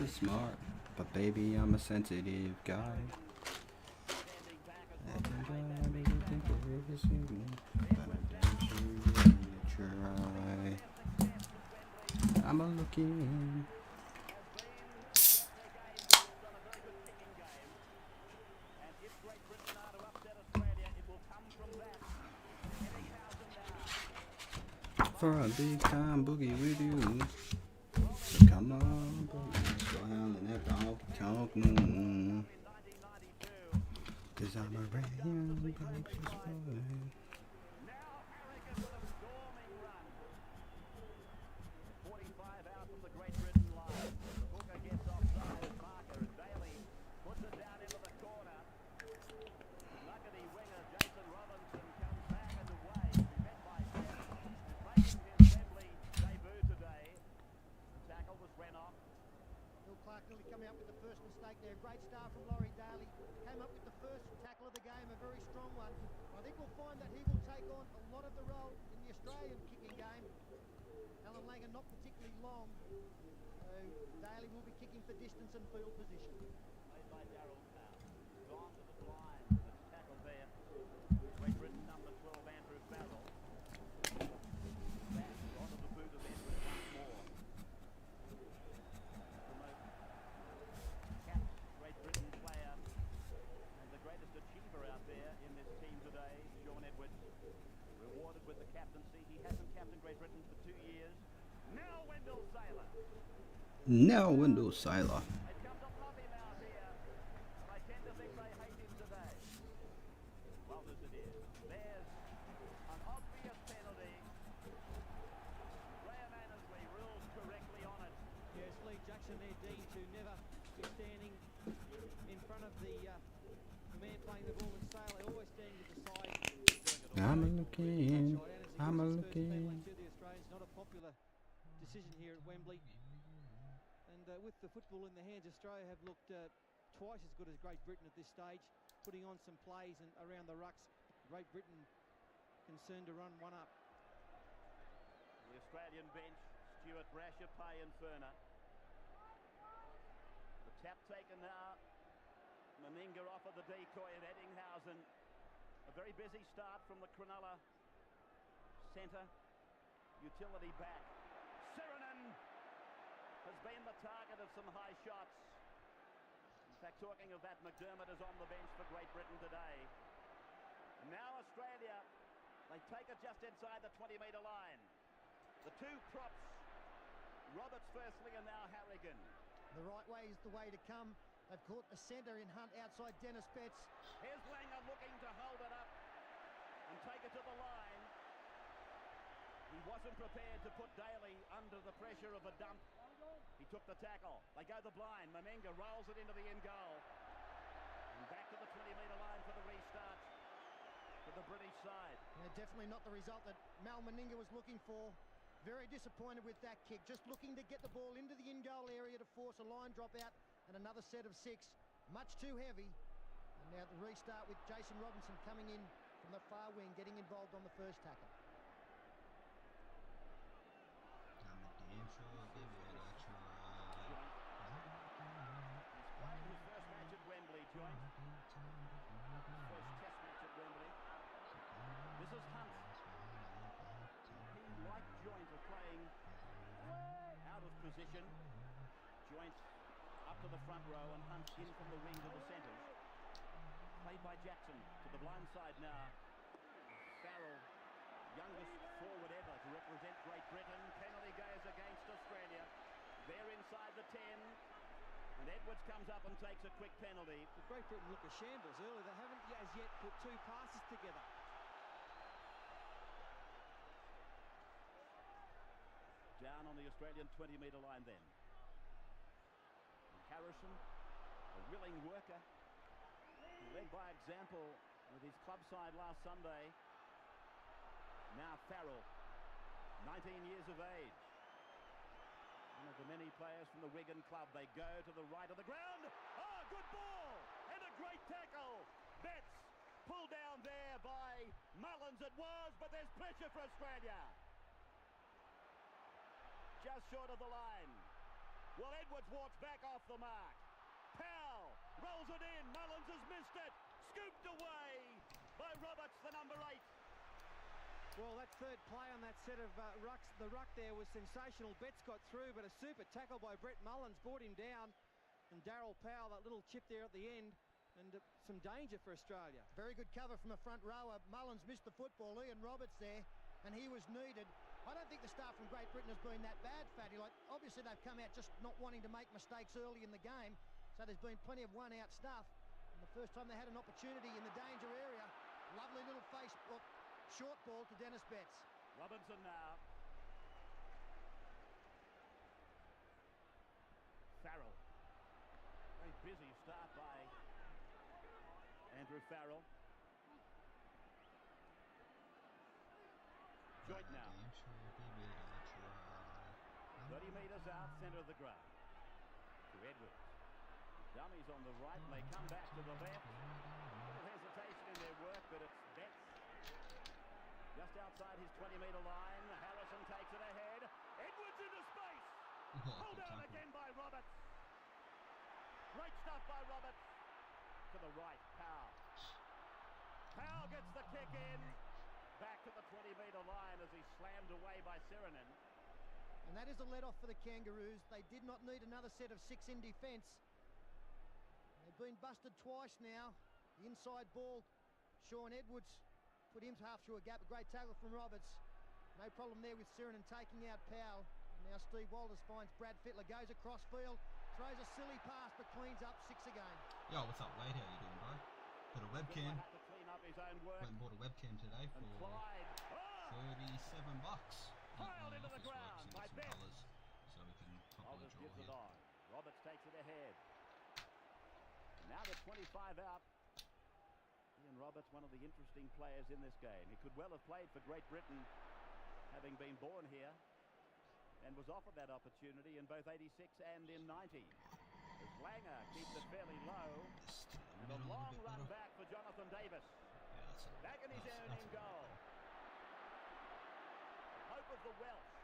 is smart, but baby, I'm a sensitive guy. Everybody think it is you, but I'm damn sure you try. I'm a looking. For a big time boogie with you. So come on, boogie, smile and that honky tonk moon. Cause I'm a regular baby's boy. Nearly coming up with the first mistake there. Great start from Laurie Daly. Came up with the first tackle of the game, a very strong one. I think we'll find that he will take on a lot of the role in the Australian kicking game. Alan Langer not particularly long, so Daly will be kicking for distance and field position. Made by Darryl Cow. Gone to the blind. That's tackled there. Great Britain number 12, Andrew Farrell. Back onto the boot of Edwards once more. Great Britain player and the greatest achiever out there in this team today, Sean Edwards, rewarded with the captaincy. He hasn't captained Great Britain for 2 years. Now Wendell Saylor. It comes a puppy mouth here. I tend to think they hate him today. Well, as it is, there's an obvious penalty. Graham Annesley rules correctly on it. Yes, Lee Jackson there, Dean, to never be standing in front of the man playing the ball in Sailor, always standing to the side. I'm a looking. I'm a looking. The Australians, not a popular decision here at Wembley. And with the football in the hands, Australia have looked twice as good as Great Britain at this stage, putting on some plays and around the rucks. Great Britain concerned to run one up. The Australian bench, Stewart, Brasher, Pay and Ferner. The tap taken now. Meninga off of the decoy at Eddinghausen. A very busy start from the Cronulla centre. Utility back. Sirenen has been the target of some high shots. In fact, talking of that, McDermott is on the bench for Great Britain today. And now Australia, they take it just inside the 20-metre line. The two props, Roberts firstly and now Harrigan. The right way is the way to come. They've caught the centre in Hunt outside Dennis Betts. Here's Langer looking to hold it up and take it to the line. He wasn't prepared to put Daly under the pressure of a dump. He took the tackle. They go the blind. Meninga rolls it into the end goal. And back to the 20-metre line for the restart for the British side. Yeah, definitely not the result that Mal Meninga was looking for. Very disappointed with that kick. Just looking to get the ball into the in-goal area to force a line drop out and another set of 6. Much too heavy. And now the restart with Jason Robinson coming in from the far wing, getting involved on the first tackle. This is Hunt. He, like Joint, are playing out of position. Joint up to the front row and Hunt in from the wing to the centres. Played by Jackson to the blind side now. Farrell, youngest forward ever to represent Great Britain. Penalty goes against Australia. They're inside the 10. And Edwards comes up and takes a quick penalty. The Great Britain look a shambles early. They haven't as yet put 2 passes together. Down on the Australian 20-metre line then. And Harrison, a willing worker, led by example with his club side last Sunday. Now Farrell, 19 years of age. One of the many players from the Wigan club. They go to the right of the ground. Oh, good ball! And a great tackle. Betts pulled down there by Mullins it was, but there's pressure for Australia. Just short of the line. Well, Edwards walks back off the mark. Powell rolls it in. Mullins has missed it. Scooped away by Roberts, the number 8. Well, that third play on that set of rucks, the ruck there was sensational. Betts got through, but a super tackle by Brett Mullins brought him down. And Darryl Powell, that little chip there at the end, and some danger for Australia. Very good cover from a front rower. Mullins missed the football. Ian Roberts there, and he was needed. I don't think the start from Great Britain has been that bad, Fatty. Like, obviously they've come out just not wanting to make mistakes early in the game, so there's been plenty of one-out stuff. And the first time they had an opportunity in the danger area, lovely little face, well, short ball to Dennis Betts. Robinson now. Farrell. Very busy start by Andrew Farrell. Joint now. 30 metres out, centre of the ground. To Edwards. Dummies on the right, and they come back to the left. A little hesitation in their work, but it's Betts. Just outside his 20-metre line. Harrison takes it ahead. Edwards into space. Pulled down again by Roberts. Great stuff by Roberts. To the right, Powell. Powell gets the kick in. Back to the 20-metre line as he's slammed away by Sirenen. And that is a let-off for the Kangaroos. They did not need another set of 6 in defence. They've been busted twice now. The inside ball, Sean Edwards put him half through a gap. A great tackle from Roberts. No problem there with Sirenen taking out Powell. And now Steve Walters finds Brad Fittler, goes across field, throws a silly pass, but cleans up 6 again. Yo, what's up, Wade? How you doing, bro? Got a webcam. Had to clean up his own work. Went and bought a webcam today for $37. Piled into the ground by Betts. Colours, so we can properly Roberts draw gives here. it on. Roberts takes it ahead. Now the 25 out. Ian Roberts, one of the interesting players in this game. He could well have played for Great Britain, having been born here, and was offered that opportunity in both 86 and in 90. As Langer keeps it fairly low, and a long run back for Jonathan Davis. Yeah, that's back in his own in goal. Hope of the Welsh.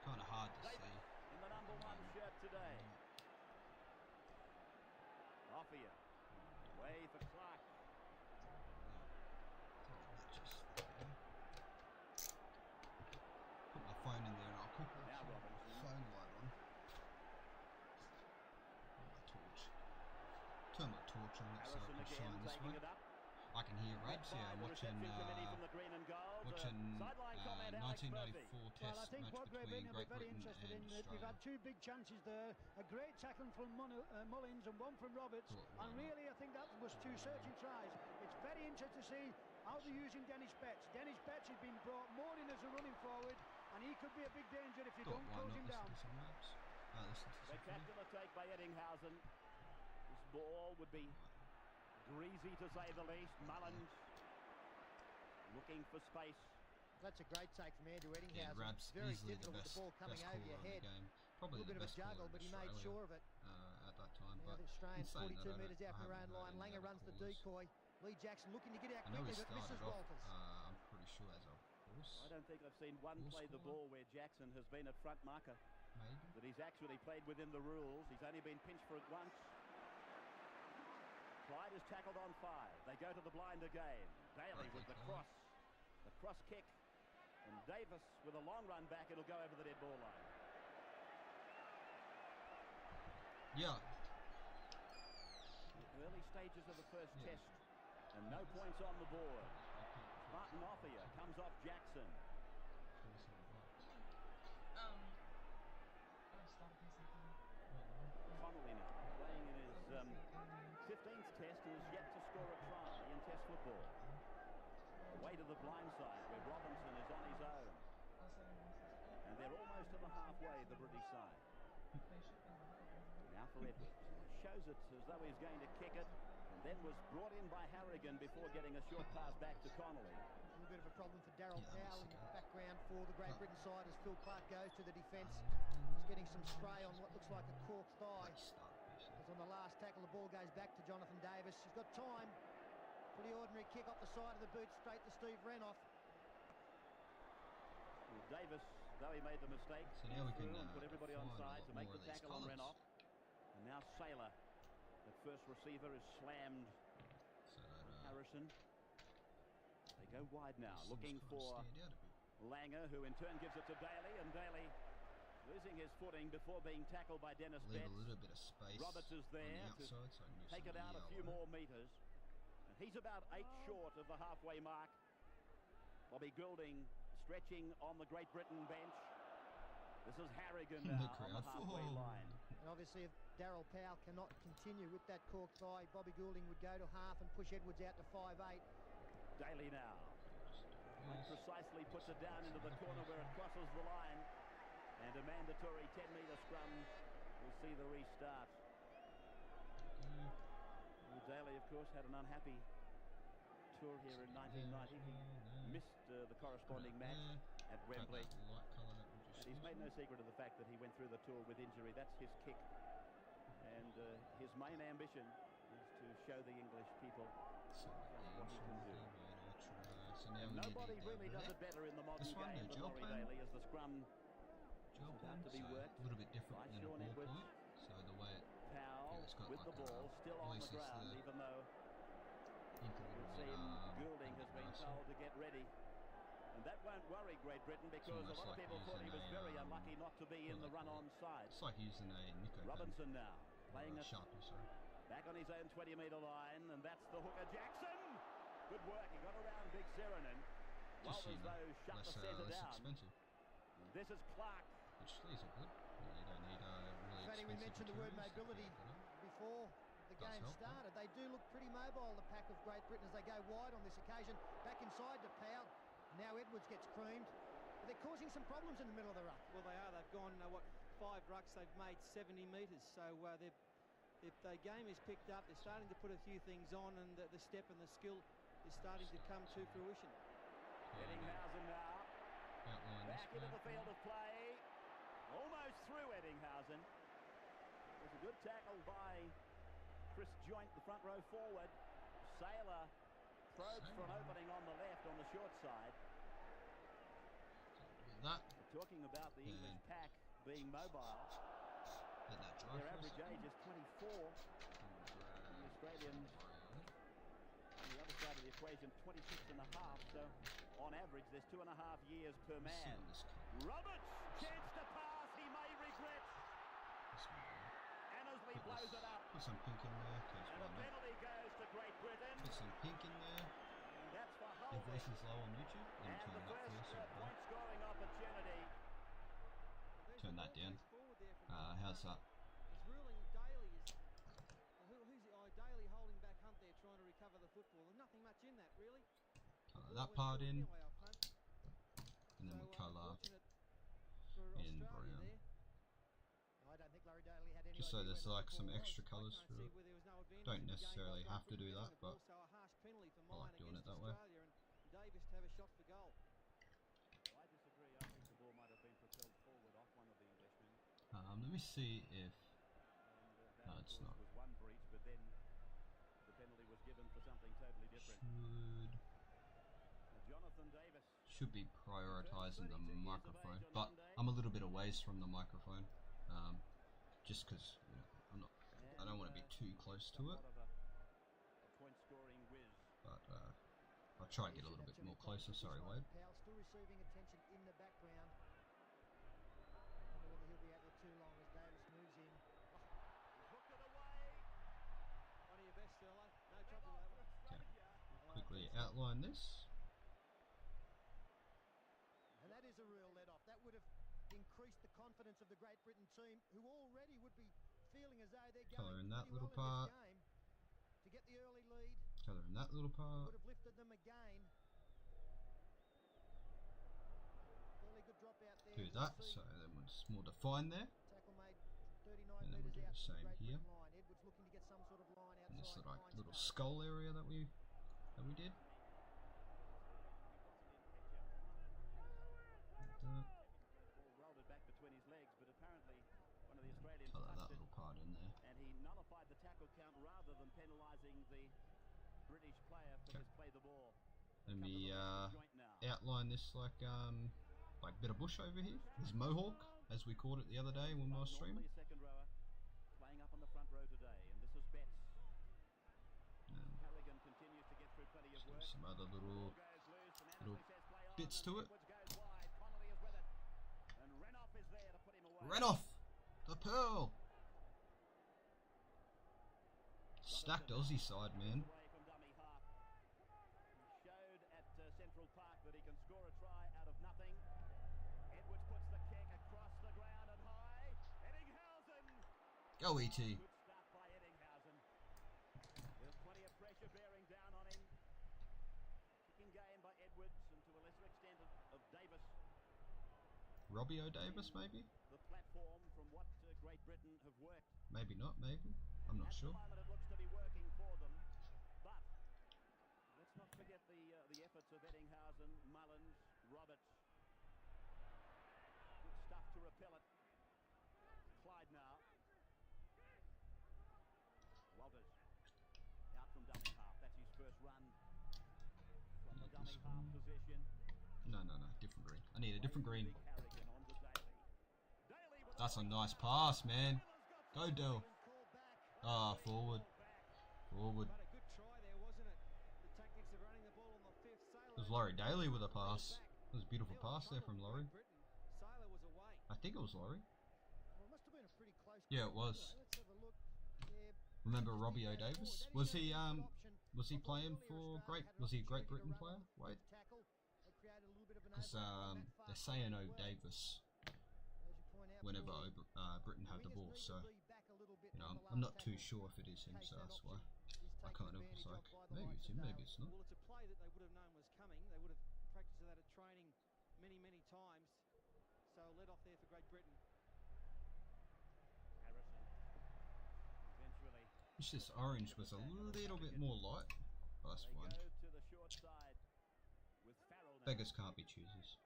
Kind of hard to Davis see. in the number 1 shirt today. Offia. Way for Clark. Just put my phone in there and I'll cook it. Now Robinson. Phone light on. My torch. Turn my torch on it so I can shine this way. I can hear Rabs. Yeah, I'm watching 1994 Test Well, I think match what Great between Britain will be Great very Britain interested in, and we've Australia. had 2 big chances there. A great tackle from Mullins and one from Roberts. And really, I think that was 2 searching tries. It's very interesting to see how they're using Dennis Betts. Dennis Betts has been brought more in as a running forward, and he could be a big danger if you don't close him down. Spectacular take by Eddinghausen. This ball would be greasy to say the least. Mullins looking for space. That's a great take from Andrew Eddinghausen. Yeah, Rabs very easily difficult the with the ball coming over your head. Probably a little bit of a juggle, but he made sure of it. At that time. Now but the Australians 42 metres out from their own haven't line. heard any Langer other runs the callers. decoy. Lee Jackson looking to get out I know he quickly, but started misses off, Walters. I'm pretty sure as a horse. I don't think I've seen one play the ball where Jackson has been at front marker. Maybe. That he's actually played within the rules. He's only been pinched for it once. Clyde is tackled on 5. They go to the blind again. Daly with the cross kick. And Davis with a long run back. It'll go over the dead ball line. Yeah. The early stages of the first test. And no points on the board. Martin Offia comes off Jackson. Connolly now playing in his 15th test and is yet to score a try in test football. Away to the blind side where Robinson is on his own. And they're almost to the halfway, the British side. Now for Edwards. Shows it as though he's going to kick it, and then was brought in by Harrigan before getting a short pass back to Connolly. A little bit of a problem for Darryl Powell in the background for the Great Britain side as Phil Clark goes to the defence. He's getting some spray on what looks like a cork thigh. As on the last tackle, the ball goes back to Jonathan Davis. He's got time. Pretty ordinary kick off the side of the boot straight to Steve Renoff. Davis though he made the mistake, So now we can and put everybody on define a side lot to make more the of these tackle on colours. Renoff. And now Sailor, the first receiver, is slammed So that Harrison. They go wide now, these looking things kind of for stand out a bit. Langer, who in turn gives it to Daly, and Daly losing his footing before being tackled by Dennis Leave Betts. a little bit of space Roberts is there on the to outside so I can do take it some out a few yellow. more metres. And he's about 8 short of the halfway mark. Bobby Goulding stretching on the Great Britain bench. This is Harrigan The now on crowd. the halfway Whoa. line. And obviously, if Darryl Powell cannot continue with that cork thigh, Bobby Goulding would go to half and push Edwards out to 5'8". Daly now. Quite precisely puts it down into the corner where it crosses the line. And a mandatory 10-metre scrum will see the restart. Well, Daly, of course, had an unhappy tour here in 1990. He missed the corresponding match at Wembley. And he's made no secret of the fact that he went through the tour with injury. That's his kick. And his main ambition is to show the English people what he can do. So now And we nobody need really does it better in the modern This one, game the than gel Laurie pen. Daly, as the scrum Gel is about to be so worked a little bit by different than a Sean ball Edwards. point. So the way it Powell it's got with like the ball, still on the releases ground, the even though ink a little it bit, seems Goulding a has bit been nicer. told to get ready. And that won't worry Great Britain, because a almost lot of like people thought he was using very a, unlucky not to be what in do the they call run-on it? side. It's like using a Nico Robinson now, pen, playing or a it Sharpie, sorry. back on his own 20-metre line, and that's the hooker Jackson. Good work, he got around Big Seranen. Just, you know, Walterslow shut the centre less down. expensive. This is Clark. Which these are good. You don't need really Fatty, we expensive mentioned the word materials. mobility before the Does game help, started. They do look pretty mobile, the pack of Great Britain, as they go wide on this occasion. Back inside to Powell. Now Edwards gets creamed. But they're causing some problems in the middle of the ruck. Well, they are. They've gone, 5 rucks. They've made 70 metres. So their game is picked up. They're starting to put a few things on, and the step and the skill is starting to come to fruition. Eddinghausen now. Outline this Back into the bad field boy. of play. Almost through Eddinghausen. It was a good tackle by Chris Joint, the front row forward. Sailor probes for an opening on the left on the short side. With that, We're talking about the English pack being mobile. let that dry Their for a average second. age is 24. The Australians on the other side of the equation, 26 and a half. So on average, there's 2.5 years per man. Roberts, chance to pass, he may regret. Annesley blows it up. Put some pink in there. And a penalty goes to Great Britain. Put some pink in there. And that's for Your holding. voice is low on YouTube. Then And turn the it up for first us. point scoring opportunity. Turn that down. How's that? He's ruling Daly is... Who's Daly holding back Hunt there, trying to recover the football. There's nothing much in that, really. Colour that part in. Anyway, off Hunt. And then we colour unfortunate for in Australia brown. there. I don't think Larry Daly had any Just so idea there's where like that some ball was. extra I colours can't for see it. where there was no advantage Don't in the game. necessarily Well done have to from do getting that, the ball, but so a harsh penalty for I like mine doing it against that way. Australia, and Davis to have a shot for goal. I disagree. I think the ball might have been propelled forward off one of the Englishmen. Let me see if... And that, No, of it's course, not. was one breach, but then the penalty was given for something totally different. Jonathan Davis. Should be prioritising the microphone, but I'm a little bit away from the microphone, just because I don't want to be too close to it. A point-scoring whiz. But I'll try and get a little bit more closer. Sorry, Wade. Powell still receiving attention in the background. I wonder whether he'll be out there too long as Davis moves in. Hooked it away. One of your best, fella. No trouble with that one. Okay. Quickly outline this. And that is a real let-off. That would have increased the confidence of the Great Britain team, who already would be feeling as though they're Colour going in that pretty little well in part. this game. To get the early lead Colour in that little would part. have lifted them again. Fairly good drop out there. Do that, so then it's more defined there. Tackle made 39 And then we'll metres do the out from the same Great here. Britain line. Edwards looking to get some sort of line outside. And this like Hines little cover. skull area that we did. Like that. The ball rolled it back between his legs, but apparently one of the Australians Colour that touched it, little part in there. and he nullified the tackle count rather than penalising the British player for his play the ball. Let me Joint now. outline this like like bit of bush over here. There's mohawk, as we called it the other day when we were streaming. Second rower playing up on the front row today, and this is Betts. Carrigan continues to get through plenty of work. Some other little bits to it. Renoff, the Pearl. Stacked Aussie side, man. Showed at Central Park that he can score a try out of nothing. Edwards puts the kick across the ground and high. Eddinghausen. Go ET. Good start by Eddinghausen. There's plenty of pressure bearing down on him. Kicking game by Edwards and to a lesser extent of Davis. Robbie O'Davis, maybe? The platform from what Great Britain have worked. Maybe not, maybe. I'm not sure. At the moment it looks to be working for them, but let's not forget the efforts of Eddinghausen, Mullins, Roberts. Good stuff to repel it. Clyde now. Walters out from dummy half. That's his first run from the dummy half position. No, different green. I need a different green. That's a nice pass, man. Go, Dell. Ah, forward. Forward. But a good try there, wasn't it? The tactics of running the ball on the fifth. It was Laurie Daly with a pass. It was a beautiful pass there from Laurie. Sailor was away. I think it was Laurie. Well, it must have been a pretty close. Yeah, it was. Let's have a look. Yeah. Remember Robbie O'Davis? Was he playing for was he a Great Britain player? Wait. Because they're saying O'Davis whenever Britain have the ball, so you know I'm not too sure if it is him, so that's why I kind of was like, maybe it's him, maybe it's not. Well, it's a play that they would have known was coming. They would have practiced that at training many times. So let off there for Great Britain. Harrison eventually. Wish this orange was a little bit more light. Oh, that's fine. Go to the short side with Farrell now. Beggars can't be choosers.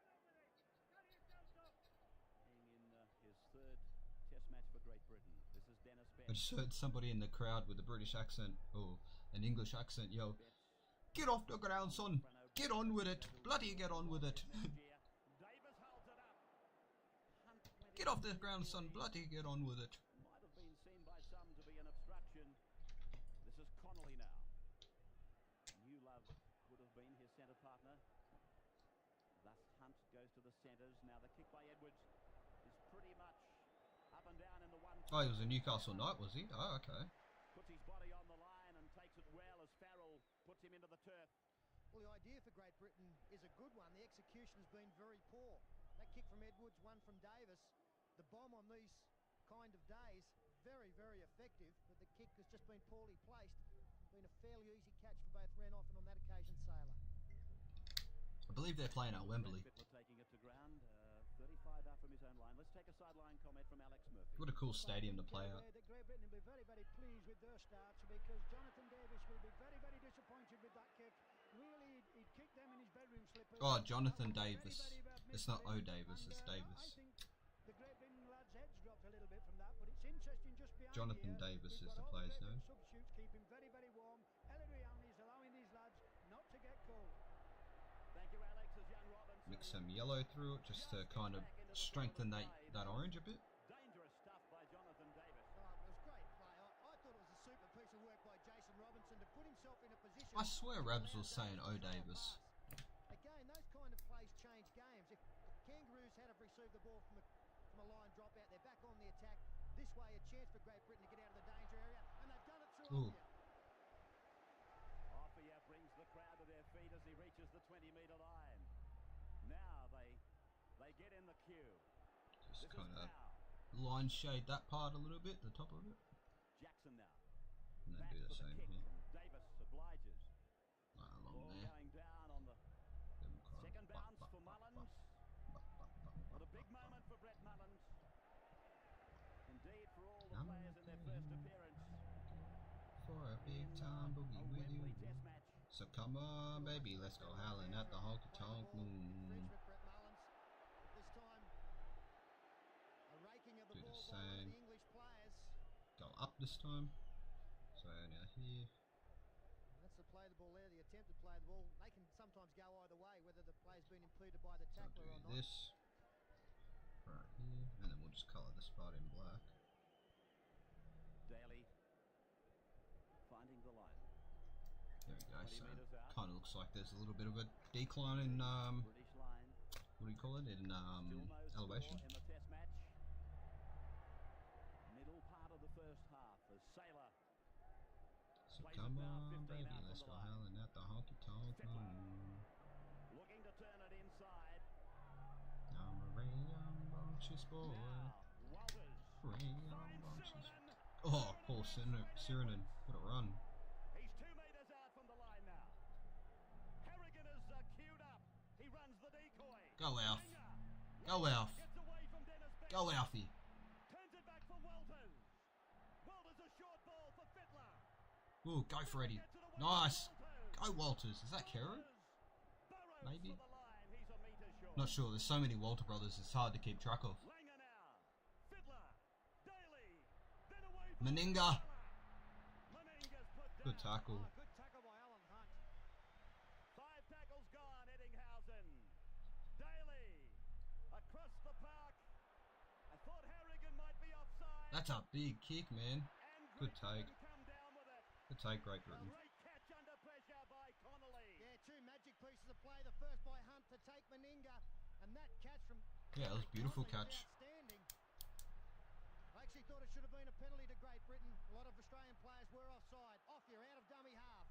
In his third Test match for Great Britain. This is Dennis Betts. I just heard somebody in the crowd with a British accent or an English accent yell, "Get off the ground, son! Get on with it! Bloody get on with it! Davis holds it up. Get off the ground, son! Bloody get on with it!" Might have been seen by some to be an obstruction. This is Connolly now. New Love would have been his centre partner. Thus Hunt goes to the centres. Now the kick by Edwards is pretty much up and down in the one. Oh, he was a Newcastle Knight, was he? Oh, okay. Puts his body on the line and takes it well as Farrell puts him into the turf. Well, the idea for Great Britain is a good one. The execution has been very poor. That kick from Edwards, one from Davis. The bomb on these kind of days, very effective, but the kick has just been poorly placed. Been a fairly easy catch for both Renoff and on that occasion Sailor. I believe they're playing at Wembley. Taking it to ground, 35 out from his own line. Let's take a sideline comment from Alex Murphy. What a cool stadium to play at. Great Britain will be very pleased with their starts because Jonathan Davis will be very disappointed with that kick. Really, he kicked them in his bedroom slippers. Oh, Jonathan Davis. It's not O Davis, it's Davis. I think the Great Britain lads' heads dropped a little bit from that, but it's interesting just behind Jonathan here, Davis we've is got the all player's Great name. Britain substitutes keeping very warm. Ellery Hanley's allowing these lads not to get cold. Thank you, Alex. As young Robinson Mix some yellow through it just to kind of strengthen that orange a bit. dangerous stuff by Jonathan Davis. Oh, it was great play. I thought it was a super piece of work by Jason Robinson to put himself in a position. I swear Rabs was saying O Davis. Again, those kind of plays change games. If the Kangaroos had have received the ball from a line drop out, they're back on the attack. This way, a chance for Great Britain to get out of the danger area, and they've done it through Ooh. Offia. Offia brings the crowd to their feet as he reaches the 20-metre line. Now they get in the queue. Just This kind is of Powell. line shade that part a little bit, the top of it. Jackson now. And then Back do the for same kick. here. Davis obliges. Along Ball there. going down on the Then kind of second bop, bounce bop, for bop, Mullins. bop, bop, bop, What a bop, big bop, moment bop. for Brett Mullins. Indeed, for all the I'm players in their first appearance For a big time a boogie with you. Wembley Test match. So come on, baby, let's go howling at the honky tonk moon. This time, a raking of the Do the ball by one of same. the English players. Go up this time. So now here. That's the play the ball there, the attempt to play the ball. They can sometimes go either way, whether the play's been impeded by the So tackler or do not. this. right here, and then we'll just colour the spot in black. Daly finding the line. There we go. 20 So metres out. kind of looks like there's a little bit of a decline in British line. what do you call it, in Still no score elevation. in the test match. Middle part of the first half as Sailor So plays come it now, on, 15 baby, out let's from go the line. howling at the honky tonk moon. looking to turn it inside. I'm a rayon bunches boy. Now Walters Rayon finds bunches. Sirenen. Oh, Paul Sirenen. What a run. He's 2 metres out from the line now. Harrigan is queued up. He runs the decoy. Go, Alf. Langer. Go, Alf. Gets away from Dennis Beck. Go, Alfie. Turns it back for Walters. Walters a short ball for Fittler. Ooh, go Freddy. Nice. Go Walters. Is that Kero? Burrows Maybe. for the line. He's a metre short. Not sure. There's so many Walter brothers. It's hard to keep track of. Langer now. Fittler. Daly. Then away from Meninga. Meninga's put down. Good tackle. Oh, good tackle by Alan Hunt. 5 tackles gone, Eddinghausen. Daly. Across the park. I thought Harrigan might be offside. That's a big kick, man. And Good Great take. Britain come down with it. Good take, Great A Britain. great catch under pressure by Connolly. Yeah, two magic pieces of play. The first by Hunt to take Meninga, and that catch from Yeah, it was a beautiful Connolly was catch. outstanding. I actually thought it should have been a penalty to Great Britain. A lot of Australian players were offside. Off here, out of dummy half.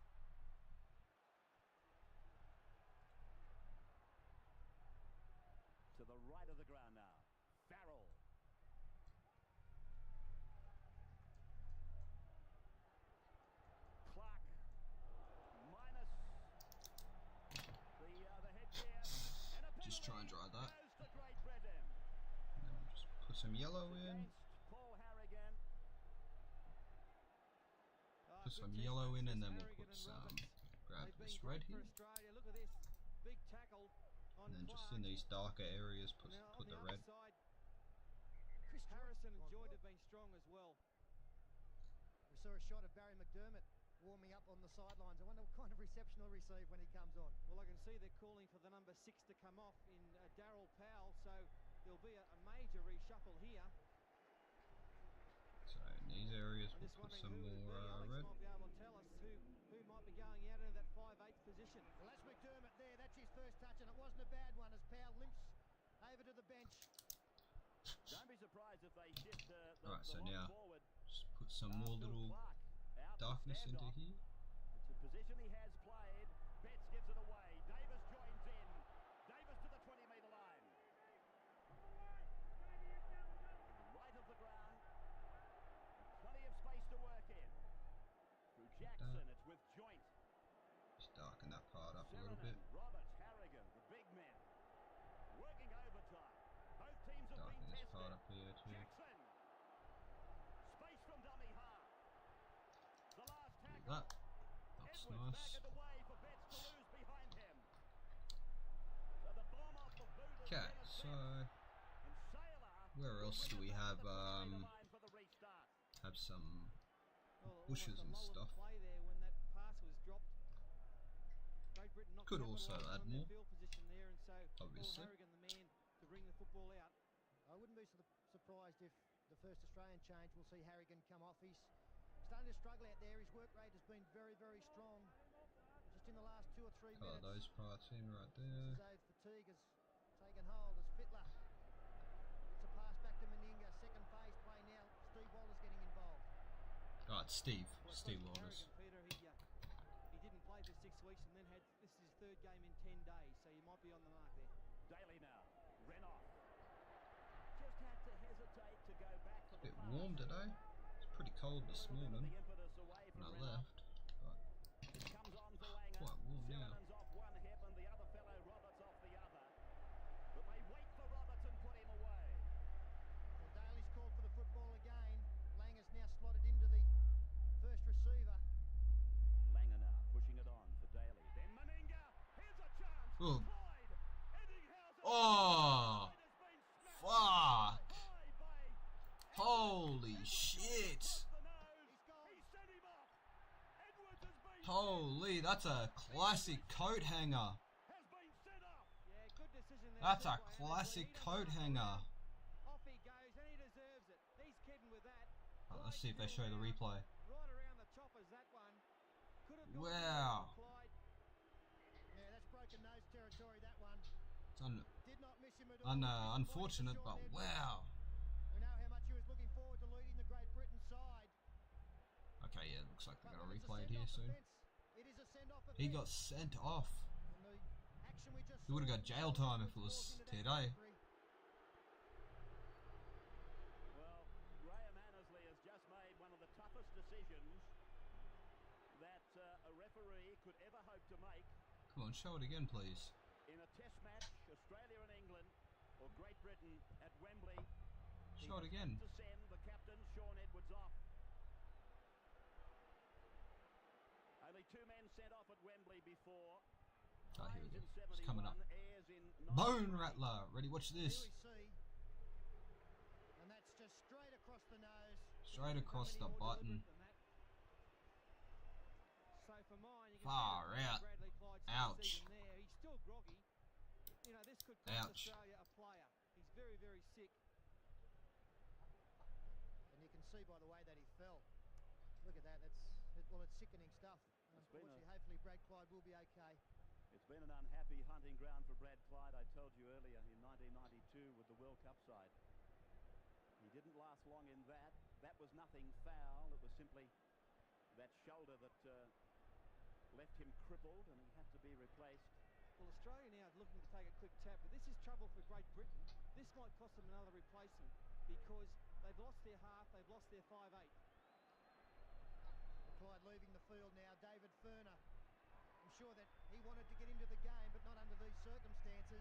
To the right of the ground now. Farrell. Clark. Minus the headgear. And a Just try and penalty dry that. goes to Great Britain. And then we'll just put some yellow in. Against Paul Harrigan. Put some yellow in, and then we'll put some. Grab this red here. Australia. Look at this big tackle on And then just Clark. in these darker areas, put Now on the the red. other side, Chris Harrison and Joyce. Joyd have been strong as well. We saw a shot of Barry McDermott warming up on the sidelines. I wonder what kind of reception he'll receive when he comes on. Well, I can see they're calling for the number 6 to come off in Darryl Powell, so there'll be a major reshuffle here. So in these areas, I'm we'll just put wondering some who it'll more be. Alex red. might be able to tell us who might be going out into that 5/8 position. Well, that's McDermott there. That's his first touch, and it wasn't a bad one as Powell limps over to the bench. Don't be surprised if they shift the Right, so line now forward. just put some more Phil little Clark out to darkness stand into off. here. It's a position he has played. Betts gives it away. Davis joins in. Davis to the 20-metre line. Right of the ground. Plenty of space to work in. Through Jackson, it's with Joint. Just darken that part up a little bit. Sirenen, Roberts, Harrigan, the big men. Working overtime. Both teams have Darken been this tested. part up here too. Jackson. Space from dummy half. The last Do tackle. that. That's Edwards nice. back in the way for Betts to lose behind him. So the bomb off the boot of Okay, Dennis so Betts. And Sailor where else do we have the 20-metre line for the restart. some Well, bushes almost a and lull in stuff? the play there when that pass was dropped. Great Britain not Could also capitalising add on their more, field position there, and so obviously. Paul Harrigan, the man to bring the football out. I wouldn't be surprised if the first Australian change we'll see Harrigan come off. He's starting to struggle out there. His work rate has been very, very strong. Just in the last 2 or 3 Colour minutes. those parts in right there. Zade's fatigue has taken hold as Fittler. It's a pass back to Meninga. Second phase play now. Steve Walters getting involved. Right, Steve Well, Walters. Harrigan, Peter, he didn't play for 6 weeks and then this is his 3rd game in 10 days, so you might be on the mark there. Daly now. Renoff. Just had to hesitate to go back for A the bit pass. warm today. It's pretty cold this morning The impetus away when I from Renoff. left, but Comes on for Langer. quite warm now. Sirenen's off one hip and the other fellow Roberts off the other. But they wait for Roberts and put him away. Well, Daly's called for the football again. Langer's now slotted into the first receiver. Langer now pushing it on for Daly. Then Meninga. Here's a chance. Oh. Clyde. Eddinghausen. Oh, Clyde has been smashed fuck! high by Holy shit! the nose. He's gone. He sent him off. Edwards has been Holy, that's a classic coat hanger. has been sent off. Yeah, good decision there. That's a by Harrigan. classic He didn't coat run hanger. around. Let's see if they show the replay. Right around the choppers, that one. Could have gone Wow. Clyde. Yeah, that's broken nose territory, that one. It's Did not miss him at all. unfortunate, but wow. We know how much he was looking forward to leading the Great Britain side. Okay, yeah, it looks like they're But going to when it's a replay it here send-off soon. offence, it is a send-off He offence. got sent off. And the action we just He would have saw got jail time if it was falls into that today. category. Well, Graham Annesley has just made one of the toughest decisions that a referee could ever hope to make Come on, show it again, please. in a test match, Australia and England, or Great Britain at Wembley. Show it again. To send the captain, Sean Edwards, off. Only 2 men sent off at Wembley before. Oh, here we go. Hayes in It's coming up. 71, Ayres in Bone 93. Rattler. Ready, watch this. Here we see. And that's just straight across the nose. Straight across the button. So for mine, you can Far see out. Bradley Clyde's Ouch. even there. He's still groggy. You know, this could cost Ouch. Australia a player. He's very, very sick. And you can see by the way that he fell. Look at that. Well, it's sickening stuff. Unfortunately, hopefully Brad Clyde will be okay. It's been an unhappy hunting ground for Brad Clyde. I told you earlier in 1992 with the World Cup side. He didn't last long in that. That was nothing foul. It was simply that shoulder that left him crippled, and he had to be replaced. Well, Australia now is looking to take a quick tap, but this is trouble for Great Britain. This might cost them another replacement because they've lost their half, they've lost their 5'8". Clyde leaving the field now. David Furner. I'm sure that he wanted to get into the game, but not under these circumstances.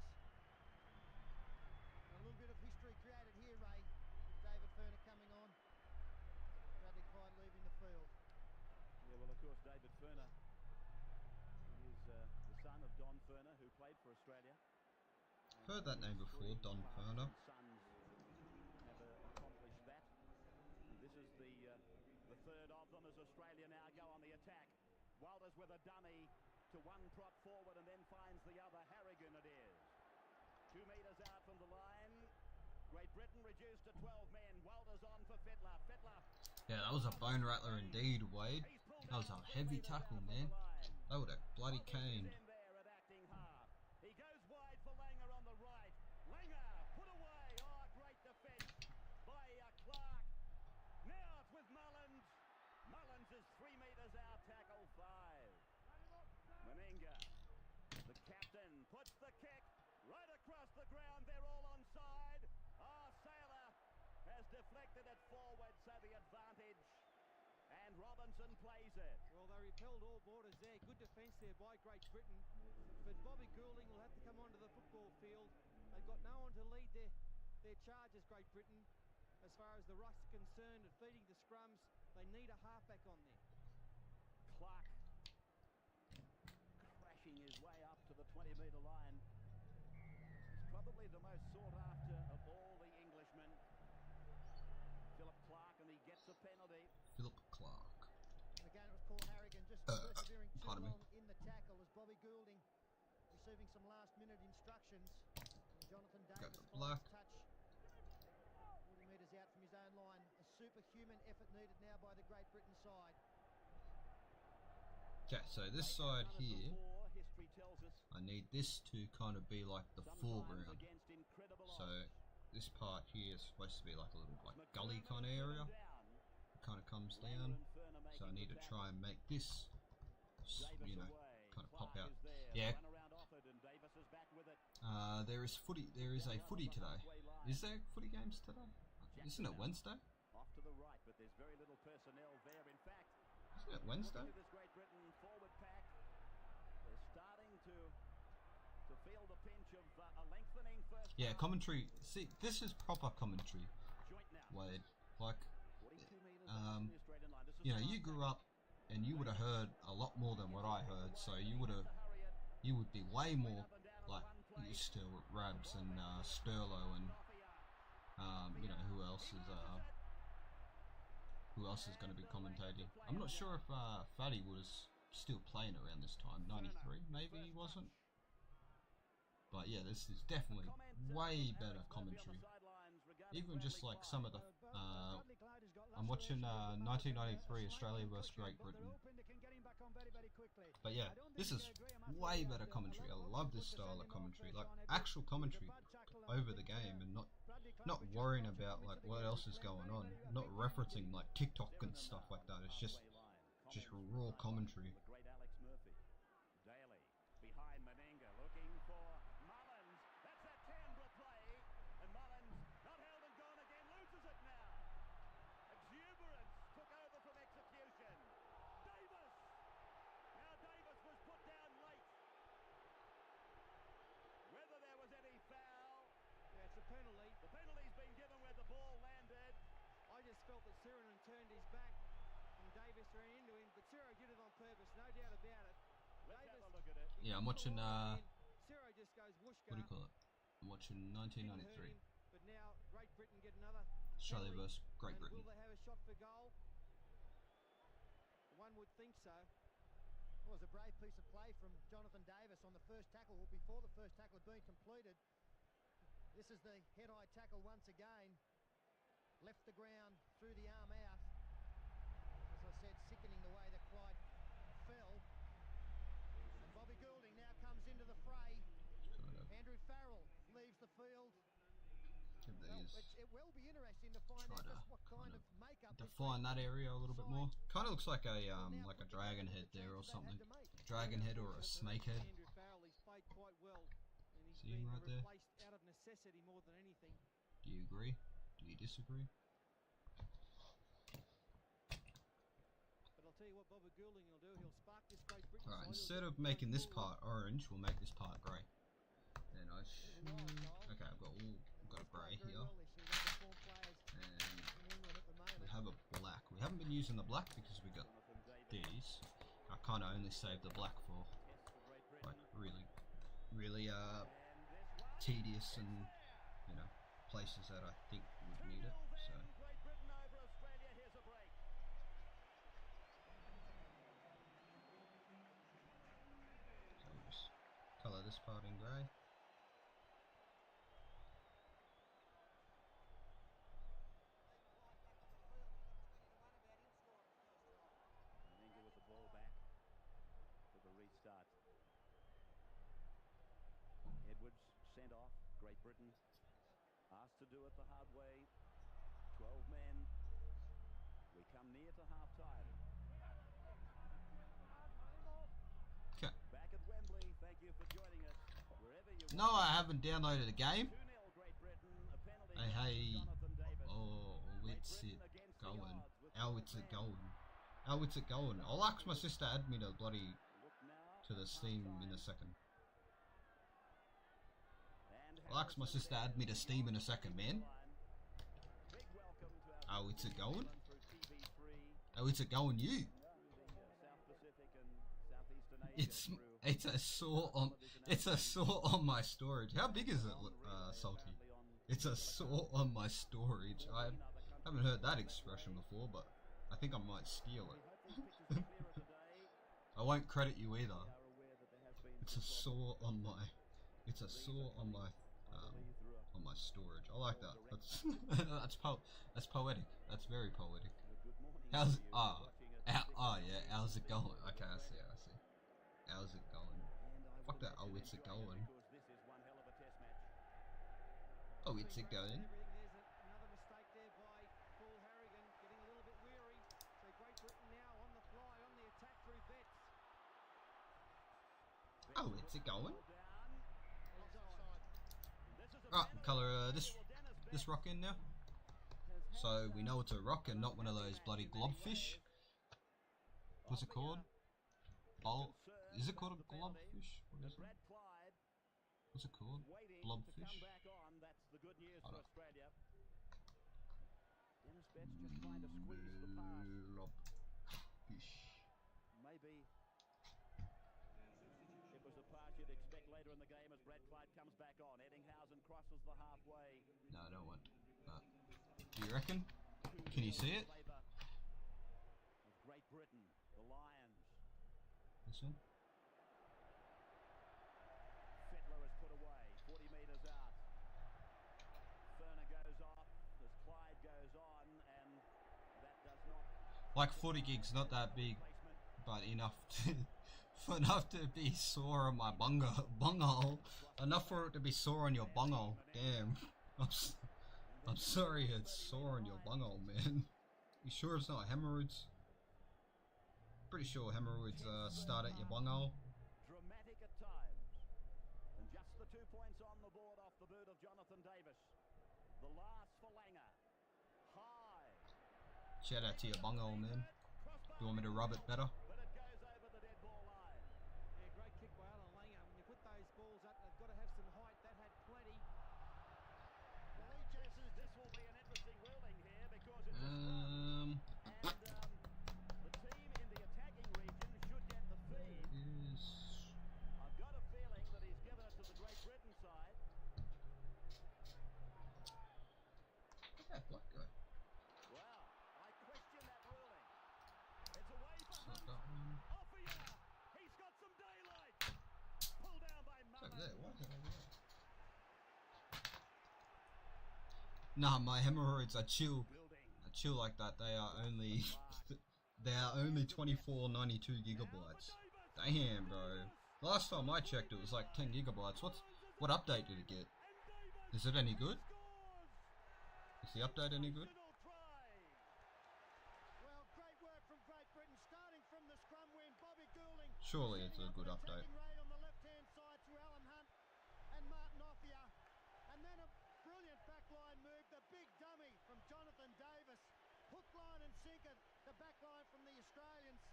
A little bit of history created here, Ray. David Furner coming on. Bradley Clyde leaving the field. Yeah, well, of course, David Furner is the son of Don Furner, who played for Australia. Heard that name before, Don Furner. Sons have accomplished that. And this is the third of them as Australia now go on the attack. Walters with a dummy to one prop forward and then finds the other. Harrigan it is. 2 metres out from the line. Great Britain reduced to 12 men. Walters on for Fittler. Fittler. Yeah, that was a bone rattler indeed, Wade. That was a heavy tackle, man. That would have bloody caned. He goes wide for Langer on the right. Langer put away. Oh, great defence by Clark. Now it's with Mullins. Mullins is 3 metres out. Tackle 5. Meninga, the captain, puts the kick right across the ground. They're all onside. Oh, Saylor has deflected it forward, so the advantage. And Robinson plays it. Well, they repelled all borders there. Good defence there by Great Britain. But Bobby Goulding will have to come onto the football field. They've got no one to lead their charges, Great Britain. As far as the rucks are concerned, and feeding the scrums, they need a halfback on there. Clark crashing his way up to the 20-metre line. He's probably the most sought after of all the Englishmen. Philip Clark, and he gets a penalty. Philip Clark. And again, it was Paul Harrigan just persevering too pardon me. long in the tackle as Bobby Goulding receiving some last-minute instructions. And Jonathan Davis the finds black. touch 40 metres out from his own line. A superhuman effort needed now by the Great Britain side. Okay, so this side here, History tells us I need this to kind of be like the foreground. against incredible So odds. this part here is supposed to be like a little like gully kind of area. It kind of comes down. So I need to try and make this, you know, kind of pop out. Yeah. There is footy. There is a footy today. Is there footy games today? Isn't it Wednesday? Off to the right, but there's very little personnel there. In fact, Isn't it Wednesday? looking at this Great Britain forward pack, they're starting to feel the pinch of a lengthening first. Yeah, half. commentary. See, this is proper commentary. Joint now. Wade, like, 42 metres out from the Australian line. This is you know, the you last grew up and you would have heard a lot more than what I heard. So you would be way more like used to Rabs and Sterlo and you know, who else is going to be commentating. I'm not sure if Fatty was still playing around this time. 93, maybe he wasn't. But yeah, this is definitely way better commentary. Even just like some of the I'm watching 1993 Australia versus Great Britain. But yeah, this is way better commentary. I love this style of commentary, like actual commentary over the game, and not worrying about like what else is going on, not referencing like TikTok and stuff like that. It's just raw commentary. Penalty. The penalty's been given where the ball landed. I just felt that Sirinen turned his back and Davis ran into him, but Ciro did it on purpose, no doubt about it. Let's have a look at it. Yeah, I'm watching Ciro just goes whooshka. What do you call it? I'm watching 1993. But now Great Britain get another Australia penalty, versus Great Britain. Will they have a shot for goal? One would think so. It was a brave piece of play from Jonathan Davis on the first tackle, or before the first tackle had been completed. This is the head-high tackle once again. Left the ground, threw the arm out. As I said, sickening the way that Clyde fell. And Bobby Goulding now comes into the fray. Andrew Farrell leaves the field. Well, it will be interesting to find out just what kind of makeup define that area a little bit more. Kind of looks like a dragon head there or something. Dragon head or a snake head. Andrew Farrell, he's played quite well. See him right there? Replaced out of necessity more than anything. Do you agree? Do you disagree? But I'll tell you what Bobby Goulding will do. He'll spark this Great Britain. Alright, instead of making this part orange, we'll make this part grey. Then I okay, I've got a grey here. And we have a black. We haven't been using the black because we got these. I kind of only saved the black for like really tedious and places that I think would need it. So we'll just colour this part in grey. With the ball back for the restart. Edwards sent off. Great Britain asked to do it the hard way. 12 men. We come near to half-time. Okay. Back at Wembley. Thank you for joining us. Wherever you No, I haven't downloaded a game. 2-0 Great Britain. A penalty. Hey, Jonathan Davis. oh, it's it going. How it's it going? How it's it going? I'll ask my sister to add me to the Steam in a second. I'll ask my sister to add me to Steam in a second, man. How it's it going? How it's it going, you? It's a saw on my storage. How big is it, Salty? It's a saw on my storage. I haven't heard that expression before, but I think I might steal it. I won't credit you either. It's a saw on my storage. I like that. That's poetic. That's very poetic. How's yeah, how's it going? Okay, I see. How's it going? Fuck that. Oh, it's it going. Oh, it's it going. Another mistake there by Paul Harrigan, getting a little bit weary. So Great Britain now on the fly, on the attack through Betts. Oh, it's it going. Right, colour this rock in now. So we know it's a rock and not one of those bloody globfish. What's it called? Oh, is it called a globfish? What is it? What's it called? Blobfish? I don't know. Blobfish. Maybe it was a pass you'd expect later in the game as Brad Clyde comes back on. Eddinghausen crosses the halfway. No, I don't want that. Do you reckon? Can you see it? Great Britain, the Lions. This one? Fettler is put away, 40 metres out. Ferner goes off as Clyde goes on, and that Like 40 gigs, not that big, but enough to be sore on my bunghole. Enough for it to be sore on your bunghole. Damn. I'm sorry it's sore on your bunghole, man. You sure it's not hemorrhoids? Pretty sure hemorrhoids start at your bunghole. Dramatic at times. And just the 2 points on the board off the boot of Jonathan Davis. The last for Langer. High. Shout out to your bunghole, man. You want me to rub it better? But it goes over the dead ball line. Yeah, great kick by Alan Langer. When you put those balls up, they've got to have some height. That had plenty. This will be an interesting ruling here because it's and the team in the attacking region should get the feed. I've got a feeling that he's given it to the Great Britain side. Yeah, black guy. Wow, I question that ruling. It's away for It's not Hunt. that one. Off he is. He's got some daylight. Pulled down by It's over Mummo. there. Why is it over there? Nah, my hemorrhoids are chill. Chill like that. They are only 2492 gigabytes. Damn, bro. Last time I checked, it was like 10 gigabytes. What update did it get? Is it any good? Is the update any good? Well, great work from Great Britain, starting from the scrum win. Bobby Goulding. Surely it's a good update. Right on the left-hand side through Alan Hunt and Martin Offia, and then a brilliant backline move. The big dummy from Jonathan Davis. Hook, line and sinker. The backline from the Australians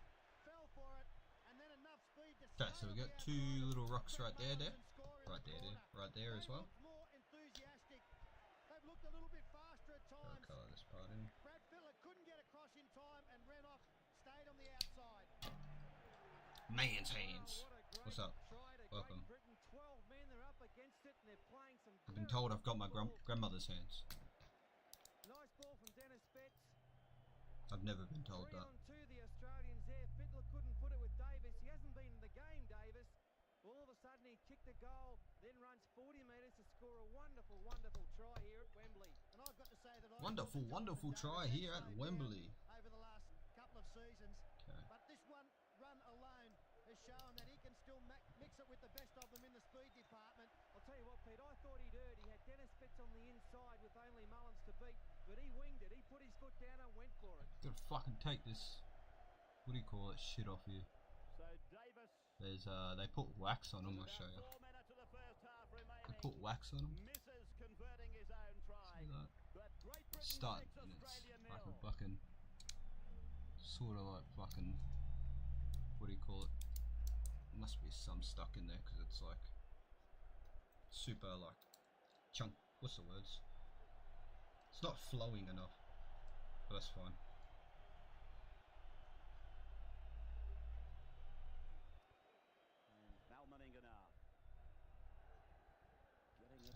fell for it, and then enough speed to Okay, so we got two little rocks right there. Right there as well. More enthusiastic. They've looked a little bit faster at Gotta times. colour this part in. Brad Fittler couldn't get across in time and ran off, stayed on the outside. Man's hands. What's up? Welcome. Britain, 12 men, they're up against it and they're playing some. I've been told I've got my grandmother's hands. Nice ball from Dennis Betts. I've never been told 3 that. on 2, the Australians there. Fittler couldn't put it with Davis. He hasn't been in the game, Davis. All of a sudden he kicked a goal, then runs 40 metres to score a wonderful, wonderful try here at Wembley. And I've got to say that Wonderful try here at Wembley. Over the last couple of seasons. Okay. But this one run alone has shown that he can still mix it with the best of them in the speed department. I'll tell you what, Pete, I thought he'd heard. He had Dennis Betts on the inside with only Mullins to beat, but he winged it. He put his foot down and went for it. Gotta fucking take this, what do you call it, shit off you. So Davis. There's they put wax on them. I'll show you. 4 minutes of the first half remaining. They put wax on them. Misses converting his own try. See that? But Great Britain Start takes and it's Australia like a nil. fucking sort of like fucking, what do you call it? Must be some stuck in there because it's like super like chunk. What's the words? It's not flowing enough, but that's fine.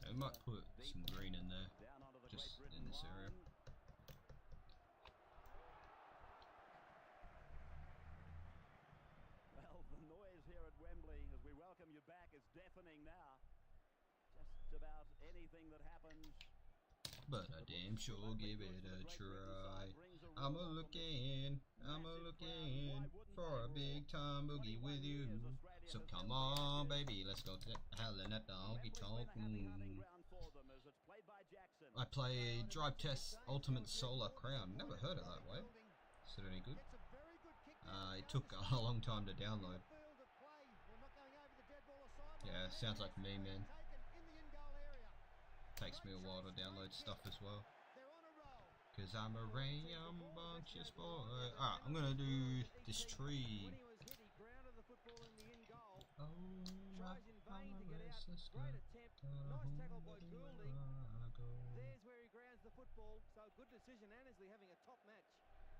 I might put some green in there, just in this area. Well, the noise here at Wembley as we welcome you back is deafening now. Just about anything that happens. But I damn sure give it a try. I'm a looking for a big time boogie with you. So come on, baby, let's go to howling at the honky tonk. I play Drive Test Ultimate Solar Crown. Never heard of that way. Is it any good? It took a long time to download. Yeah, sounds like me, man. Takes me a while to download stuff as well. Cause I'm a rambunctious boy. Alright, I'm gonna do this tree. Oh, Tries in vain to get out. Great attempt. Nice tackle by Goulding. There's where he grounds the football. So good decision. Annesley having a top match.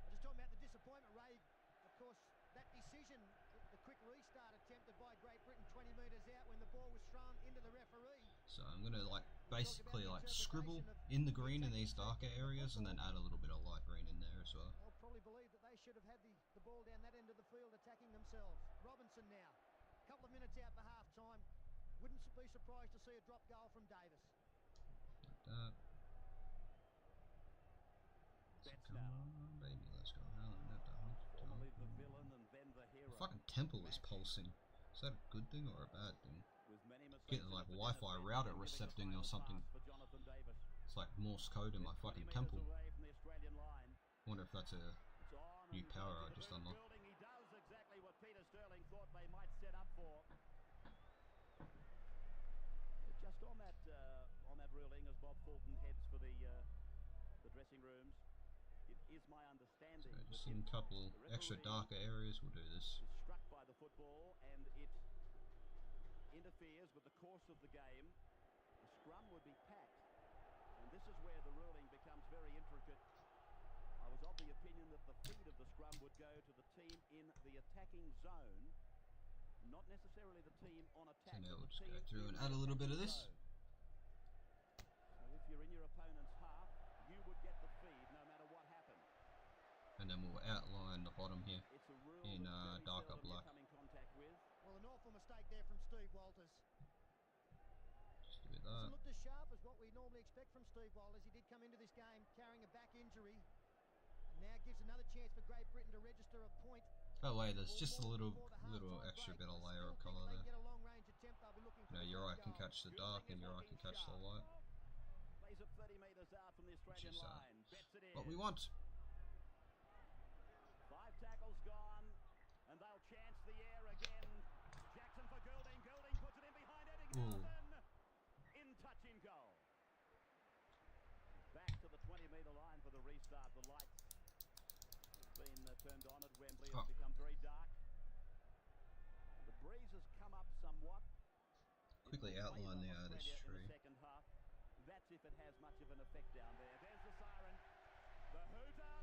I just talking about the disappointment, Ray. Of course, that decision, the quick restart attempted by Great Britain 20 metres out when the ball was thrown into the referee. So I'm gonna like basically like scribble in the green in these darker areas and then add a little bit of light green in there as well. They'll probably believe that they should have had the ball down that end of the field attacking themselves. Robinson now. A couple of minutes out for half time. Wouldn't be surprised to see a drop goal from Davis. Like that. So come on, baby, let's go. temple is pulsing. Is that a good thing or a bad thing? With many mistakes Getting like a Wi-Fi router recepting or something. It's like Morse code in my fucking temple. Wonder if that's a new power I just unlocked. He does exactly what Peter Sterling thought they might set up for. Just on that ruling, as Bob Fulton heads for the dressing rooms, it is my understanding So just that in a couple extra darker areas will do this. is struck by the football and it interferes with the course of the game, the scrum would be packed, and this is where the ruling becomes very intricate. I was of the opinion that the feed of the scrum would go to the team in the attacking zone, not necessarily the team on attack. So now but we'll the just go team through in and the add a little bit of attacking this. zone. So if you're in your opponent's half, you would get the feed no matter what happened. And then we'll outline the bottom here It's a rule in that very darker seldom you black. come in contact with. Well, an awful mistake there from Steve Walters. Just a bit of Hasn't that. looked as sharp as what we normally expect from Steve Walters. He did come into this game carrying a back injury, and now gives another chance for Great Britain to register a point. That way, there's just a Or little more before the extra half-time bit of break. layer of Still colour think if they there. get a long-range attempt, they'll be looking You for know, the your eye first can goal. catch the dark and your eye can catch the light, Plays it 30 metres out from the which Australian is line. Bets it in. what we want. 5 tackles gone, and they'll chance the air again. Jackson for Goulding. Goulding puts it in behind Eddinghausen. In touch in goal. Back to the 20-metre line for the restart. The lights have been turned on at Wembley. It's become very dark. The breeze has come up somewhat. Quickly outline this tree. In the second half. That's if it has much of an effect down there. There's the siren. The hooter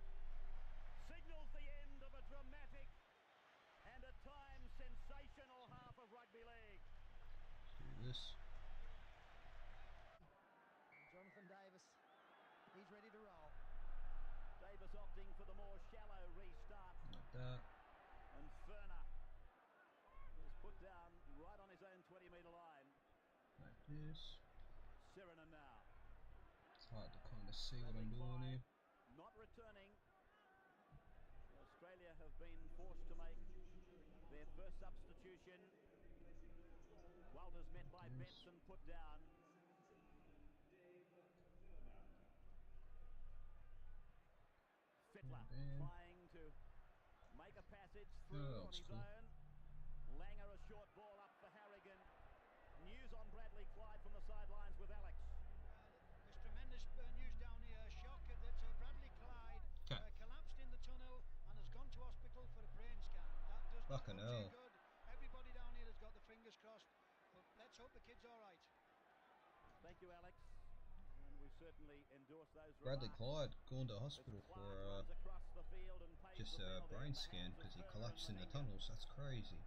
signals the end of a dramatic and at times sensational half of rugby league. Do this. Jonathan Davis, he's ready to roll. Davis opting for the more shallow restart. Like that. And Ferner is put down right on his own 20-metre line. Like this. Sirenen now. It's hard to kind of see what I'm doing here. Not returning. Australia have been forced to make their first substitution. Walters met by Betts and put down. Fittler trying to make a passage through on his own. Langer a short ball up for Harrigan. News on Bradley Clyde from the sidelines with Alex. There's tremendous news down here. Shock that Bradley Clyde collapsed in the tunnel and has gone to hospital for a brain scan. That does not look too good. Everybody down here has got the fingers crossed, but let's hope the kid's all right. Thank you, Alex. And we certainly endorse those Bradley remarks. Clyde going to hospital for just a brain scan because he collapsed in the tunnels. That's crazy.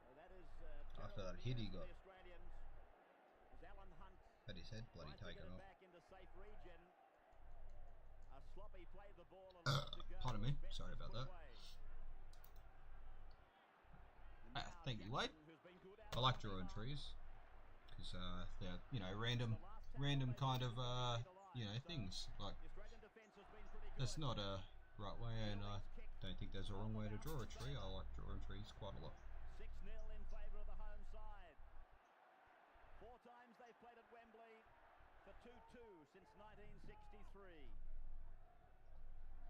So that is, after that hit he got, Alan Hunt had his head bloody taken off. back into safe region. Sloppy played the ball and let it go. Pardon me, sorry about that. Thank you, Wade. I like drawing trees because they're, you know, random kind of you know, things. Like, that's not a right way, and I don't think there's a wrong way to draw a tree. I like drawing trees quite a lot. 6-0 in favour of the home side. 4 times they've played at Wembley for 2-2 since 1963.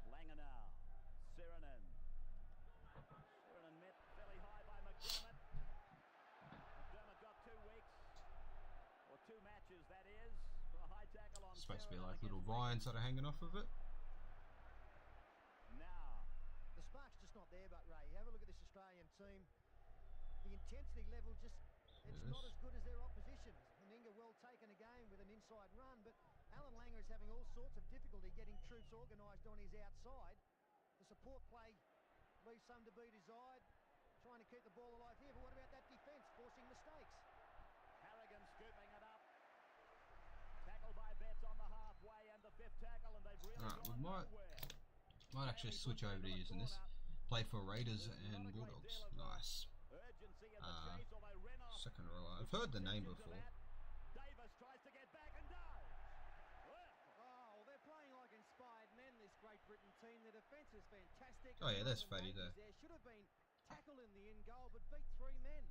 Langer now. Sirenen. Sirenen met fairly high by McDermott. McDermott got 2 weeks, or 2 matches that is, for a high tackle on It's supposed to be Sirenen like little against vines that are hanging off of it. Now. The spark's just not there, but Ray, have a look at this Australian team. The intensity level just, it's not as good as their opposition. Meninga well taken again with an inside run, but Alan Langer is having all sorts of difficulty getting troops organised on his outside. The support play leaves some to be desired, trying to keep the ball alive here, but what about that defence, forcing mistakes? Harrigan scooping it up. Tackle by Betts on the halfway, and the 5th tackle, and they've really gone nowhere. Might actually switch over to using this. Play for Raiders and Bulldogs. Nice. Second row. I've heard the name before. Davis tries to get back and does. Oh, they're playing like inspired men, this Great Britain team. The defence is fantastic. Oh yeah, there's Fatty there. There should have been tackle in the end goal, but beat 3 men.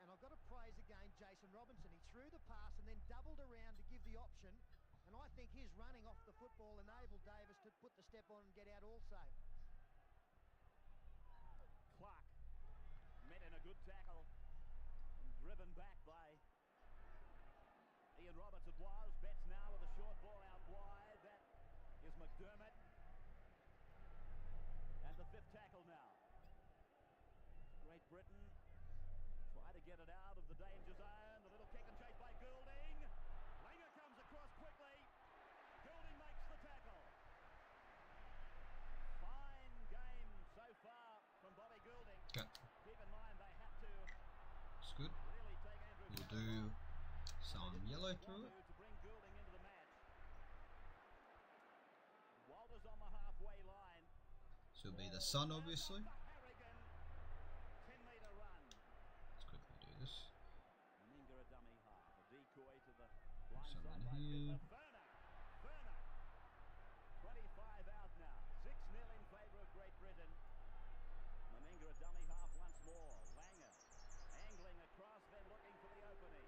And I've got to praise again Jason Robinson. He threw the pass and then doubled around to give the option. And I think his running off the football enabled Davis to put the step on and get out also. Clark met in a good tackle and driven back by Ian Roberts. It was Betts now with a short ball out wide. That is McDermott. And the 5th tackle now. Great Britain try to get it out of the danger zone. The little kick and chase by Goulding. Langer comes across quickly. Goulding makes the tackle. Fine game so far from Bobby Goulding. Okay. Keep in mind they have to It's good. really take Andrew We'll Farrell do off. some They yellow didn't through it. want to bring Goulding into the match. Walters on the halfway line. So it'll be the sun, obviously. Harrigan, 10-metre run. Let's quickly do this. Meninga a dummy half. A decoy to the blind Some side in by here. Ferner. 25 out now. 6-0 in favour of Great Britain. Meninga a dummy half once more. Langer angling across, then looking for the opening.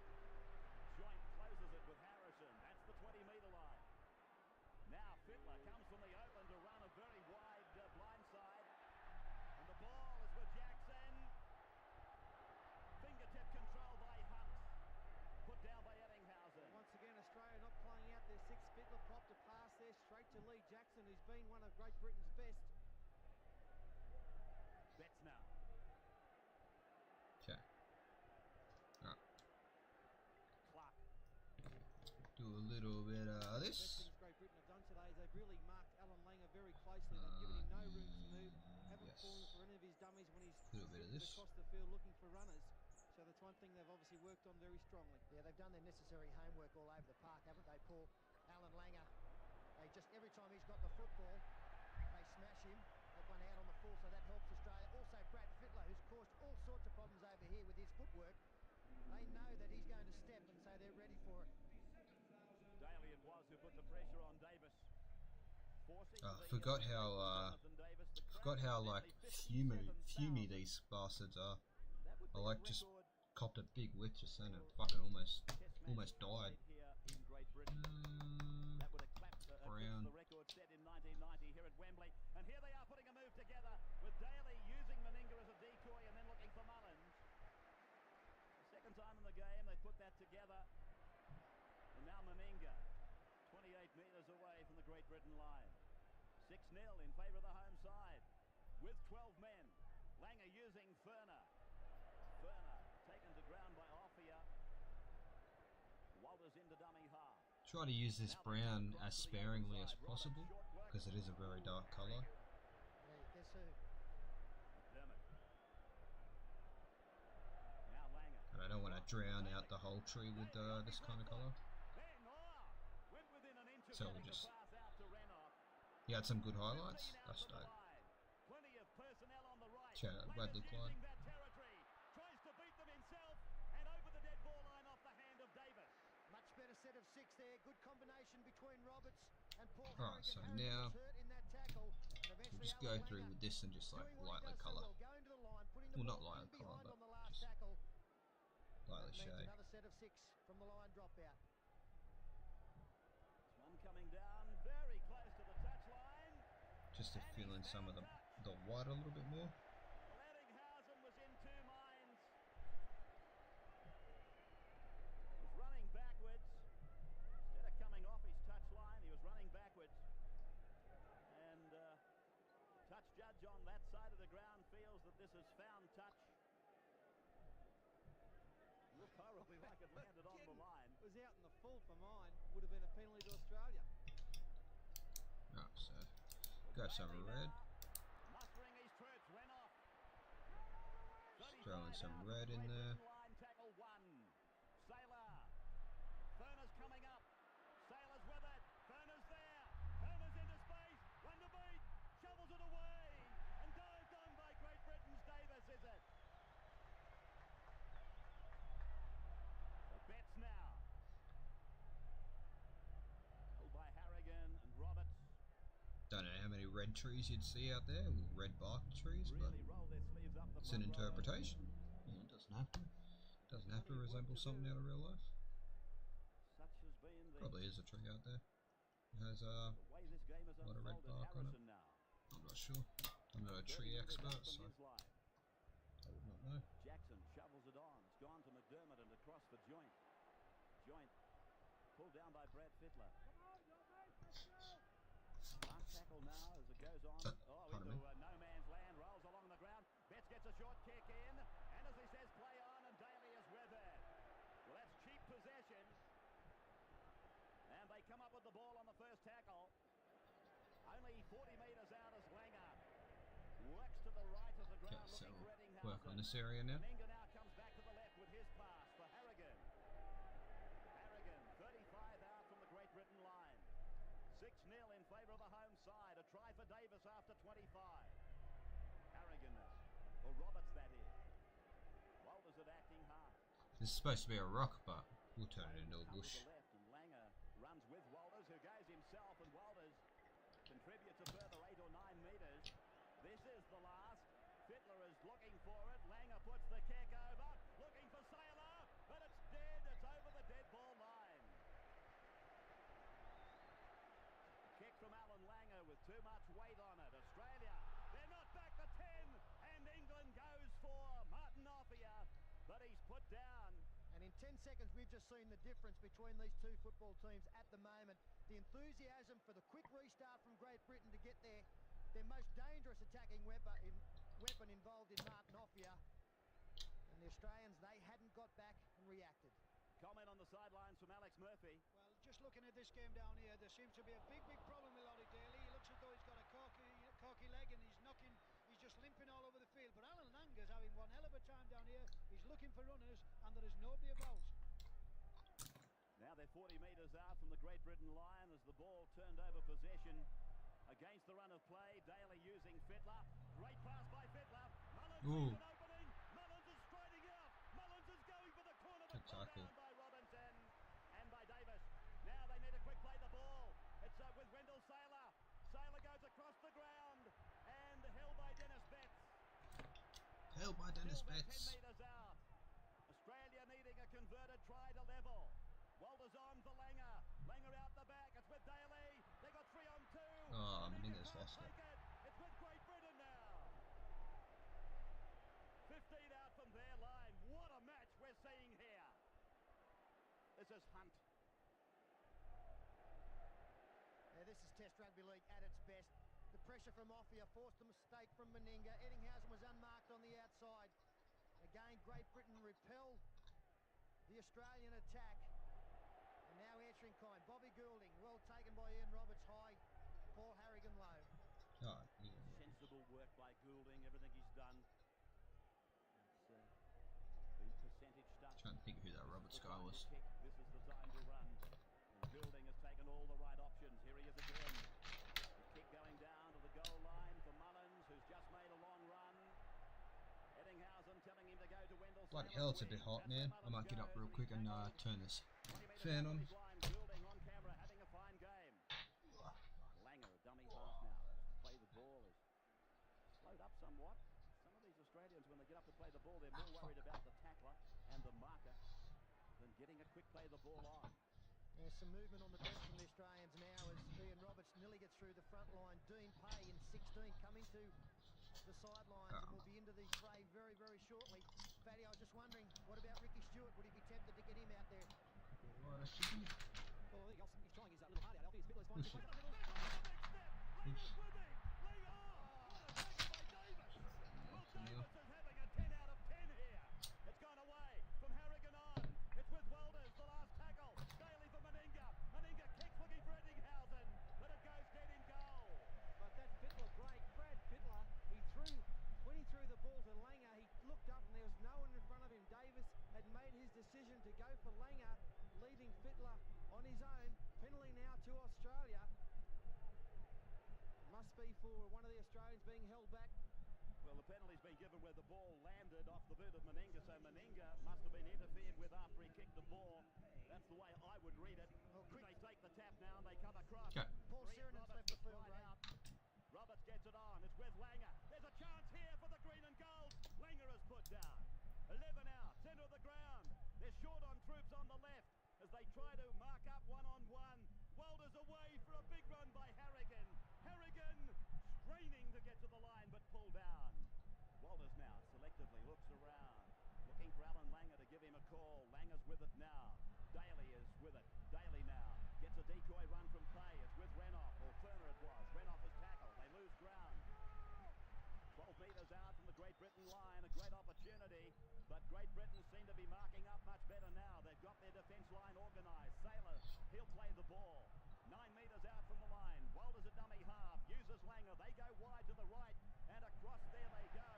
Joint closes it with Harrison. That's the 20-metre line. Now Fittler comes from the open to run a very wide blind side. And the ball is with Jackson. Fingertip control by Hunt. Put down by Ettinghausen. Once again, Australia not playing out their 6th. Fittler popped a pass there straight to Lee Jackson, who's been one of Great Britain's best. Betts now. Okay. Alright. Clark. Do a little bit of The best this. things Great Britain have done today is they've really marked Alan Langer very closely. They've given him no room to move. Haven't Yes. fallen for any of his dummies when he's Little bit of drifted this. across the field looking for runners. So that's one thing they've obviously worked on very strongly. Yeah, they've done their necessary homework all over the park, haven't they, Paul? Alan Langer, they just, every time he's got the football, they smash him. They've gone out on the full, so that helps Australia. Also, Brad Fittler, who's caused all sorts of problems over here with his footwork. They know that he's going to step, and so they're ready for it. Daly it was who put the pressure on Davis. Forgot how like fumey these bastards are. I like just copped a big whiff just then and fucking almost died. That would have clapped Brown. the record set in 1990 here at Wembley. And here they are putting a move together with Daly using Meninga as a decoy and then looking for Mullins. The second time in the game they put that together. And now Meninga, 28 metres away from the Great Britain line. 6-0 in favour of the home side with 12 men. Langer using Ferner. Ferner taken to ground by Offia. Walters into dummy half. Try to use this brown as sparingly as possible because it is a very dark colour. Yeah, guess who? McDermott. Now Langer. And I don't want to drown out the whole tree with this kind of colour. Went within an inch of So we'll getting just... the pass out to Renoff. He had some good highlights. 15 out That's to the dope. line. Plenty of personnel on the right. Shout out Bradley Langer's Clyde. using that territory. Tries to beat them himself and over the dead ball line off the hand of Davis. Much better set of 6 there. Good combination between Roberts and Paul Alright, Harrigan. so Harrigan now was hurt in that tackle. And we'll eventually just go Alan through Langer with this and just like doing what he lightly does so colour. well, going to the line, putting the Well, not ball light in colour, behind but on the last just tackle. lightly That means shade. another set of 6 from the line drop out. One coming down very close to the touchline. Just to fill in some of the white a little bit more. Ettinghausen was in 2 minds. He was running backwards. Instead of coming off his touchline, he was running backwards. And touch judge on that side of the ground feels that this is found touch. Looked horribly like it landed on the line. Was out in the full for mine. Would have been a penalty to Australia. Right, so grab some red. Mustering his troops, Renoff. Just throw in some red in there. Line tackle 1. Sailor. Ferner's coming up. Sailor's with it. Ferner's there. Ferner's into space. One to beat. Shovels it away. And dived on by Great Britain's Davis, is it? The Betts now. Held by Harrigan and Roberts. Don't know how many red trees you'd see out there, or red bark trees, but Really roll their sleeves up the It's an interpretation. Yeah, it doesn't have to. Doesn't have to resemble something out of real life. Such has been the Probably is a tree out there. It has way this game has a lot of red unfolded. bark on it. Harrison now. I'm not sure. I'm not a 30 tree metres expert, out from so his line. I would not know. Jackson shovels it on. It's gone to McDermott and across for Joint. Joint pulled down by Brad Fittler. Last tackle now as it goes on. Pardon Into me. no man's land. Rolls along the ground. Betts gets a short kick in. And as he says, play on. And Daly is with it. Well, that's cheap possession. And they come up with the ball on the first tackle. Only 40 metres out as Langer works to the right of the ground, Okay, so looking for Eddinghausen. work on this area now. Meninga now comes back to the left with his pass for Harrigan. Harrigan, 35 out from the Great Britain line. 6-0 in favour of the home side. A try for Davis after 25. Harrigan now, or Roberts that is. Walters at acting hard. This is supposed to be a rock, but we'll turn it into a bush. To the left, and Langer runs with Walters, who goes himself, and Walters contributes a further 8 or 9 metres. This is the last. Fittler is looking for it. Langer puts the kick over, looking for Sailor, but it's dead. It's over the dead ball line. A kick from Alan Langer with too much weight on it. Australia, they're not back to 10, and England goes for Martin Offia, but he's put down. And in 10 seconds, we've just seen the difference between these two football teams at the moment. The enthusiasm for the quick restart from Great Britain to get their most dangerous attacking weapon involved in Martin Offia. And the Australians, they hadn't got back and reacted. Comment on the sidelines from Alex Murphy. Well, just looking at this game down here, there seems to be a big problem with Ollie Daly. He looks as though he's got a corky leg and he's just limping all over the field. But Alan Langer's having one hell of a time down here. He's looking for runners and there is nobody about. Now they're 40 metres out from the Great Britain line as the ball turned over possession against the run of play. Daly using Fittler. Great pass by Fittler. Mullins sees an opening. Mullins is striding out. Mullins is going for the corner, but pulled down by Robinson and by Davis. Now they need to quick play the ball. It's with Wendell Sailor. Sailor goes across the ground and held by Dennis Betts. Held by Dennis Betts. 10 metres out. Australia needing a converted try to level. Walters on for Langer. Langer out the back. It's with Daly. They got 3 on 2. Oh, Meninga's lost it. It's with Great Britain now. 15 out from their line. What a match we're seeing here. This is Hunt. Yeah, this is Test Rugby League at its best. The pressure from Offia forced a mistake from Meninga. Eddinghausen was unmarked on the outside. Again, Great Britain repelled the Australian attack. And now answering kind. Bobby Goulding, well taken by Ian Roberts, high. Paul Harrigan low. Oh, yeah. Sensible work by Goulding, everything he's done. It's been percentage stuff. Trying to think who that Roberts guy was. This is the time to run. And Goulding has taken all the right options. Here he is again. The kick going down to the goal line for Mullins, who's just made a long run. Eddinghausen telling him to go to Wendell. Bloody hell, it's a bit hot, man. I might get up real quick and turn this fan on. Goulding on camera having a fine game. Langer, a dummy half now. Play the ball is slowed up somewhat. Some of these Australians, when they get up to play the ball, they're more worried about the tackler and the marker than getting a quick play the ball on. There's some movement on the bench from the Australians now as Ian Roberts nearly gets through the front line. Dean Pay in 16 coming to the sidelines and will be into the fray very, very shortly. Fatty, I was just wondering, what about Ricky Stewart? Would he be tempted to get him out there? Well, there you go. He's trying his little heart out. Alfie, Fittler's fine. Davis is having a 10 out of 10 here. It's gone away from Harrigan on. It's with Walters, the last tackle. Daly for Meninga. Meninga kicks looking for Eddinghausen, but it goes dead in goal. But that Fittler break, Brad Fittler, when he threw the ball to Langer, he looked up and there was no one in front of him. Davis had made his decision to go for Langer, leaving Fittler on his own. Penalty now to Australia. Must be for one of the Australians being held back. Well, the penalty's been given where the ball landed off the boot of Meninga, so Meninga must have been interfered with after he kicked the ball. That's the way I would read it. Well, quick. They take the tap now and they come across. Okay. Paul Sirenan's left the field, right out. Roberts gets it on. It's with Langer. There's a chance here for the green and goals. Langer is put down. 11 out, centre of the ground. They're short on troops on the left as they try to mark up one-on-one. Walters away for a big run by Harrigan. Harrigan straining to get to the line but pulled down. Walters now selectively looks around, looking for Alan Langer to give him a call. Langer's with it now. Daly is with it. Daly now gets a decoy run from Pay. It's with Renoff, or Ferner it was. Renoff is tackled. They lose ground. 12 metres out from the Great Britain line. A great opportunity, but Great Britain seem to be marking up much better now. They've got their defence line organised. Sailor, he'll play the ball. 9 metres out from the line. Walters a dummy half. Uses Langer. They go wide to the right, and across there they go.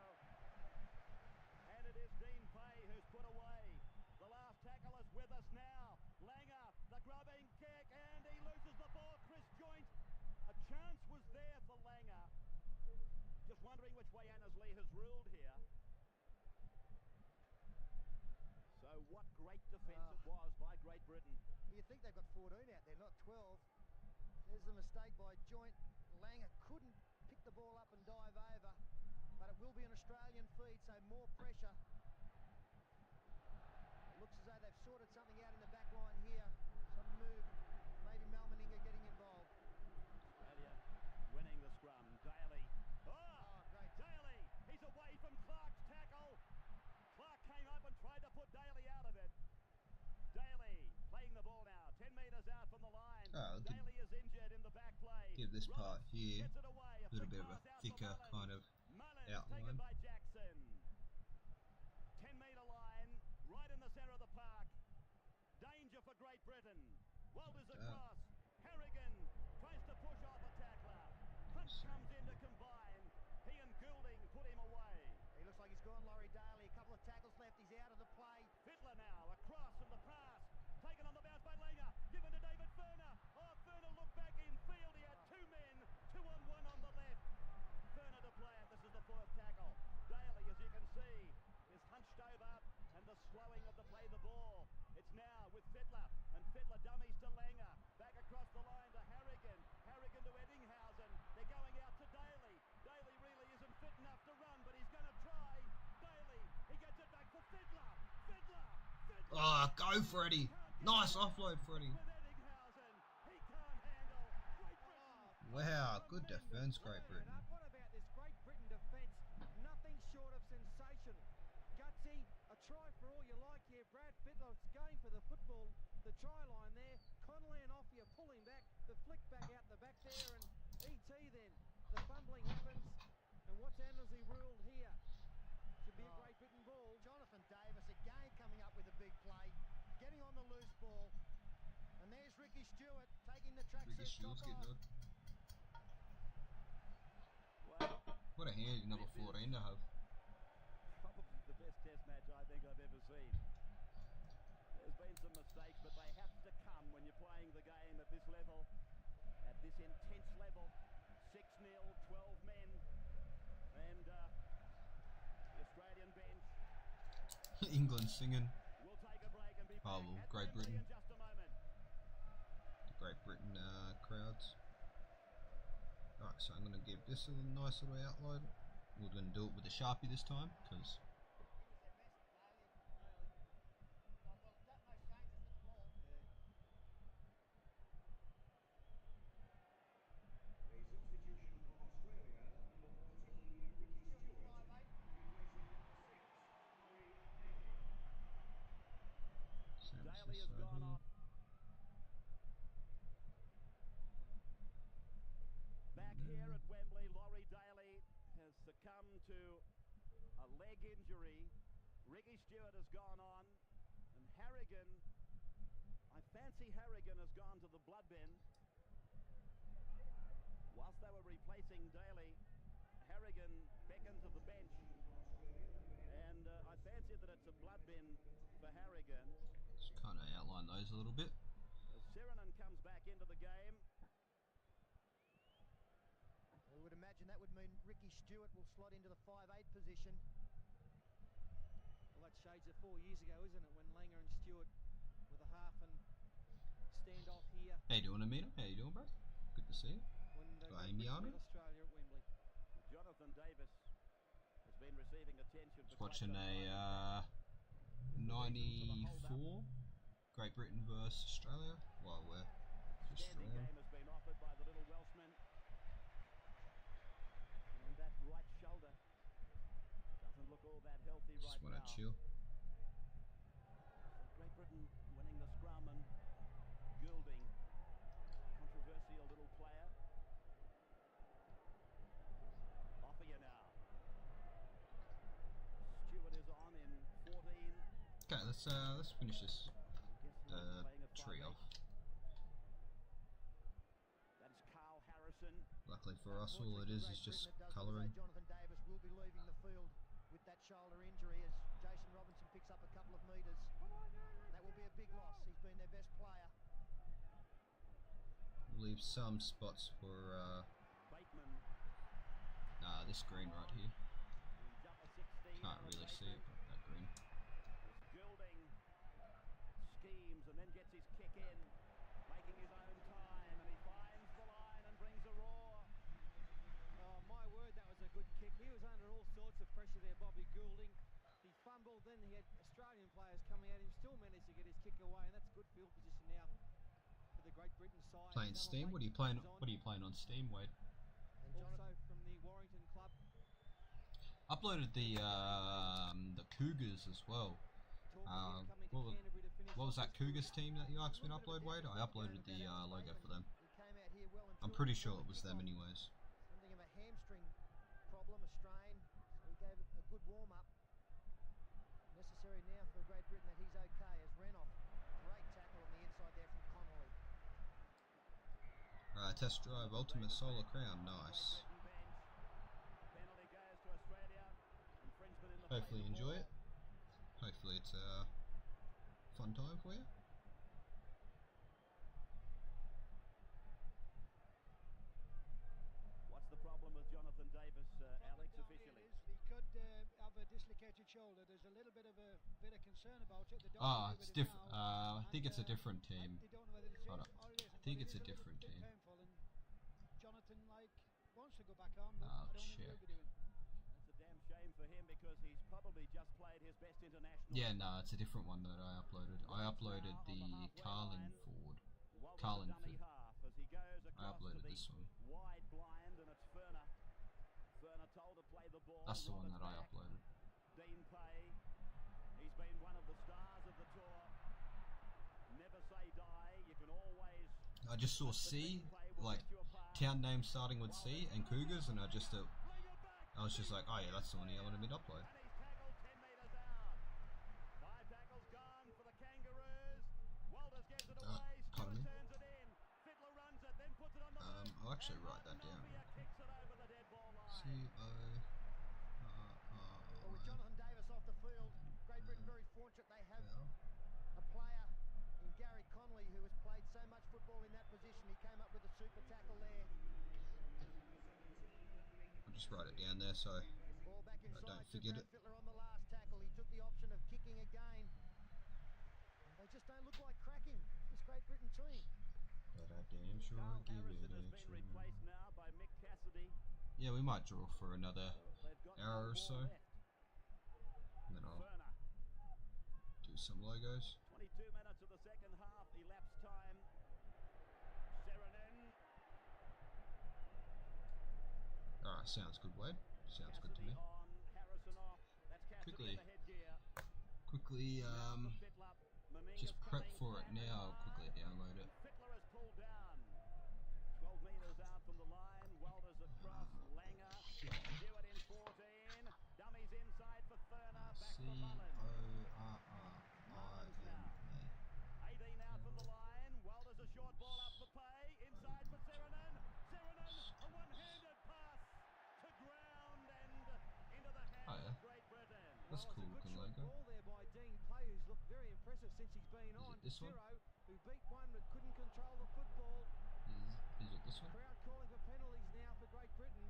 And it is Dean Pay who's put away. The last tackle is with us now. Langer, the grubbing kick, and he loses the ball. Chris Joint. A chance was there for Langer. Just wondering which way Annesley has ruled here. So what great defence it was by Great Britain. You think they've got 14 out there, not 12. There's a mistake by Joint. Langer couldn't pick the ball up and dive over, but it will be an Australian feed, so more pressure. Looks as though they've sorted something out in the back line here. Some move. Maybe Mal Meninga getting involved. Australia winning the scrum. Daly. Oh, great. Daly. He's away from Clark's tackle. Clark came up and tried to put Daly out of it. Daly playing the ball now. 10 metres out from the line. Daly is injured in the back play. Give this part here gets it away. a little bit of a thicker kind of Mullins outline. taken by Jackson. 10-metre line. Right in the centre of the park. Danger for Great Britain. Walters across. Harrigan tries to push off a tackler. Hunt comes in to combine. He and Goulding put him away. He looks like he's gone, Laurie Daly. A couple of tackles left. He's out of the play. Fittler now across from the pass. Taken on the bounce by Langer. Given to David Ferner. Oh, Ferner looked back in field. He had two men. 2-on-1 on the left. Ferner to play it. This is the fourth tackle. Daly, as you can see, is hunched over, and the slowing of the play the ball. It's now with Fittler, and Fittler dummies to Langer. Back across the line to Harrigan. Harrigan to Eddinghausen. They're going out to Daly. Daly really isn't fit enough to run, but he's going to try. Daly, he gets it back to Fittler. Fittler. Oh, go Freddie. Nice offload, Freddie. He can't handle. Great Britain. Wow, good defence, Great Britain. What about this Great Britain defence? Nothing short of sensational. Gutsy, a try for all you like here. Brad Fittler's going for the football, the try line there. Connolly and Offia pulling back, the flick back out the back there, and E.T. then. The fumbling happens, and what's Annesley ruled here? Should be a Great Britain ball. Jonathan Davis again coming up with a big play, getting on the loose ball. And there's Ricky Stewart taking the tracksuit top off. Well, What a handy number 14 to have. probably the best test match I think I've ever seen. There's been some mistakes, but they have to come when you're playing the game at this level, at this intense level. 6-0, 12 men, and the Australian bench England singing. will take a break and be Oh, back well, at Great Wembley Britain. in just a moment. The Great Britain crowds. Alright, so I'm going to give this a nice little outline. We're going to do it with a Sharpie this time, because A substitution for Australia, number 14, Ricky Stewart, replacing 6, Laurie Daly. Daly has gone off. Back here at Wembley, Laurie Daly has succumbed to a leg injury. Ricky Stewart has gone on, and Harrigan, I fancy Harrigan has gone to the blood bin. Whilst they were replacing Daly, Harrigan beckoned to the bench, and I fancy that it's a blood bin for Harrigan. just kind of outline those a little bit. As Sirenen comes back into the game. I would imagine that would mean Ricky Stewart will slot into the 5'8 position. Well, that shades of 4 years ago, isn't it, when Langer and Stewart with a half and standoff here. How you doing, Amina? How you doing, bro? Good to see you. When they Amy beat Arnold? Australia at Wembley. Jonathan Davis has been receiving attention Just for quite watching some time. a 94 Great Britain versus Australia. Well, we're just Standing drawn. game has been offered by the little Welshman. And that right shoulder doesn't look all that healthy Just right want to now. chill. Great Britain winning the scrum, and Goulding, controversial little player. Off you now. Stewart is on in 14. Okay, let's finish this I guess he was playing at tree 5'8". off. That is Carl Harrison. Luckily for us, all it is just colouring. Jonathan Davis will be leaving the field with that shoulder injury as Jason Robinson picks up a couple of metres. That will be a big loss. He's been their best player. Leave some spots for Bateman this green right here. in jumper 16. Can't really see it, but that green. As Goulding schemes and then gets his kick in, making his own time, and he finds the line and brings a roar. Oh, my word, that was a good kick. He was under all sorts of pressure there, Bobby Goulding. He fumbled, then he had Australian players coming at him, still managed to get his kick away, and that's good field position now for the Great Britain side. Playing Alan Steam? What are you Blake playing? is on, What are you playing on Steam, Wade? And also from the Warrington club. Uploaded the Cougars as well. Talk of him coming to What was, Canterbury to finish what was off that his Cougars career. team that you asked me to upload, Wade? I uploaded the logo for them. He came out here well and I'm truly pretty sure before it the was them kickoff. anyways. Something of a hamstring problem, a strain. So he gave it a good warm-up. Necessary now for Great Britain that he's okay as Renoff. Great tackle on the inside there from Connolly. Alright, test drive Ultimate Solar Crown. Nice. Great Britain bench. Penalty goes to Australia. Infringement in the Hopefully you play enjoy ball. it. Hopefully it's a fun time for you. What's the problem with Jonathan Davis, Alex, Problem down officially? here is he could have a dislocated shoulder. There's a little bit of concern about it. They don't Ah, agree it's with it different. now. I think it's a And, different team. they don't know whether it's Hold it up. or it isn't. I think but it's it a is different bit team. painful, and Jonathan wants to go back on, but Oh, I don't think shit. he'll be doing. That's a damn shame for him because he's probably just played his best international. Yeah, no, it's a different one that I uploaded. I uploaded the Carlingford. Carlingford. Half as he goes I across uploaded to the this one. wide blind, and it's Ferner. Ferner told to play the ball. That's the one that I Roberts back. uploaded. Dean Pay. He's been one of the stars of the tour. Never say die. You can always. I just saw C, like town name starting with C and Cougars, and I was just like, oh yeah, that's the one he wanted me to upload. And he's tackled 10 metres out. 5 tackles gone for the Kangaroos. Walters gets it away. Pardon Stewart me. turns it in. Fittler runs it, then puts it on the loop. I'll actually And write that Martin down. Orbia kicks it over the dead ball line. Well, with Jonathan Davis off the field, Great Britain very fortunate they have a player in Gary Connolly who has played so much football in that position. He came up with a super tackle there. I'll just write it down there so Ball back inside don't to forget Brad it. Fittler on the last tackle. He took the option of kicking again. They just don't look like cracking, this Great Britain team. But I damn sure Carl give it Harrison a has been try. replaced now by Mick Cassidy. Yeah, we might draw for another They've got hour or one so, ball left. and then I'll Ferner. do some logos. 22 minutes of the second half, elapsed time. Serenin. Alright, sounds good, Wade. Sounds good to me. Cassidy on, Harrison off. That's Cassidy in the headgear. Quickly, Now for Fittler. Meninga's just prep coming, for it and now. hard. Quickly download it. Fittler is pulled down. 12 metres out from the line. Walters across. Langer. Stewart in 14. Dummies inside for Ferner. Back for Mullins. Mullins now. 18 out from the line. Walters a short ball up for Pay. Inside for Serenin. Serenin, a one-handed pass to ground and into the hands Oh, yeah. of Great Britain. That's Well, cool, it's a good good short logo. ball there by Dean Pay, who's looked very impressive since he's been Is on. it this one? Ciro, who beat one but couldn't control the football. Is it this one? Crowd calling for penalties now for Great Britain.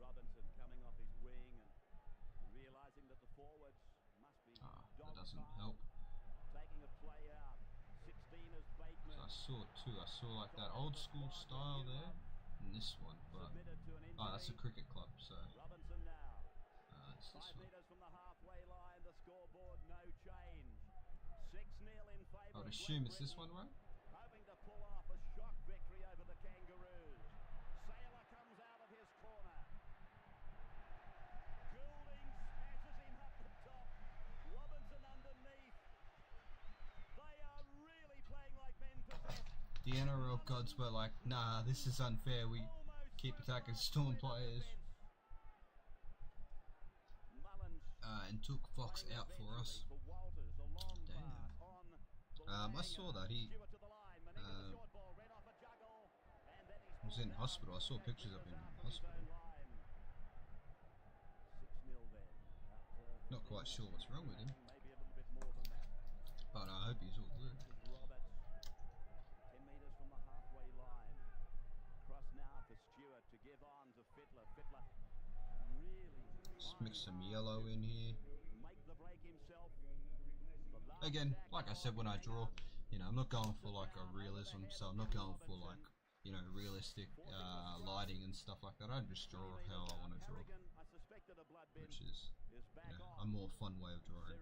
Robinson coming off his wing and realising that the forwards must be That doesn't dog-tired. help. Taking a play out. 16 is Bateman. I saw like that old school style there. in this one, but Submitted to an oh, that's a injury. cricket club, so Robinson now. it's this 5 one. metres from the halfway line, the scoreboard, no change. 6-0 in favour I would of assume Great it's this Britain, one, right? hoping to pull off a shock victory over the Kangaroos. Saylor comes out of his corner. Goulding smashes him up the top. Robinson underneath. They are really playing like men possessed. The NRL gods were like, nah, this is unfair, we keep attacking Storm players, and took Fox out for us. Damn. I saw that he was in hospital. I saw pictures of him in hospital. Not quite sure what's wrong with him, but I hope he's all good. 10 metres from the halfway line. Cross now for Stewart to give on to Fittler. Fittler really Just mix some yellow in here. make the break himself. Again, like I said when I draw, you know, I'm not going for like a realism, so I'm not going for like, you know, realistic lighting and stuff like that. I just draw how I want to draw, which is, you know, a more fun way of drawing.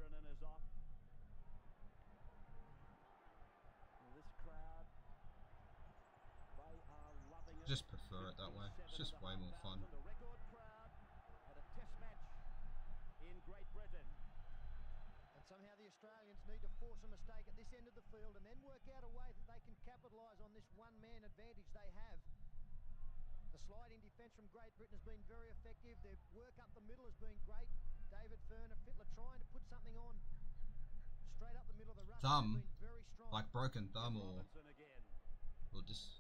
Just prefer it that way. It's just way more fun. The record crowd at a test match in Great Britain. And somehow the Australians need to force a mistake at this end of the field and then work out a way that they can capitalise on this one-man advantage they have. The sliding defence from Great Britain has been very effective. Their work up the middle has been great. David Furner, Fittler trying to put something on straight up the middle of the rush. Thumb, Been very strong. like broken thumb or Again.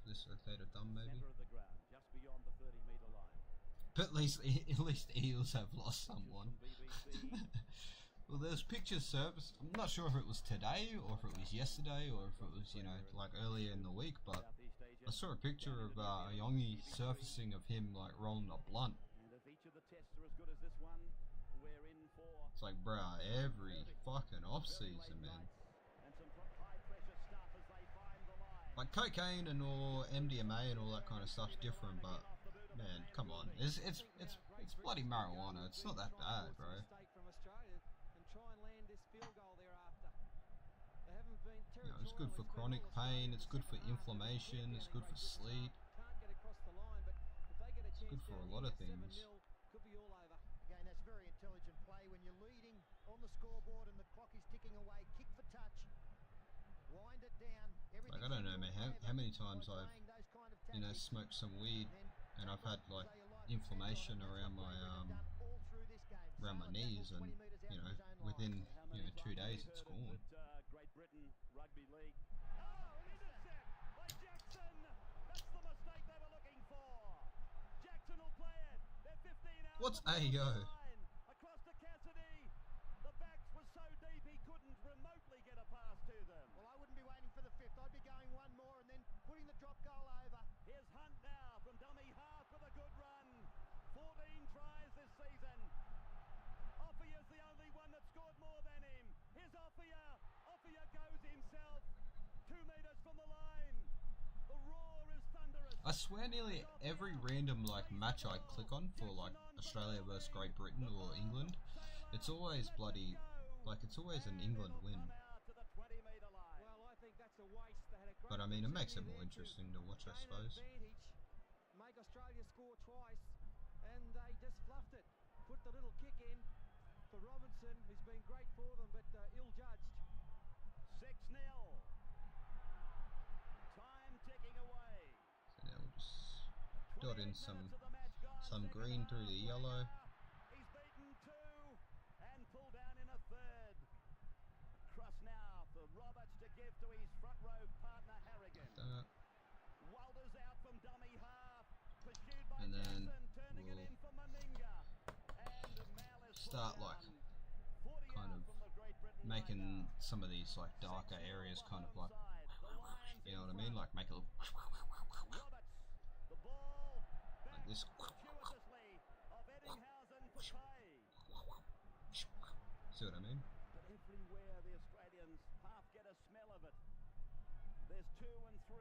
dislocated thumb maybe. Centre of the ground, just beyond the 30-metre line. But at least Eels have lost someone. Well, there's pictures surfaced. I'm not sure if it was today or if it was yesterday or if it was, you know, like earlier in the week, but I saw a picture of Yongi surfacing of him like rolling a blunt. And if each of the tests are as good as this one, we're in for It's like, bruh, every fucking off-season, man. and some high-pressure stuff as they find the line. Like cocaine and all MDMA and all that kind of stuff's different, but man, come on, it's bloody marijuana. It's not that bad, bro. You know, it's good for chronic pain. It's good for inflammation. It's good for sleep. It's good for a lot of things. Again, that's very intelligent play when you're leading on the scoreboard and the clock is ticking away. Kick for touch. Wind it down. Like, I don't know, man, how many times I've, you know, smoked some weed and I've had like inflammation around my knees, and you know, within 2 days it's gone. Great Britain Rugby League. Oh, an intercept by Jackson. That's the mistake they were looking for. Jackson will play it. They're 15 out. What's from the AO? line. Across to Cassidy. The backs were so deep he couldn't remotely get a pass to them. Well, I wouldn't be waiting for the fifth. I'd be going one more and then putting the drop goal over. Here's Hunt now from dummy half with a good run. 14 tries this season. Offia's the only one that scored more than him. Here's Offia. Offia goes himself. 2 metres from the line. The roar is thunderous. I swear nearly every random like match I click on for like Australia versus Great Britain or England, it's always bloody, like it's always an England win. But I mean, it makes it more interesting to watch, I suppose. Make Australia score twice, and they just fluffed it. Put the little kick in for Robinson, who's been great for them, but ill-judged. 6-0. Time ticking away. So now we'll just dot in some green through the yellow. He's beaten 2 and pulled down in a third. Cross now for Roberts to give to his front row partner Harrigan. Like that. Walters out from dummy half. Pursued by And then Jackson, turning it we'll in for Meninga. And Mal is start pulled like down. 40 kind out of from the Great Britain making line. some of these like darker areas kind of like, you know what I mean, like make it look Roberts, the ball back like this. fortuitously of Eddinghausen for Pay. See what I mean? But everywhere the Australians half get a smell of it. There's 2 and 3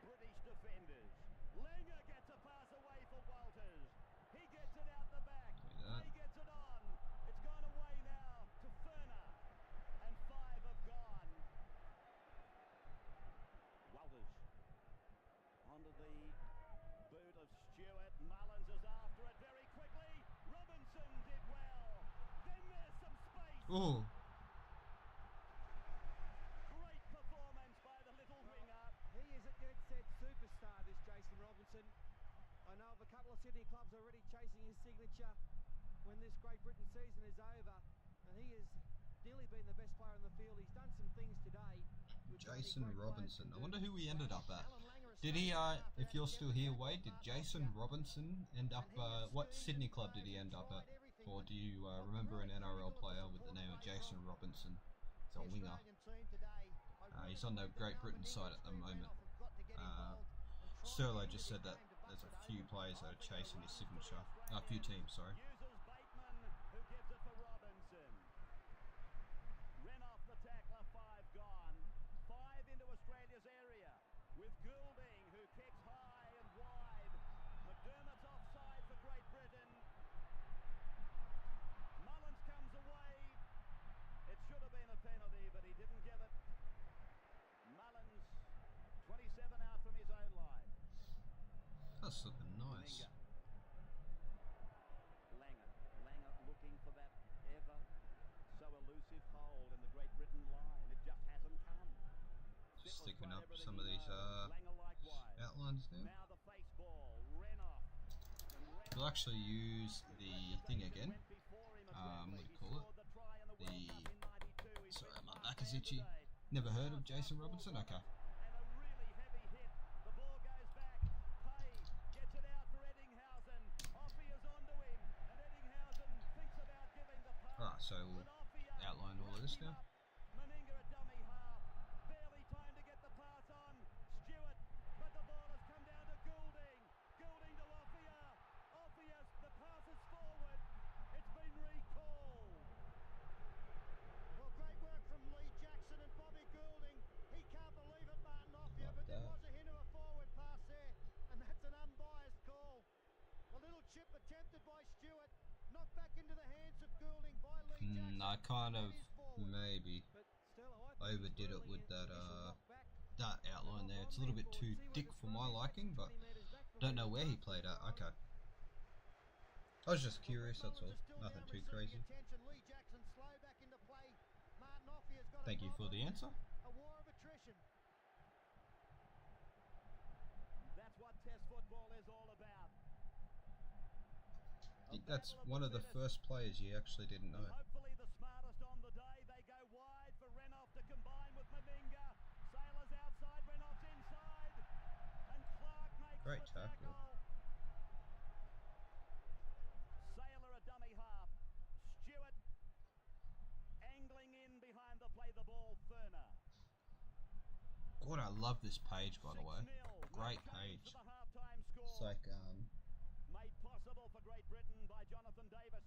British defenders. Langer gets a pass away for Walters. He gets it out the back. That. He gets it on. It's gone away now to Ferner. And 5 have gone. Walters onto the boot of Stewart. Mullins is after it very quickly. Robinson did well. Then there's some space. Oh. Great performance by the little winger. He is a dead-set superstar, this Jason Robinson. I know of a couple of Sydney clubs already chasing his signature when this Great Britain season is over, and he has nearly been the best player on the field. He's done some things today. Jason Robinson. I wonder who he ended up at. Did he, if you're still here, Wade, did Jason Robinson end up, what Sydney club did he end up at? Or do you remember an NRL player with the name of Jason Robinson? He's a winger. He's on the Great Britain side at the moment. Sterlo just said that there's a few players that are chasing his signature. A few teams, sorry. Uses Bateman, who gives it for Robinson. Renoff the tackler, 5 gone. 5 into Australia's area with Goulding, who kicks high and wide. McDermott's offside for Great Britain. Mullins comes away. It should have been a penalty, but he didn't give it. Mullins, 27 out from his own line. That's looking nice. Langer looking for that ever so elusive hole in the Great Britain line. It just hasn't come. Just sticking up some of these outlines there. Now the face ball, Renoff. We'll actually use the thing again. What do you call it? Sorry, my back is itchy. Never heard of Jason Robinson? Okay. And a really heavy hit. The ball goes back. Pay gets it out for Eddinghausen. Offier's onto him, and Eddinghausen thinks about giving the pass. Alright, so we'll outline all of this now. Meninga a dummy half. Barely time to get the pass on. Stewart, but the ball has come down to Goulding. Goulding to Offier. Offier, the pass is forward. It's been recalled. Well, great work from Lee Jackson and Bobby Goulding. He can't believe it, Martin Offia, Like but there that. was a hint of a forward pass there, and that's an unbiased call. A little chip attempted by Stewart, knocked back into the hands of Goulding by Lee Jackson. I kind of That is forward. maybe But Stella, I think overdid it early with in that initial knockback, that outline there. It's a little bit too thick for my liking, but don't know where he played at. Okay. I was just curious, that's all. Nothing too crazy. Lee Jackson slow back into play. Martin Offia's got Thank you for the answer. a war of attrition. That's what Test football is all about. I think that's one of the first players you actually didn't know. Hopefully the smartest on the day. They go wide for Renoff to combine with Meninga. Sailor's outside, Renoff's inside. And Clark makes Great the tackle. Sailor a dummy half. Stewart angling in behind the play the ball. Ferner. God, I love this page, by the way. 6-0. Great No change page. to the halftime score. It's like, Made possible for Great Britain by Jonathan Davis.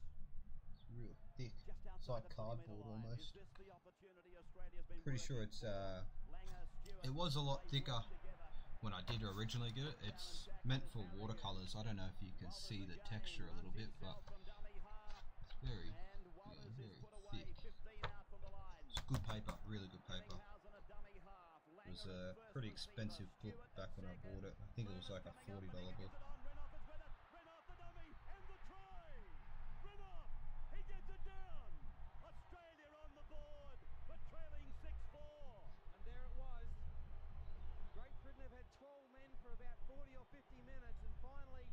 it's real thick. Just It's outside like the 50-metre cardboard line. almost. Is this the opportunity Australia's been Pretty sure working it's, for? Langer, Stewart, it was a lot they thicker work together. when I did originally get it. It's meant for watercolors. I don't know if you can see the texture a little bit, but it's very, yeah, very thick. It's good paper, really good paper. It was a pretty expensive book back when I bought it. I think it was like a $40 book. and there it was. Great Britain have had 12 men for about 40 or 50 minutes, and finally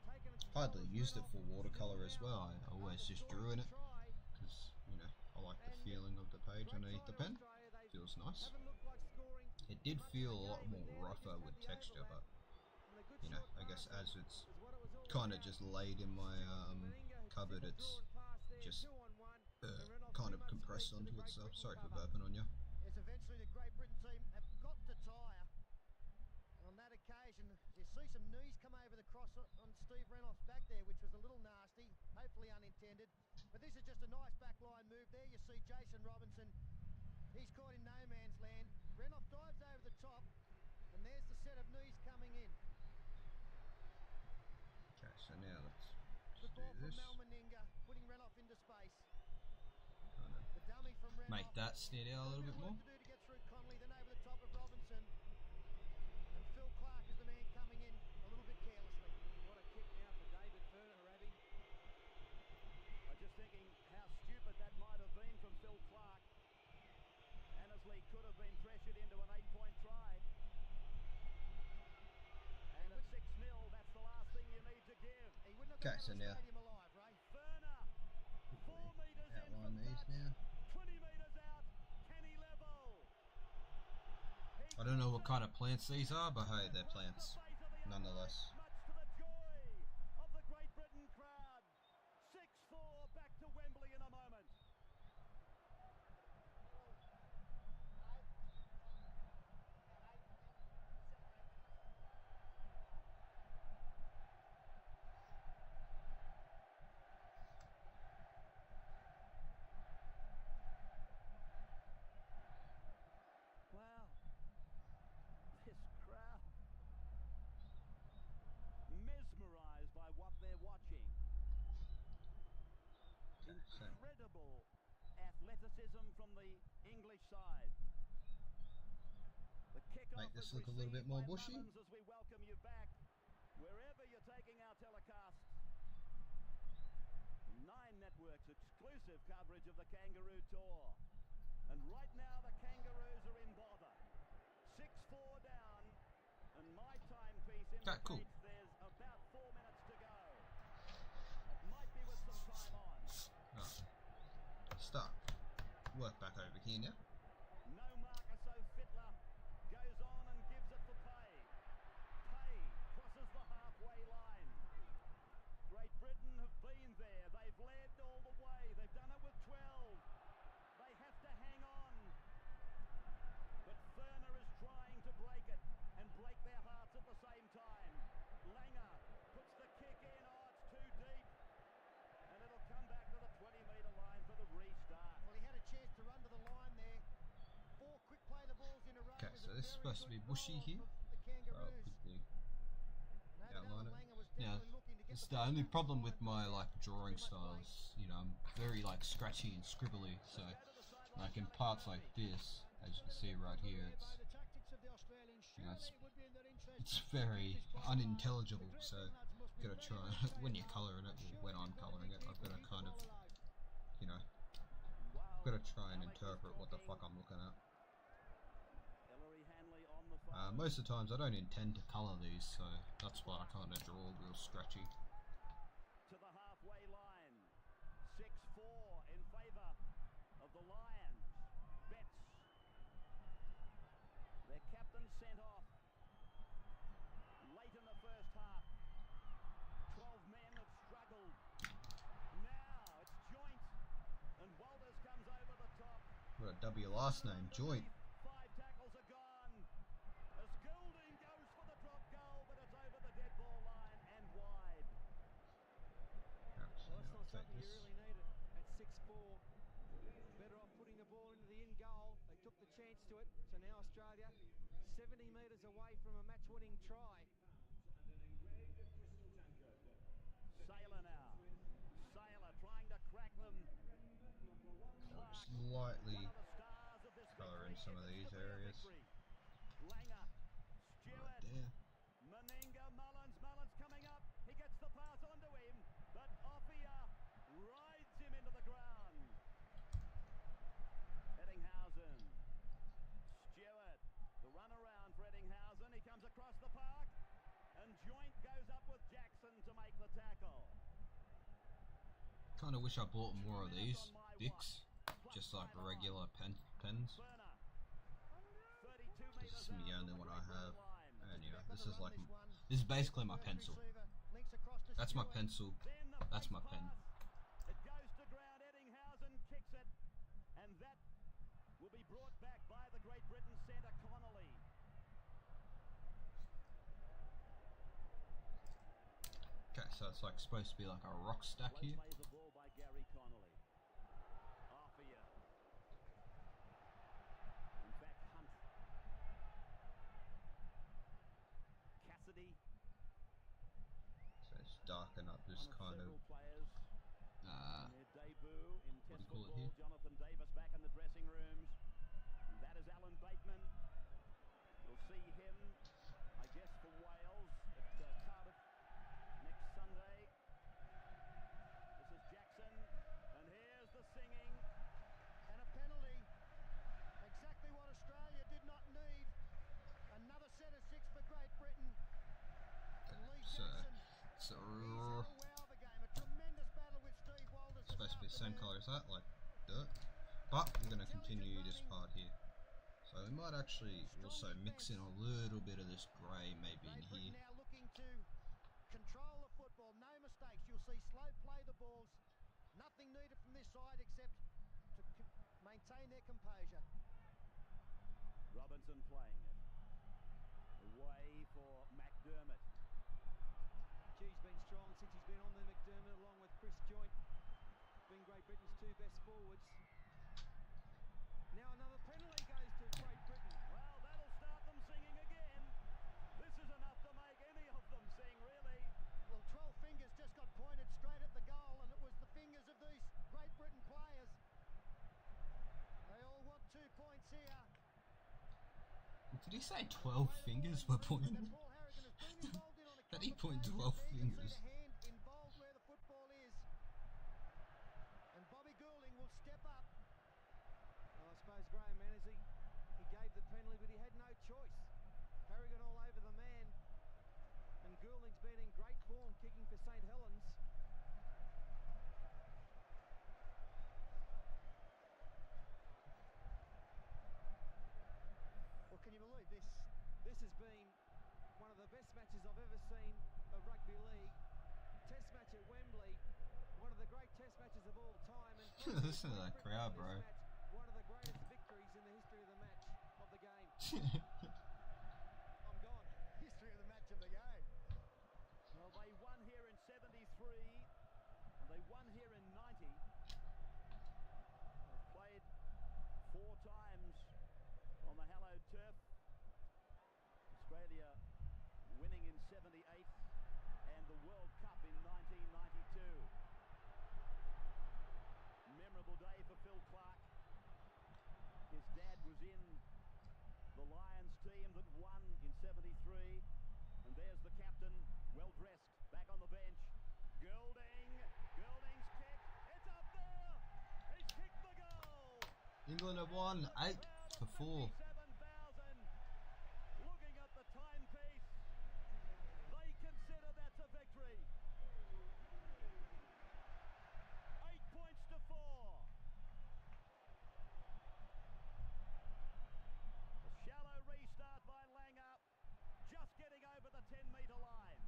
taken its Hardly toll as used it Renoff for watercolor still as well. down I always after just scoring drew in a it try. because, you know, I like the feeling of the page Great underneath the try pen. to Australia. They Feels nice. haven't looked like scoring It did much feel in a the lot game, more but there they rougher just with had the texture, overlap. but And the good you know, short I guess pass as it's is what it was all kind of about. just laid in my Meninga had cupboard, simple it's draw and pass there, just 2-on-1, and Renoff kind pretty of much compressed split to onto the Great itself. Britain Sorry for cover. burping on you. As eventually the Great Britain team have got to tire. And on that occasion, you see some knees come over the cross on Steve Renoff's back there, which was a little nasty, hopefully unintended. But this is just a nice backline move there. You see Jason Robinson. He's caught in no man's land. Renoff dives over the top, and there's the set of knees coming in. So now let's Good do ball from this. Mal Meninga, putting Renoff into space. Kind of The dummy from Renoff. make that stand out a little bit more. To do to get through Connolly, then over the top of Robinson. And Phil Clark is the man coming in a little bit carelessly. What a kick now for David Furner, Ravi. I'm just thinking how stupid that might have been from Phil Clark. Annesley could have been pressured into an 8-point try. And at 6-0, that's the last thing you need to give. He wouldn't have Okay, got so out of the now stadium alive, Ray. Furner, 4 metres in outline from these touch, now. 20 metres out, can he level? I don't know what kind of plants these are, but hey, they're plants nonetheless. Much to the joy of the Great Britain crowd. 6-4 back to Wembley in a moment. Wow, this crowd mesmerised by what they're watching. So Incredible athleticism from the English side. The kickoff make this is look a little bit received more by bushy. Mullins as we welcome you back wherever you're taking our telecasts. 9 networks exclusive coverage of the Kangaroo Tour. And right now the Kangaroos are in bother. 6-4 down, and my timepiece indicates Cool. there's about 4 minutes to go. It might be with some time on. Start. Work back over here now. No marker, so Fittler goes on and gives it for Pay. Pay crosses the halfway line. Great Britain have been there. They've led all the way. They've done it with 12. They have to hang on. But Furner is trying to break it and break their hearts at the same time. Langer puts the kick in. Oh, it's too deep. And it'll come back to the 20-metre line for the restart. Well, he had a chance to run to the line there. 4 quick play the balls in a row. Okay, was so a this is very supposed to good be bushy roll here. from the Kangaroos. Quickly No doubt outline it. Langer was Now, definitely looking to get it's the the ball only back problem to with the line, my like drawing too much style weight. is, you know, I'm very like scratchy and scribbly, so like in parts like this, as you can see right here, it's, By the tactics of the Australians, you know, surely it would be in their interest it's to very keep this ball alive. unintelligible, The Great so Britain lads must be gotta very, try very when tired you're now. colouring it, or Surely when I'm they've got a colouring big it, I've need to gotta keep the kind of, ball alive. you know, Wow. gotta try and Alec was interpret what the fuck talking. I'm looking at. Ellery Hanley on the phone. Most of the times I don't intend to colour these, so that's why I kind of draw real scratchy. To the halfway line. 6-4 in favour of the Lions. Betts. Their captain sent off late in the first half. 12 men have struggled. Now it's Joint. And Walters comes over the top. Got a W last name, Joint. 5 tackles are gone. As Goulding goes for the drop goal, but it's over the dead ball line and wide. Well, that's not Take something you this. really needed at 6-4. Better off putting the ball into the in goal. They took the chance to it. So now Australia 70 metres away from a match-winning try. Sailor now. Sailor trying to crack them. Clark, Slightly one of the stars of this colour in victory. some of If it's these to be a areas. victory. Langer, Stewart, Right there. Meninga, Mullins coming up. He gets the pass onto him, but Offia rides him into the ground. Eddinghausen, Stewart, the run around for Eddinghausen. He comes across the park, and Joint goes up with Jackson to make the tackle. Kind of wish I bought more of these Bics, just like regular pens. Furner, 32 This metres is the out only on the one I Great have, Britain line. and you know, Back on this the is run, like, this one. this is basically my First pencil. receiver, links across to That's my Stewart. pencil. Then the That's my fake pen. pass. It goes to ground. Eddinghausen kicks it, and that will be brought back by the Great Britain centre Connolly. Okay, so it's like supposed to be like a rock stack Slow here. plays the ball by Gary Connolly. Offia. In fact, Hunt. Cassidy. So it's darken up this One of kind of several players in their debut in what do Test you call it football. here? Jonathan Davis back in the dressing rooms. And that is Alan Bateman. We'll see him, I guess, for Wales at Cardiff next Sunday. This is Jackson, and here's the singing. And a penalty. Exactly what Australia did not need. Another set of 6 for Great Britain. And Lee Jackson, he's had a wow of a game. A tremendous battle with Steve Walters this supposed to be the same afternoon. colour as that, like dirt. But we're going to continue this part here. So we might actually also mix in a little bit of this grey maybe in Great here. Britain now looking to control the football. No mistakes. You'll see slow play the balls. Nothing needed from this side except to maintain their composure. Robinson playing it. Away for McDermott. G's been strong since he's been on the McDermott, along with Chris Joint, being Great Britain's 2 best forwards. Now another penalty goes to Great Britain. Well, that'll start them singing again. This is enough to make any of them sing, really. Well, 12 fingers just got pointed straight at the goal, and it was the fingers of these Great Britain players. They all want 2 points here. Did he say 12 fingers were pointed? Paul Harrigan has been involved in on a That he couple of point 12 occasions. There you can fingers. see the hand involved where the football is. And Bobby Goulding will step up. Well, I suppose Graham Menzies, he gave the penalty, but he had no choice. Harrigan all over the man. And Goulding's been in great form, kicking for St Helens. Well, can you believe this? This has been one of the best matches I've ever seen of rugby league. Test match at Wembley, one of the great test matches of all time. And Listen to that crowd, bro. match, one of the greatest victories in the history of the match of the game. I'm gone. History of the match of the game. Well, they won here in 73, and they won here in 90. They've played 4 times on the hallowed turf. Australia winning in 78 and the World Cup in 1992. Memorable day for Phil Clark. His dad was in the Lions team that won in 73. And there's the captain, well dressed, back on the bench. Goulding's kick, it's up there! He's kicked the goal! England have won 8-4. 57,000 looking at the timepiece. They consider that's a victory. 8 points to 4. A shallow restart by Langer, just getting over the 10-metre line.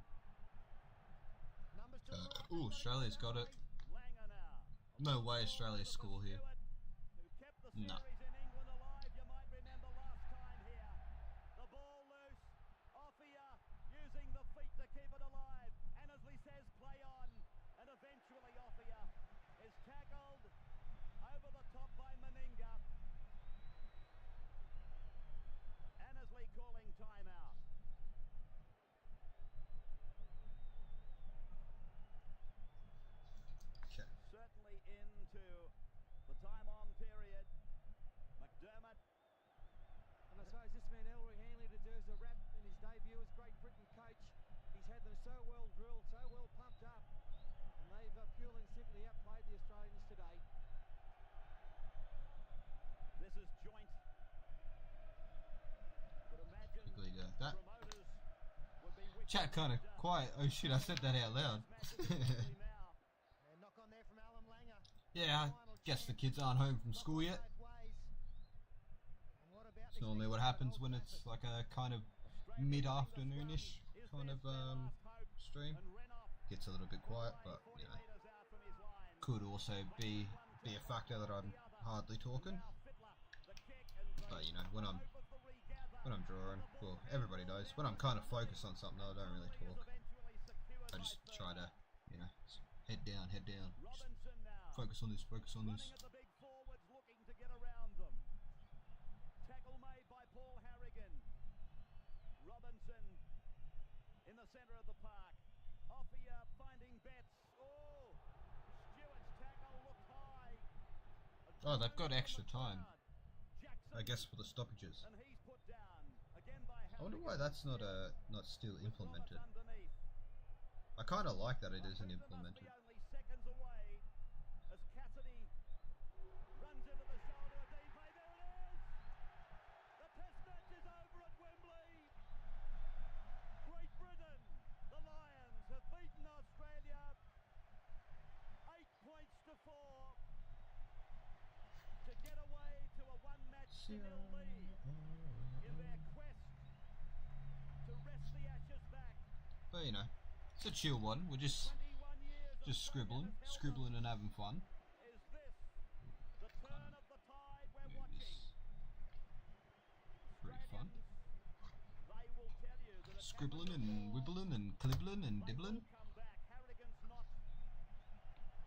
Numbers to the right. Ooh, Australia's got it. Langer now. No way Australia score here. Who kept the No. series in England alive, you might remember last time here. The ball loose. Offia using the feet to keep it alive. Annesley says play on. And eventually Offia is tackled over the top by Meninga. Annesley calling timeout. Okay. Certainly into the time-on period. McDermott. And I suppose this man Ellery Hanley deserves a rap in his debut as Great Britain coach. He's had them so well drilled, so well pumped up, and they've purely and simply outplayed the Australians today. This is joint. But imagine Quickly go. That promoters would be wishing chat kind of just quiet. Oh shit, I said that out loud. now. And knock on there from Alan Langer. Yeah, I guess the kids aren't home from school yet. It's normally what happens when it's like a kind of mid-afternoonish kind of stream. Gets a little bit quiet, but you know, could also be a factor that I'm hardly talking. But you know, when I'm drawing, well, everybody knows when I'm kind of focused on something, I don't really talk. I just try to, you know, head down, just focus on this. Running at the big forwards, looking to get around them. Tackle made by Paul Harrigan. Robinson in the centre of the park. Offia finds Oh, they've got extra time, I guess, for the stoppages. And he's put down again by I wonder why that's not still implemented. I kind of like that it isn't implemented. Only seconds away as Cassidy runs into the shoulder of Depe. There it is! The test match is over at Wembley. Great Britain, the Lions, have beaten Australia 8 points to 4 to get away to a one-match nil lead in their quest to wrest the Ashes back. But you know, it's a chill one. We're just 21 years scribbling and having fun. Is this the turn of the tide we're Move watching? this. Pretty fun. They will tell you that Scribbling and wibbling and clibbling and dibbling. come back. Harrigan's not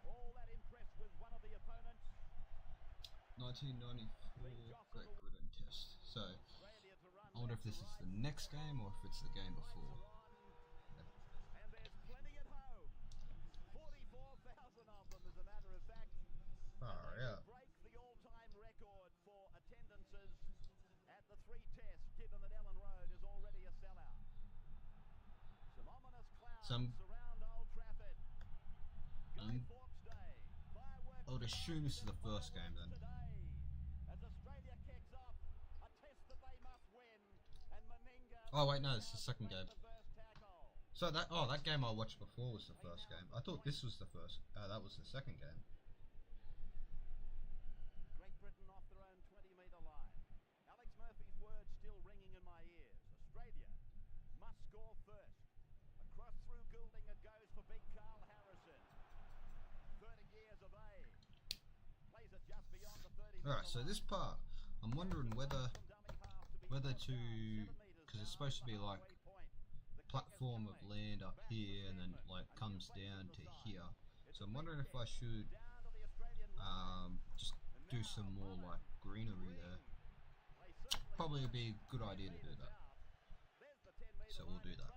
all that impressed with one of the opponents. 1994 Great Britain Test. So, Australia to run I wonder if this is the next game or if it's the game before. and there's plenty at home. 44,000 of them, as a matter of fact. Far They will out. break the all-time record for attendances at the 3 tests, given that Ellen Road is already a sellout. Some ominous clouds surround Old Trafford. Guy Fawkes Day. Fireworks I would assume this is the first game then. today as Australia kicks off a test that they must win, and Meninga. Oh wait, no, it's the second game. The first tackle. So that game I watched before was the first game. I thought this was the first. That was the second game. Great Britain off their own 20-metre line. Alex Murphy's words still ringing in my ears. Australia must score first. Across through Goulding it goes for big Carl Harrison. 30 years of age. Plays it just beyond the 30. Alright, so this part, I'm wondering whether to, because it's supposed to be like platform of land up here and then like comes down to here. So I'm wondering if I should just do some more like greenery there. Probably would be a good idea to do that. So we'll do that.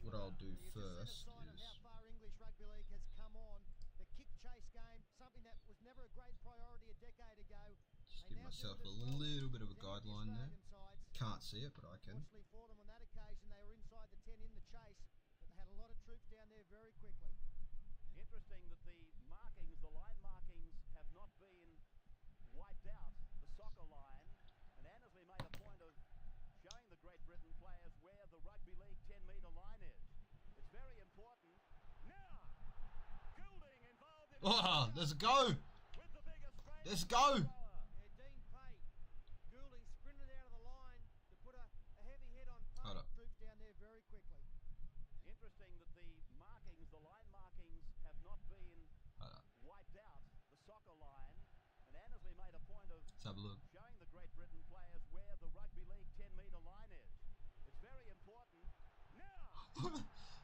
What I'll do first is how far English Rugby League has come on. The kick chase game, something that was never a great priority a decade ago. just give myself a little bit of a guideline there. Can't see it, but I can. Fortunately for them on that occasion, they were inside the 10 in the chase, but they had a lot of troops down there very quickly. Interesting that the markings, the line markings, have not been wiped out, the soccer line, and Annesley made a point of showing the Great Britain players where the Rugby League 10-metre line is. It's very important. Now, Goulding involved in Oh, let's go! with the big Australian Let's go! Yeah, Dean Pay. Goulding sprinted out of the line to put a heavy hit on Pay. Hold up. Troops down there very quickly. Interesting that the markings, the line markings, have not been Hold up. wiped out, the soccer line, and Annesley made a point of Let's have a look. showing the Great Britain players where the Rugby League 10-metre line is. It's very important. Now,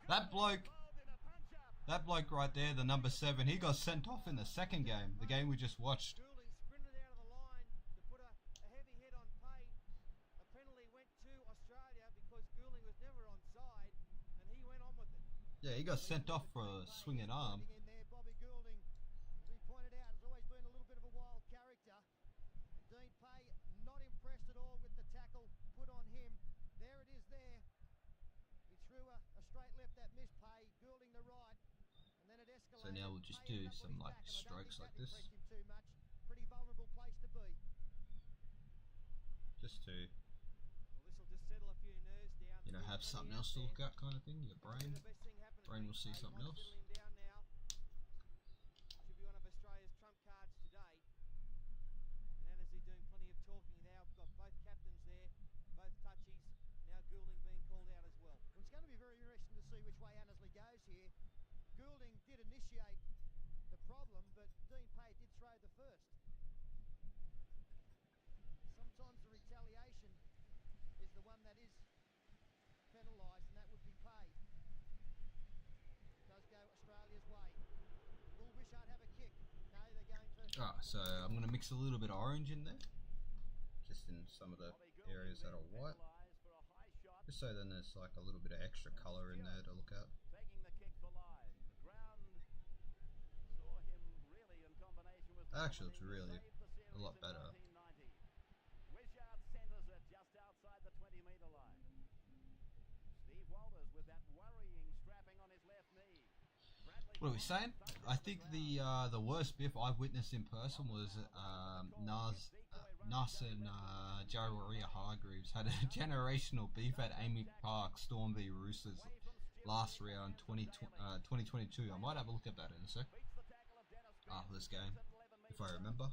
That bloke, involved in a punch-up. that bloke right there, the number 7, he got sent off in the second game, the game we just watched. Goulding sprinted out of the line to put a heavy hit on Pay. A penalty went to Australia because Goulding was never onside, and he went on with it. Yeah, he got sent off for a swinging arm. In there, Bobby Goulding, as we pointed out, has always been a little bit of a wild character. Dean Pay not impressed at all with the tackle put on him. There it is there. He threw a straight left that missed Pay, Goulding the right, and then it escalated. So now we'll just Pay do ended up some on his like back, and I don't strokes think like that this, impressed him too much. Pretty vulnerable place to be. just to, Well, this will just settle a few nerves down. you know, have something else to look at kind of thing. Your brain. The best thing happened to Brain Dean will see Pay. something Might else. settle him down now. Should be one of Australia's trump cards today. And Annesley doing plenty of talking now. We've got both captains there, both touchies. Now Goulding being called out as well. Well, it's going to be very interesting to see which way Annesley goes here. Goulding did initiate the problem, but Dean Pay did throw the first. Sometimes the retaliation is the one that is penalised, and that would be Pay. Does go Australia's way. Will Wishart have a kick? No, they're going for... Ah, so I'm going to mix a little bit of orange in there, just in some of the areas that are white, For a high shot, just so then there's like a little bit of extra colour in there to look at. taking the kick for line. The ground Actually, it's really a lot better. Wishart centres it just outside the 20-metre line. Steve Walters with that worrying strapping on his left knee. What are we saying? I think the worst biff I've witnessed in person was Nas and Joe Warrior Hargreaves had a generational beef at Amy Park Storm v Roosters last round 2022. I might have a look at that in a sec after this game, if I remember.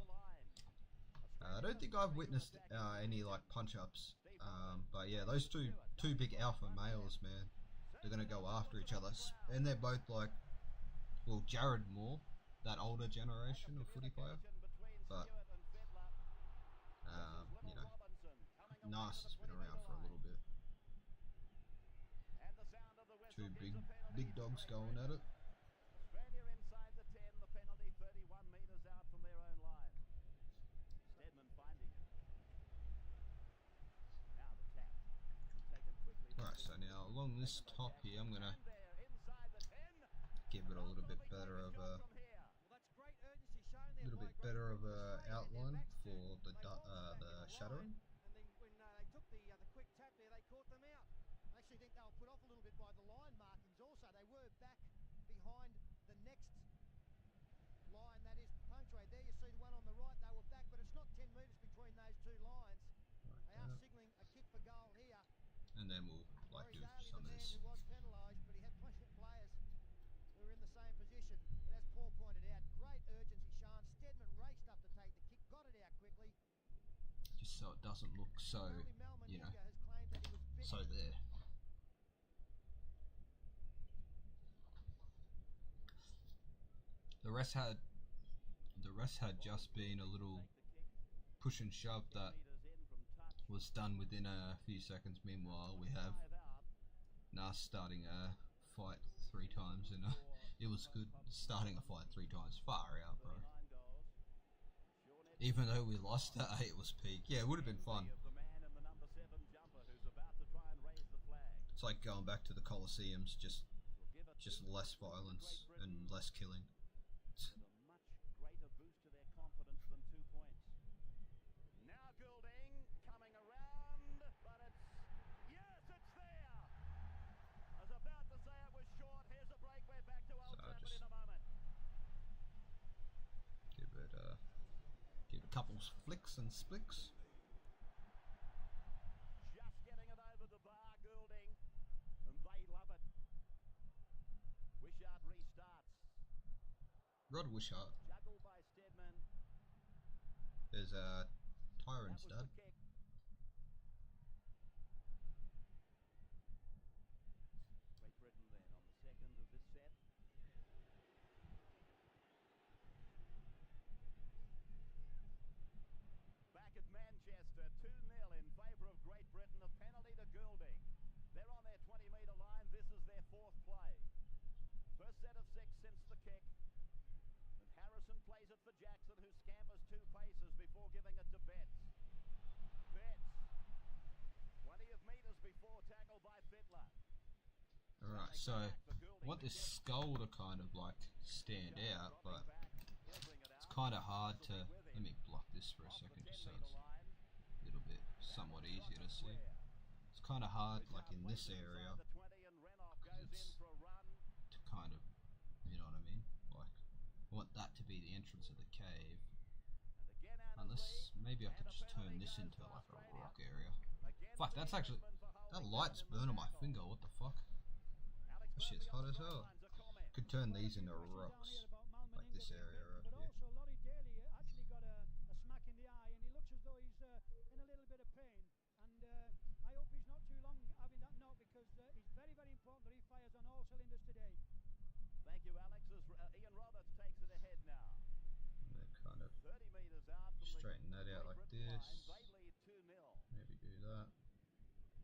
I don't think I've witnessed any like punch-ups, but yeah, those two big alpha males, man, they're gonna go after each other, and they're both like, well, Jared more, that older generation of footy player, but you know, Nas has been around for a little bit. Two big dogs going at it. Australia inside the 10, the penalty 31 metres out from their own line. Stedman finding it. Now the tap. Taken quickly. Alright, so now along this top here, I'm gonna give it a little bit better of a outline for the shuttering. And then when they took the quick tap there, they caught them out. I actually think they were put off a little bit by the line markings also. They were back behind the next line that is punctuated. There you see the one on the right, they were back, but it's not 10 metres between those two lines. Like they are that. signalling a kick for goal here. And then we'll like do Larry some of Zarley, the man this. who was penalised, but he had plenty of players who were in the same position. But as Paul pointed out, great urgency shown. Stedman raced up to take the kick, got it out quickly. Just so it doesn't look so, Only Mal you know, Meninga has claimed that he was bitten. so there. The rest had just been a little push and shove that was done within a few seconds. Meanwhile, we have Nas starting a fight 3 times, and it was good starting a fight 3 times. Far out, bro. Even though we lost that, it was peak. Yeah, it would have been fun. It's like going back to the Colosseums, just less violence and less killing. With a much greater boost to their confidence than 2 points. Now Goulding coming around, but it's, yes, it's there. I was about to say it was short. Here's a break. We're back to Old Trafford in a moment. Give a couple flicks and splicks. Just getting it over the bar, Goulding, and they love it. Wishart restarts. Rod Wishart. Juggled by Stedman. There's Tyron's That was dad. the kick. Great Britain then on the second of this set. Back at Manchester, 2-0 in favour of Great Britain. A penalty to Goulding. They're on their 20-metre line. This is their 4th play. First set of 6 since the kick. And Harrison plays it for Jackson, who scampers 2 paces before giving it to Betts. Betts. 20 of metres before tackle by Fittler. Alright, so I want this skull to kind of like stand out, but it's kind of hard to. Let me block this for a second just so it's a little bit somewhat easier to see. It's kind of hard like in this area because it's to kind of, you know what I mean? Like I want that to be the entrance of the cave. Unless maybe I could just turn this into like a rock area. Fuck, that's actually, that light's burning my finger. What the fuck? That shit's hot as hell. Could turn these into rocks, like this area right But here. also, Laurie Daly actually got a smack in the eye, and he looks as though he's in a little bit of pain. And I hope he's not too long having that knock, because it's very, very important that he fires on all cylinders today. Thank you, Alex. As Ian Roberts takes it ahead now. And then kind of 30 metres out from straighten that out like Britain this. line. They lead 2-0. Maybe do that.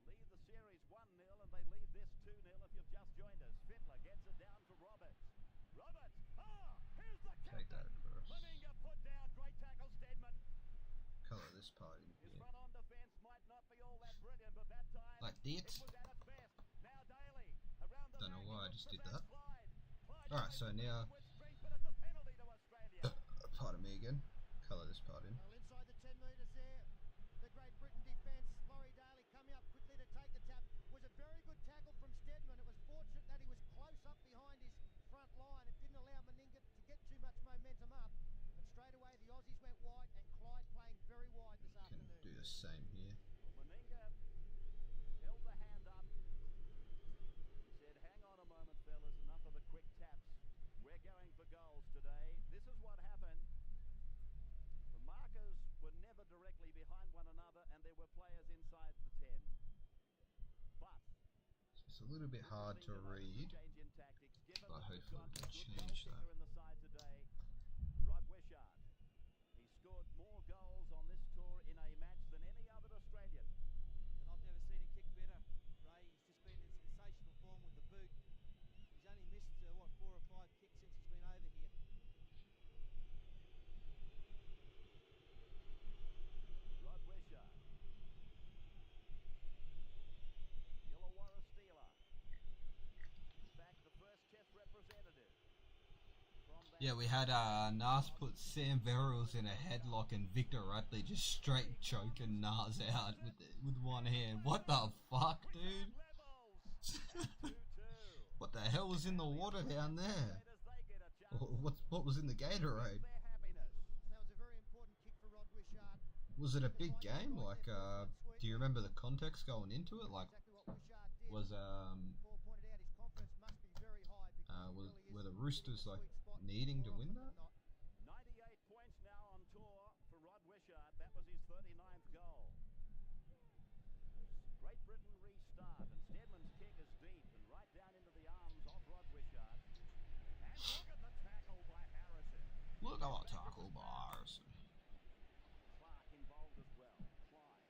Lead the series 1-0, and they lead this 2-0 if you've just joined us. Fittler gets it down to Roberts. Roberts! Ah! Here's the Take that captain! across. Meninga put down. Great tackle, Stedman. Colour this part in His here. front on defence might not be all that brilliant, but that time Like that. it was at its best. Now Daly around the Don't know back. why I He just looks did for that. Clyde. Clyde Alright, tries so to now with strength, but it's a penalty to Australia. pardon me again. colour this part in. Well, inside the 10 metres there, the Great Britain defence. Laurie Daly coming up quickly to take the tap. Was a very good tackle from Stedman. It was fortunate that he was close up behind his front line. It didn't allow Meninga to get too much momentum up. But straight away the Aussies went wide, and Clyde playing very wide this Can afternoon. do the same here. Well, Meninga held the hand up. He said, hang on a moment, fellas, enough of the quick taps. We're going for goals today. This is what happened. The markers were never directly behind one another, and there were players inside the 10. But It's a little bit hard to read, change in tactics, given but that we've hopefully got we'll a good change goal that. kicker in the side today, Rod Wishart. He scored more goals on this tour in a match than any other Australian. And I've never seen him kick better, Ray. He's just been in sensational form with the boot. He's only missed, 4 or 5 kicks since he's been over here. Rod Wishart. Illawarra Steeler. In fact, the first Test representative. Yeah, we had Nas put Sam Verrills in a headlock and Victor Radley just straight choking Nas out with one hand. What the fuck, dude? What the hell was in the water down there? What was in the Gatorade? That was a very important kick for Rod Wishart. Was it a big game? Like, do you remember the context going into it? Like, Exactly what Wishart did. was Paul pointed out his confidence must be very high because were the Roosters like needing to win that? 98 points now on tour for Rod Wishart. That was his 39th goal. Great Britain restart, and Stedman's kick is deep and right down into the arms of Rod Wishart. And look at the tackle by Harrison. Look at that tackle by Harrison. Clark involved as well. Clyde,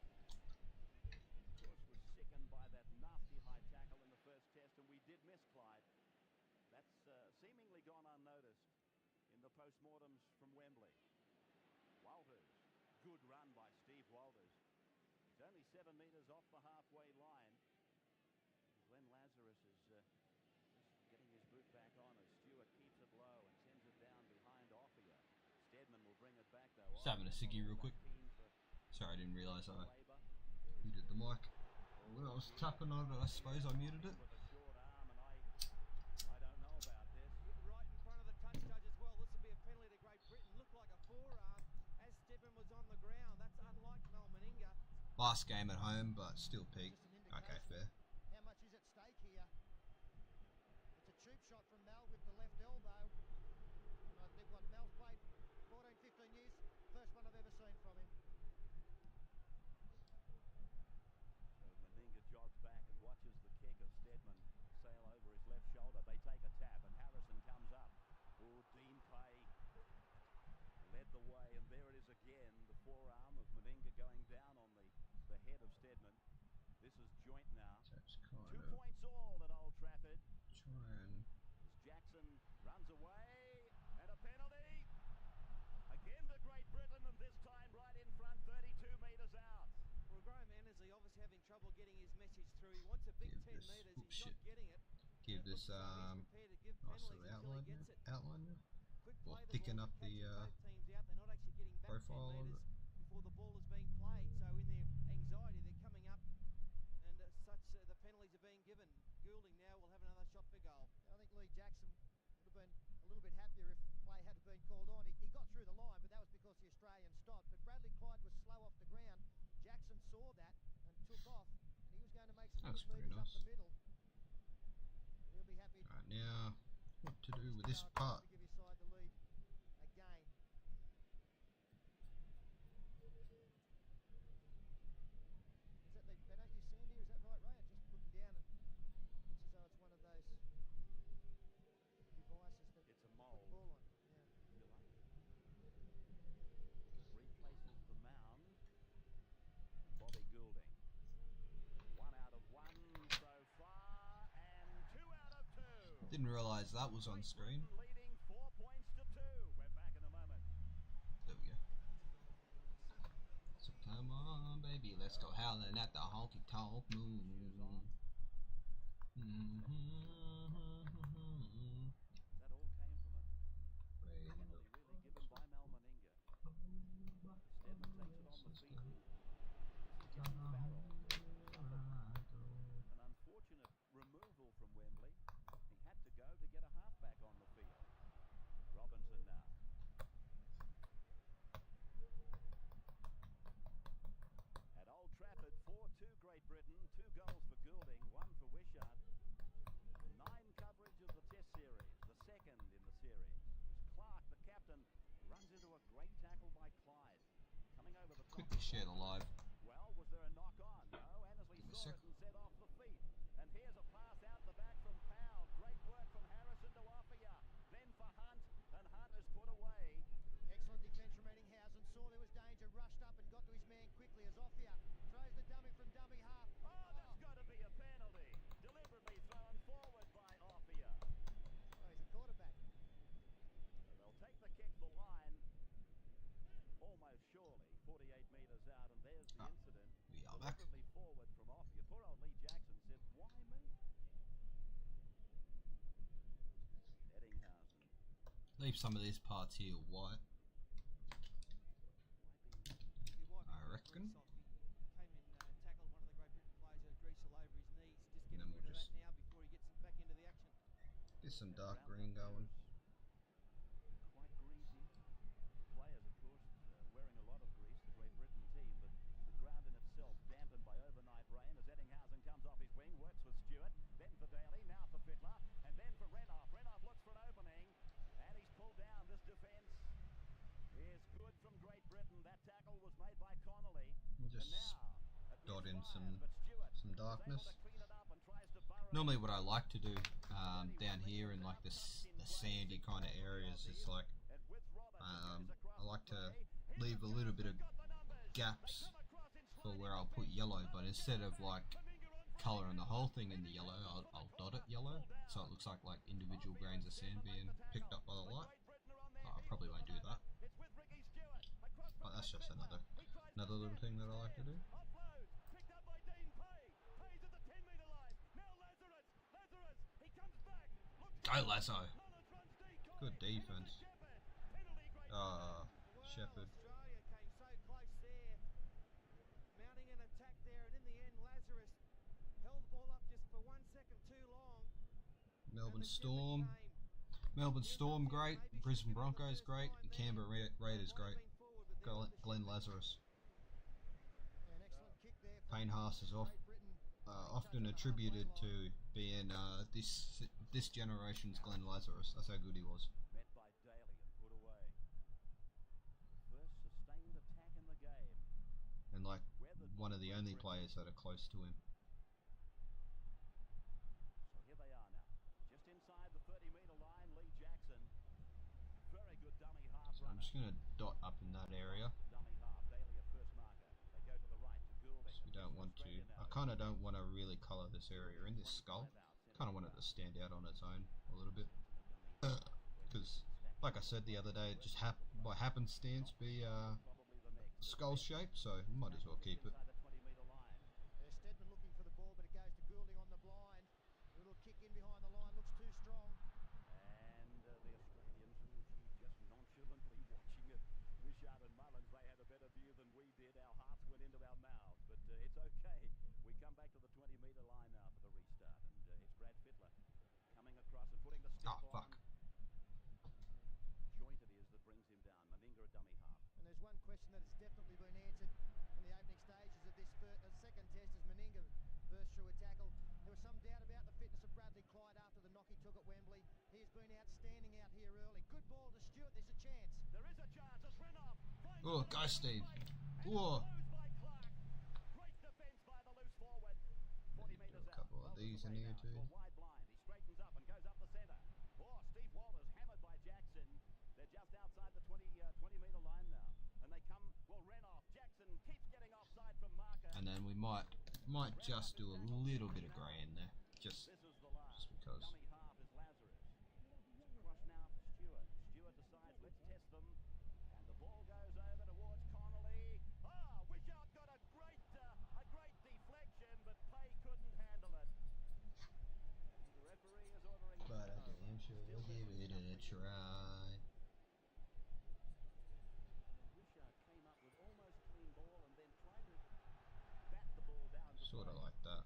of course, was sickened by that nasty high tackle in the first test, and we did miss Clyde. That's seemingly gone unnoticed in the post-mortems from Wembley. Walters, good run by Steve Walters. He's only 7 metres off the halfway line. Glenn Lazarus is just getting his boot back on as Stewart keeps it low and sends it down behind Offia. Stedman will bring it back though. Just having a ciggy real quick. Sorry, I didn't realise I muted the mic. When I was tapping on it, I suppose I muted it. I don't know about this. Right in front of the touch judge as well. This will be a penalty to Great Britain. Looked like a forearm as Stedman was on the ground. That's unlike Mel Meninga. Last game at home, but still peak. Okay, fair. How much is at stake here? It's a cheap shot from Mel with the left elbow. I think what Mel's played 14, 15 years. First one I've ever seen from him. Meninga jogs back and watches the kick of Stedman sail over his left shoulder. They take a tap and Harrison comes up. Oh, Dean Pay led the way, and there it is again, the forearm of Meninga going down on the head of Stedman. This is joint now. 2 points all at Old Trafford. Try and As Jackson runs away, and a penalty. Again to Great Britain, and this time right in front, 32 metres out. Well, Graham Annesley obviously having trouble getting his message through. He wants a big Give 10 this- metres. oh, He's shit. not getting it. give And it this looks as though he's prepared to give nice penalties little until he gets it. outline there. Quick Or play the thicken ball up to the catch both teams out. They're not actually getting back 10 profile of metres it. before the ball is being played. So in their anxiety, they're coming up, and the penalties are being given. Goulding now will have another shot for goal. I think Lee Jackson would have been a little bit happier if play had been called on. He got through the line, but that was because the Australian stopped. But Bradley Clyde was slow off the ground. Jackson saw that and took off, and he was going to make some That's good pretty metres up nice. the middle. He'll be happy. Right, now what to do with this Now, part? to give his side the lead again. Is that they don't use sand here? Is that right, Ray? I'm just looking down. It looks as though it's one of those devices that It's a put the mould. ball on. Yeah. If you like. Replaces the mound. Bobby Goulding. 1 out of 1 so far, and 2 out of 2. Didn't realise that was on screen. Leading 4 points to 2. We're back in a moment. There we go. So come on, baby, let's go howling at the honky tonk moon. That all came from a penalty really given by Mal Meninga. Great tackle by Clyde. Coming over the top. Quickly share the live. Well, was there a knock on? No, Annesley Give me a saw sec. it and set off the feet. And here's a pass out the back from Powell. Great work from Harrison to Offia. Then for Hunt, and Hunt is put away. Excellent defence from Eddinghausen. Saw there was danger, rushed up and got to his man quickly as Offia throws the dummy from dummy half. Oh, that's got to be a penalty. Deliberately thrown forward by Offia. Oh, he's a quarterback. They'll take the kick the line. Almost surely 48 metres out, and there's the incident. We are back. Deliberately forward from Offia. Poor old Lee Jackson said, why me? Eddinghausen. Leave some of these parts here white. I reckon. Came in and tackled one of the Great Britain players who had grease all over his knees. Just And getting then we'll rid of just that now before he gets back into the action. get some dark green going. Quite greasy. Players, of course, wearing a lot of grease, the Great Britain team, but the ground in itself dampened by overnight rain as Eddinghausen comes off his wing, works with Stewart, then for Daly, now for Fittler, and then for Renoff. Renoff looks for an opening, and he's pulled down. This defence is good from Great Britain. That tackle was made by Connolly. Just and now, dot in misfires, some but Stewart some is able darkness. to clean it up and tries to burrow Normally what I like to do down here in like the sandy kind of areas is like I like to leave a little bit of gaps for where I'll put yellow, but instead of like colouring the whole thing in the yellow, I'll dot it yellow so it looks like individual grains of sand being picked up by the light. I probably won't do that, but that's just another little thing that I like to do. Offloads, picked up by Dean Pay. Pay's at the 10-metre line. Now Lazarus, he comes back. Go Lasso! Mullins runs decoy. Good defense. Penalty, Great Shepherd. Australia came so close there, mounting an attack there, and in the end Lazarus held the ball up just for 1 second too long. Melbourne And the Shepherd Storm. came. Melbourne Storm great. Brisbane Broncos great. And Canberra Raiders great. Glenn Lazarus. An excellent kick there from Payne Haas is Great Britain. often attributed to being this generation's Glenn Lazarus. That's how good he was. met by Daly and put away. First sustained attack in the game. And like one of the only players that are close to him. So here they are now. Just inside the 30-metre line, Lee Jackson. Very good dummy half So I'm runner. just going to dot up in that area. Dummy half, Daly at first marker. They go to the right to Goulding. We don't want to. I kind of don't want to really colour this area in this skull. Kind of want it to stand out on its own a little bit. Because, like I said the other day, it just by happenstance be skull shape, so might as well keep it. Inside the 20-metre line. There's Stedman looking for the ball, but it goes to Goulding on the blind. A little kick in behind the line, looks too strong. And the Australians just nonchalantly watching it. Wishart and Mullins, they had a better view than we did. Our hearts went into our mouths, but it's okay. We come back to the 20-metre line now for the restart, and it's Brad Fittler coming across and putting the stick Oh, on. fuck. Joint it is that brings him down. Meninga a dummy half. And there's one question that has definitely been answered in the opening stages of this second test as Meninga burst through a tackle. There was some doubt about the fitness of Bradley Clyde after the knock he took at Wembley. He has been outstanding out here early. Good ball to Stewart, there's a chance. There is a chance as Renoff finds Oh, it go Steve. and Oh. blows by Clark. Great defence by the loose forward. 40 Do metres a couple out. of these in here too. For wide blind. He straightens up and goes up the centre. Oh, Steve Walters hammered by Jackson. They're just outside the 20-metre line now. And they come, well, Renoff. Jackson keeps getting offside from marker. And then we might just do a little bit of grey in there, just This is the last. because. Dummy half is Lazarus. It's across now for Stewart. Stewart decides, let's test them. And the ball goes over towards Connolly. Ah, Wishart got a great deflection, but Pay couldn't handle it. And the referee is ordering. But I damn sure will give it a try. Wishart came up with almost clean ball and then tried to bat the ball down. To Sort of play. like that.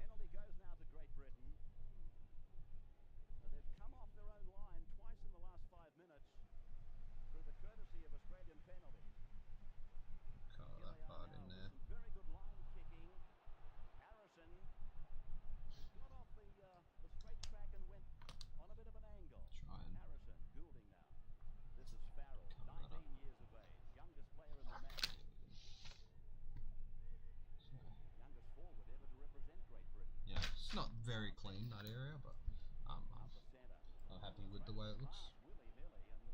Penalty goes now to Great Britain. They've come off their own line twice in the last 5 minutes through the courtesy of Australian penalties. Colour Here that they are part now in with there. some very good line kicking. Harrison got off the straight track and went on a bit of an angle. Try and Harrison looks. Willy-nilly, and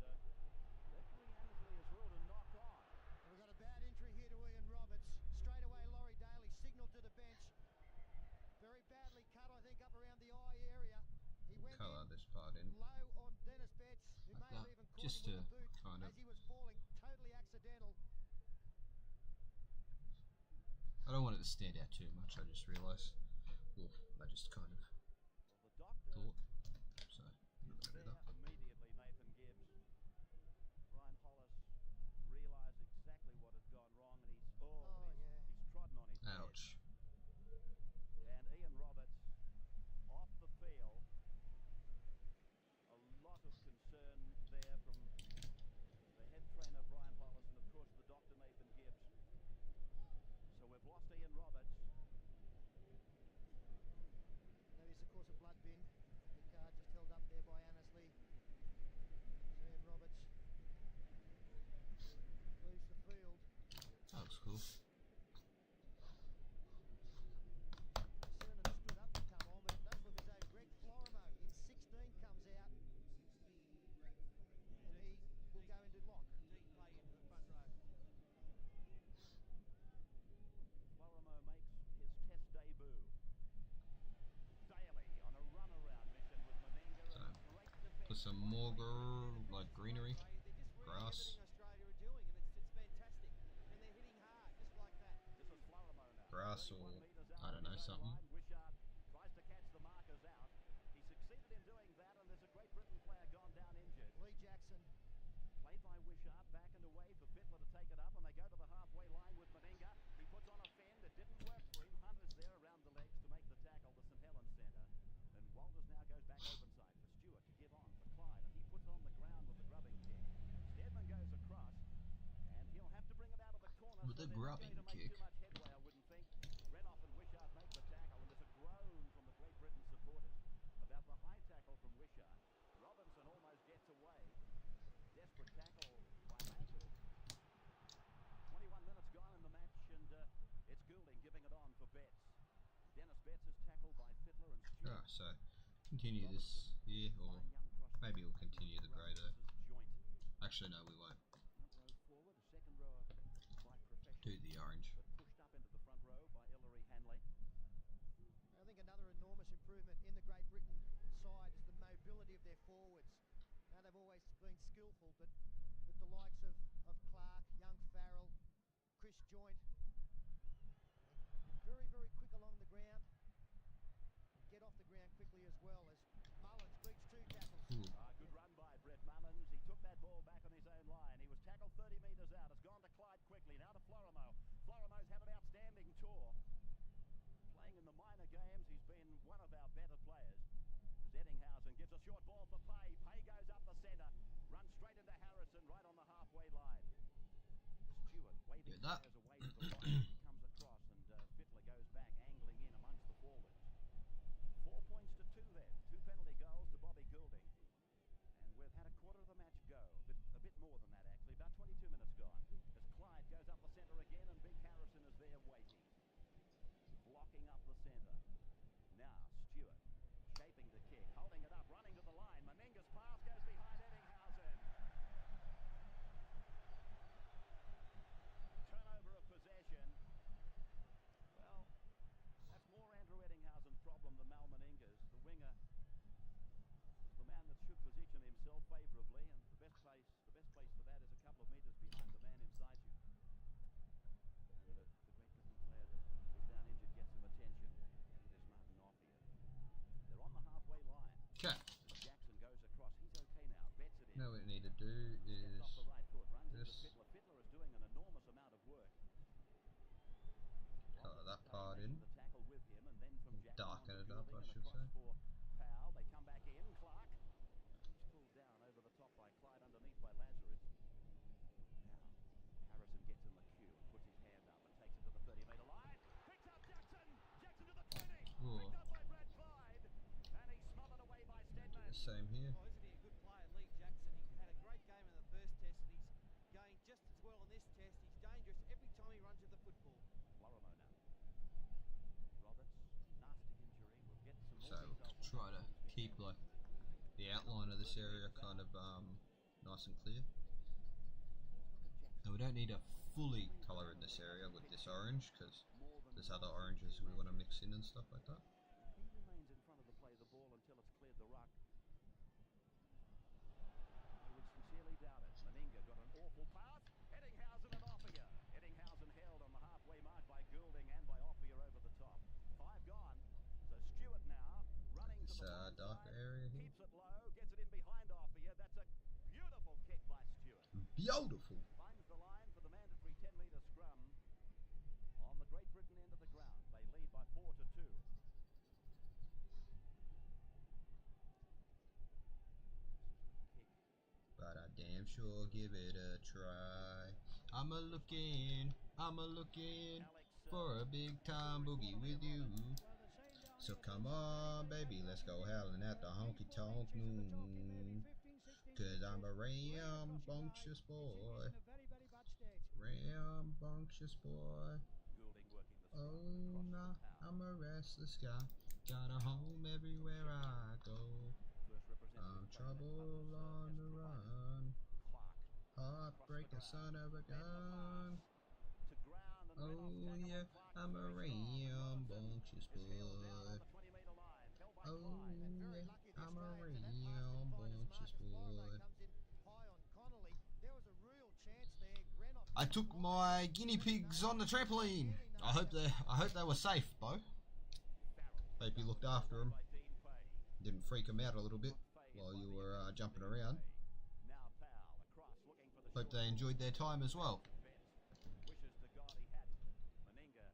referee Annesley has ruled a knock on. We've got a bad injury here to Ian Roberts. Straight away, Laurie Daly signalled to the bench. Very badly cut, I think, up around the eye area. He went Colour in this part in. low on Dennis Betts, who Like may have that, even caught just him to with the boot kind of. as he was falling. Totally accidental. I don't want it to stand out too much. I just realised. Well, I just kind of Well, the doctor thought. So a little bit there of that. immediately, Nathan Gibbs. Ryan Hollis realised exactly what had gone wrong, and he's trodden on his head. Ouch. And Ian Roberts off the field. A lot of concern there from the head trainer Brian Hollis and of course the doctor Nathan Gibbs. So we've lost Ian Roberts. That is, of course, a blood bin. The card just held up there by Annesley. So Ian Roberts leaves the field. That looks cool. Cernan stood up to come on, but it does look as though Greg Florimo in 16 comes out. And he will go into lock. Deep play into the front row. Florimo makes his test debut. Daly on a run-around mission with Meninga and a great defence. Put some more like greenery, They're just really grass. everything Australia are doing, and it's fantastic. And they're hitting hard, just like that. This is Florimo now. Grass 31 or metres out I don't of know, his own something. line. Wishart tries to catch the markers out. He succeeded in doing that, and there's a Great Britain player gone down injured. Lee Jackson. Played by Wishart, back and away for Fittler to take it up, and they go to the halfway line with Meninga. He puts on a fend. It didn't work for him. Hunt is there around the legs to make the tackle, the St Helens centre. And Walters now goes back open side for Stewart to give on for Clyde, and he puts on the ground with the grubbing kick. Steadman goes across, and he'll have to bring it out of the corner. With so a they're not grubbing going to make kick. too much headway, I wouldn't think. Renoff and Wishart make the tackle, and there's a groan from the Great Britain supporters about the high tackle from Wishart. Robinson almost gets away. Desperate tackle by Lazarus. 21 minutes gone in the match, and it's Goulding giving it on for Betts. Dennis Betts is tackled by Fittler and Stewart. Alright, so continue this here, or maybe we'll continue the grey there. Actually, no, we won't. Front row forward, the second rower by profession. Do the orange. But pushed up into the front row by Ellery Hanley. I think another enormous improvement in the Great Britain side is the mobility of their forwards. Now, they've always been skillful, but with the likes of Clark, young Farrell, Chris Joint, they're very, very quick along the ground. Get off the ground quickly as well as Mullins breaks 2 tackles. Good run by Brett Mullins. He took that ball back on his own line. He was tackled 30 metres out. It's gone to Clyde quickly. Now to Florimo. Florimo's had an outstanding tour. Playing in the minor games, he's been one of our better players. Zettinghausen gives a short ball for Pay. Pay goes up the centre. Runs straight into Harrison right on the halfway line. Stewart waving that. players away to the right. He comes across, and Fittler goes back, angling in amongst the forwards. 4 points to 2 then. 2 penalty goals to Bobby Goulding. And we've had a quarter of the match go. A bit more than that, actually. About 22 minutes gone. As Clyde goes up the centre again, and Big Harrison is there waiting. Blocking up the centre. Now, Stewart shaping the kick, holding it up, running to the line. Meninga's pass goes behind Eddinghausen. Turnover of possession. Well, that's more Andrew Eddinghausen's problem than Mal Meninga's. The winger, the man that should position himself favourably, and the best place for that is a couple of metres behind the man inside you. And the Great Britain player that was down injured gets some attention. It is Martin Ophir. They're on the halfway line. Okay. Jackson goes across. He's okay now. Bets it in. Now what we need to do Steps is off the right foot. Runs into this. Fittler. Fittler is doing an enormous amount of work. Colour that Walters part making in. the tackle with him, and then from Jackson Darken on to it up, Goulding I and should across say. for Powell. They come back in. Clark. He's pulled down over the top by Clyde, underneath by Lazarus. Now, Harrison gets in the queue and puts his hand up and takes it to the 30-metre line. Picks up Jackson. Jackson to the 20. Ooh. Picked up by Brad Clyde. And he's smothered away by Do Steadman. the same here. Oh, isn't he a good player, Lee Jackson? He had a great game in the first test, and he's going just as well in this test. He's dangerous every time he runs with the football. Florimo now. Roberts, nasty injury. We'll get some more So details on try to Robertson's keep game. like the outline of this area kind of nice and clear. And we don't need a fully colour in this area with this orange, because there's other oranges we want to mix in and stuff like that. He remains in front of the play the ball until it's cleared the ruck. I would sincerely doubt it. Meninga got an awful pass. Eddinghausen and Offia. Eddinghausen held on the halfway mark by Goulding and by Offia over the top. 5 gone. So Stewart now running This to the darker area here. keeps it low, gets it in behind Offia. That's a beautiful kick by Stewart. Beautiful. Finds the line for the mandatory 10-metre scrum on the Great Britain end of the ground. They lead by 4-2. But I damn sure give it a try. I'm looking for a big time boogie with you. So come on, baby, let's go howling at the honky tonk moon. Cause I'm a rambunctious boy. Rambunctious boy. Oh, nah, I'm a restless guy. Got a home everywhere I go. I'm trouble on the run. Heartbreaker, son of a gun. Oh yeah, I'm a rambunctious boy. Oh yeah, I'm a rambunctious boy. I took my guinea pigs on the trampoline. I hope they were safe, Bo. Hope you looked after them. Didn't freak them out a little bit while you were jumping around. Hope they enjoyed their time as well. Wishes to God he hadn't. Meninga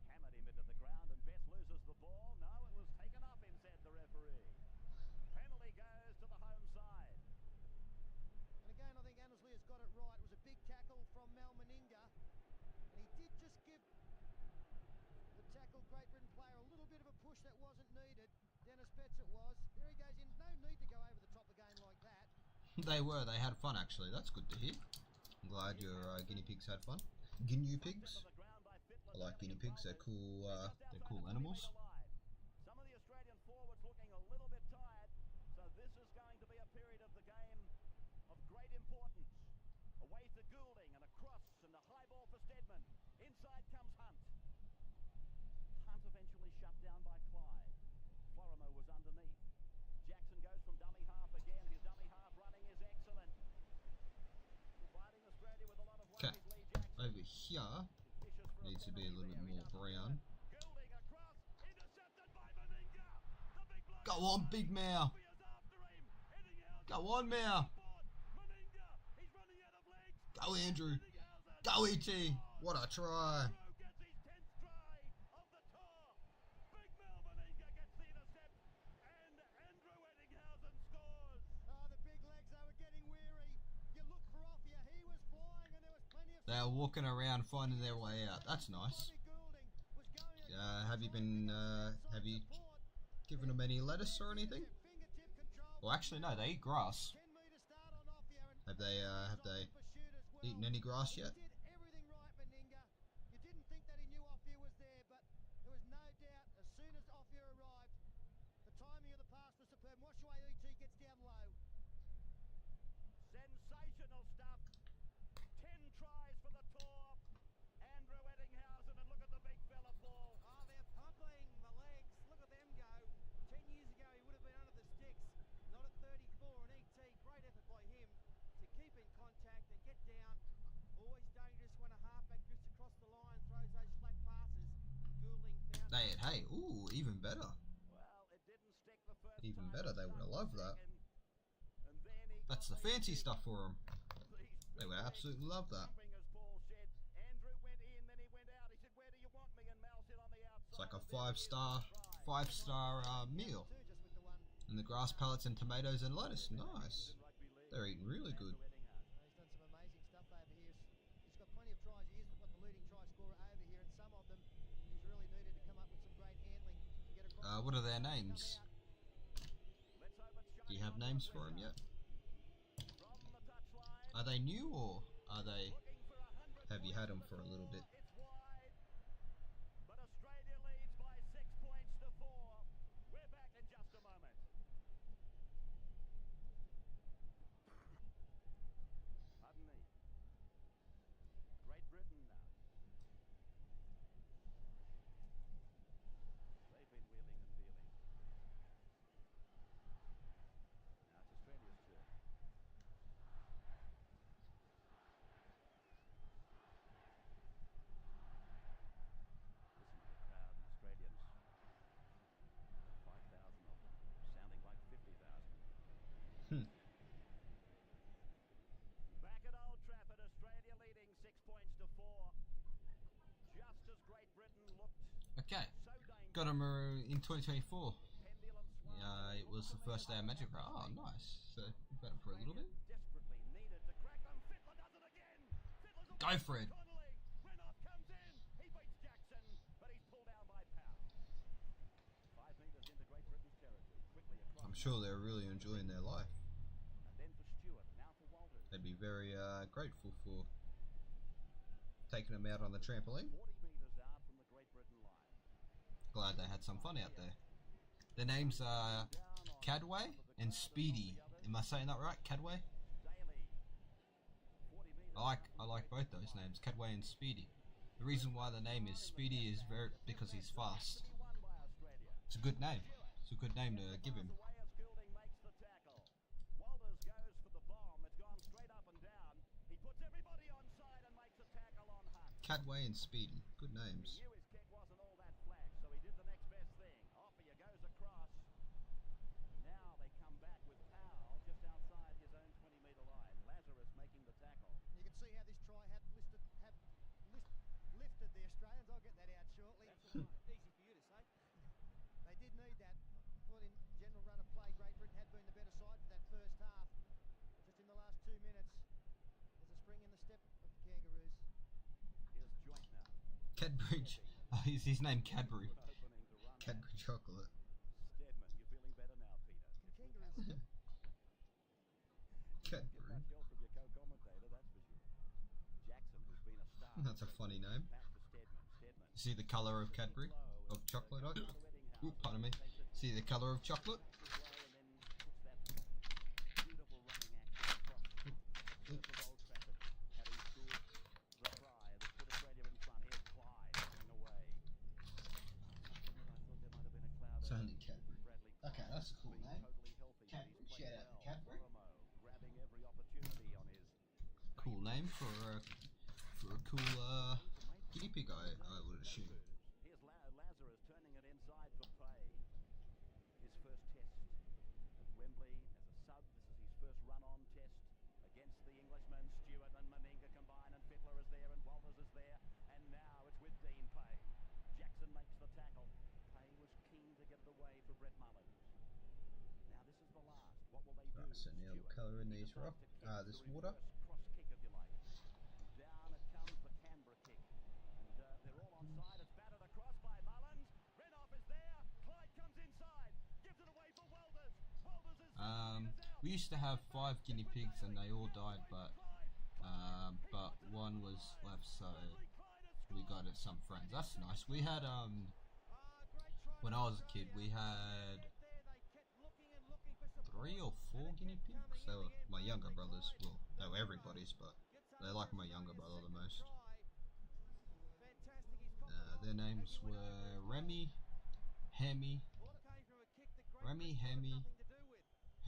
hammered him into the ground and Betts loses the ball. No, it was taken off him, said the referee. Penalty goes to the home side. And again, I think Annesley has got it right. It was a big tackle from Mal Meninga. And he did just give the tackled Great Britain player a little bit of a push that wasn't needed. Dennis Betts it was. There he goes in. No need to go over the top again like that. They were. They had fun, actually. That's good to hear. I'm glad your guinea pigs had fun. Guinea pigs? I like guinea pigs. They're cool animals. Some of the Australian forwards looking a little bit tired. So this is going to be a period of the game of great importance. Away to Goulding and across and a high ball for Stedman. Inside comes Hunt. Hunt eventually shut down by Clyde. Florimo was underneath. Jackson goes from dummy half again. His dummy half running is excellent. Providing Australia with a lot of Okay, worries, Lee Jackson. over here needs to be a little bit more brown. Goulding across, intercepted by Meninga. The big bloke. Go on, big Mao. Offier's after him. Eddinghausen. Go on, Mao. Meninga, he's running out of legs. Go, Andrew. Eddinghausen. Go, E.T. What a try. Andrew gets his 10th try of the tour. Big Mel Meninga gets the intercept. And Andrew Eddinghausen scores. Oh, the big legs, they were getting weary. You look for Offia, he was flying and there was plenty of... They are walking around finding their way out. That's nice. Have you given them any lettuce or anything? Well, actually, no. They eat grass. Have they eaten any grass yet? Did everything right, Meninga. You didn't think that he knew Offia was there, but there was no doubt as soon as Offia arrived, the timing of the pass was superb. Watch the way E.T. gets down low. Sensational stuff. 10 tries for the tour. Andrew Eddinghausen, and look at the big fella ball. Oh, they're pumping the legs. Look at them go. 10 years ago, he would have been under the sticks. Not at 34. And E.T., great effort by him to keep in contact and get down. Always dangerous when a halfback drifts across the line, throws those flat passes. And Goulding found... Hey, ooh, even better. Well, it didn't stick the first Even time, better, it they would have stuck loved that. second. And then he That's got the fancy stuff for them. these They would big absolutely legs love that. jumping, as Paul said. Andrew went in, then he went out. He said, "Where do you want me?" And Mal said, "On the outside." It's like a There he is, five-star meal. And the grass pellets and tomatoes and lettuce. Nice. They're eating really good. He's done some amazing stuff over here. He's got plenty of tries. He is the leading try scorer over here, and some of them he's really needed to come up with some great handling to get across. What are their names? Let's hope it's Do you shining have on names the for them yet? From the touchline, Are they new or are they? looking for 100 Have you had them points for a little bit? It's wide, but Australia leads by 6 points to 4. We're back in just a moment. Okay, got him in 2024. It was the first day of Magic. Oh, nice. So we've got him for a little bit. Go for it. I'm sure they're really enjoying their life. They'd be very grateful for taking them out on the trampoline. Glad they had some fun out there. Their names are Cadway and Speedy. Am I saying that right? Cadway? I like both those names, Cadway and Speedy. The reason why the name is Speedy is because he's fast. It's a good name. It's a good name to give him. Cadway and Speedy, good names. Lifted the Australians. I'll get that out shortly. Easy for you to say. They did need that. Thought in general run of play, Great Britain had been the better side for that first half. Just in the last 2 minutes, there's a spring in the step of the Kangaroos. Here's Joint now. Cadbury. Oh, is his name Cadbury? Cadbury chocolate. Stedman, you're feeling better now, Peter. Kangaroos. Cadbury. Much help from your co-commentator, that's for sure. Jackson, who's been a star. That's a funny name. Back to Stedman. Stedman. See the colour of Cadbury? Of chocolate? Oh, ooh, pardon me. See the colour of chocolate? It's only Cadbury. Okay, that's a cool name. Cadbury. Shout out to Cadbury. Cool name for a cool guinea pig, I would assume. Here's Lazarus turning it inside for Pay. His first test at Wembley as a sub. This is his first run-on test against the Englishmen. Stewart and Meninga combine, and Fittler is there, and Walters is there, and now it's with Dean Pay. Jackson makes the tackle. Pay was keen to get it away for Brett Mullins. Now this is the last. What will they do? Right, so now the colour in these rock. This water. Cross kick, if you like. Down it comes the Canberra kick. And they're all on side. It's battered across by Mullins. Renoff is there. Clyde comes inside. Gives it away for Welders. Welders is We used to have 5 guinea pigs and they all died, but one was left, so we got it some friends. That's nice. We had when I was a kid, we had 3 or 4 guinea pigs. They were my younger brothers. Well, they were everybody's, but they like my younger brother the most. Their names were Remy, Hemi,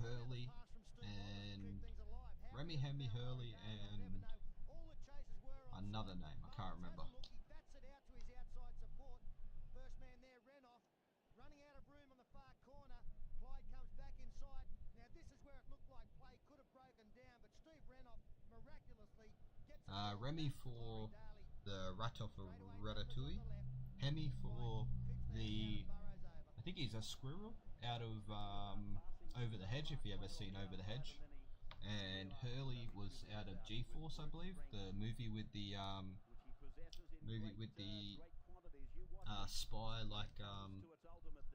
Hurley, and another name. I can't remember. Bats it out to his outside support. First man there, Renoff, running out of room on the far corner. Clyde comes back inside. Now this is where it looked like play could have broken down, but Steve Renoff miraculously gets Remy for the rat off of Ratatouille. Hemi for the, I think he's a squirrel out of Over the Hedge, if you ever seen Over the Hedge. And Hurley was out of G-Force, I believe, the movie with the spy, like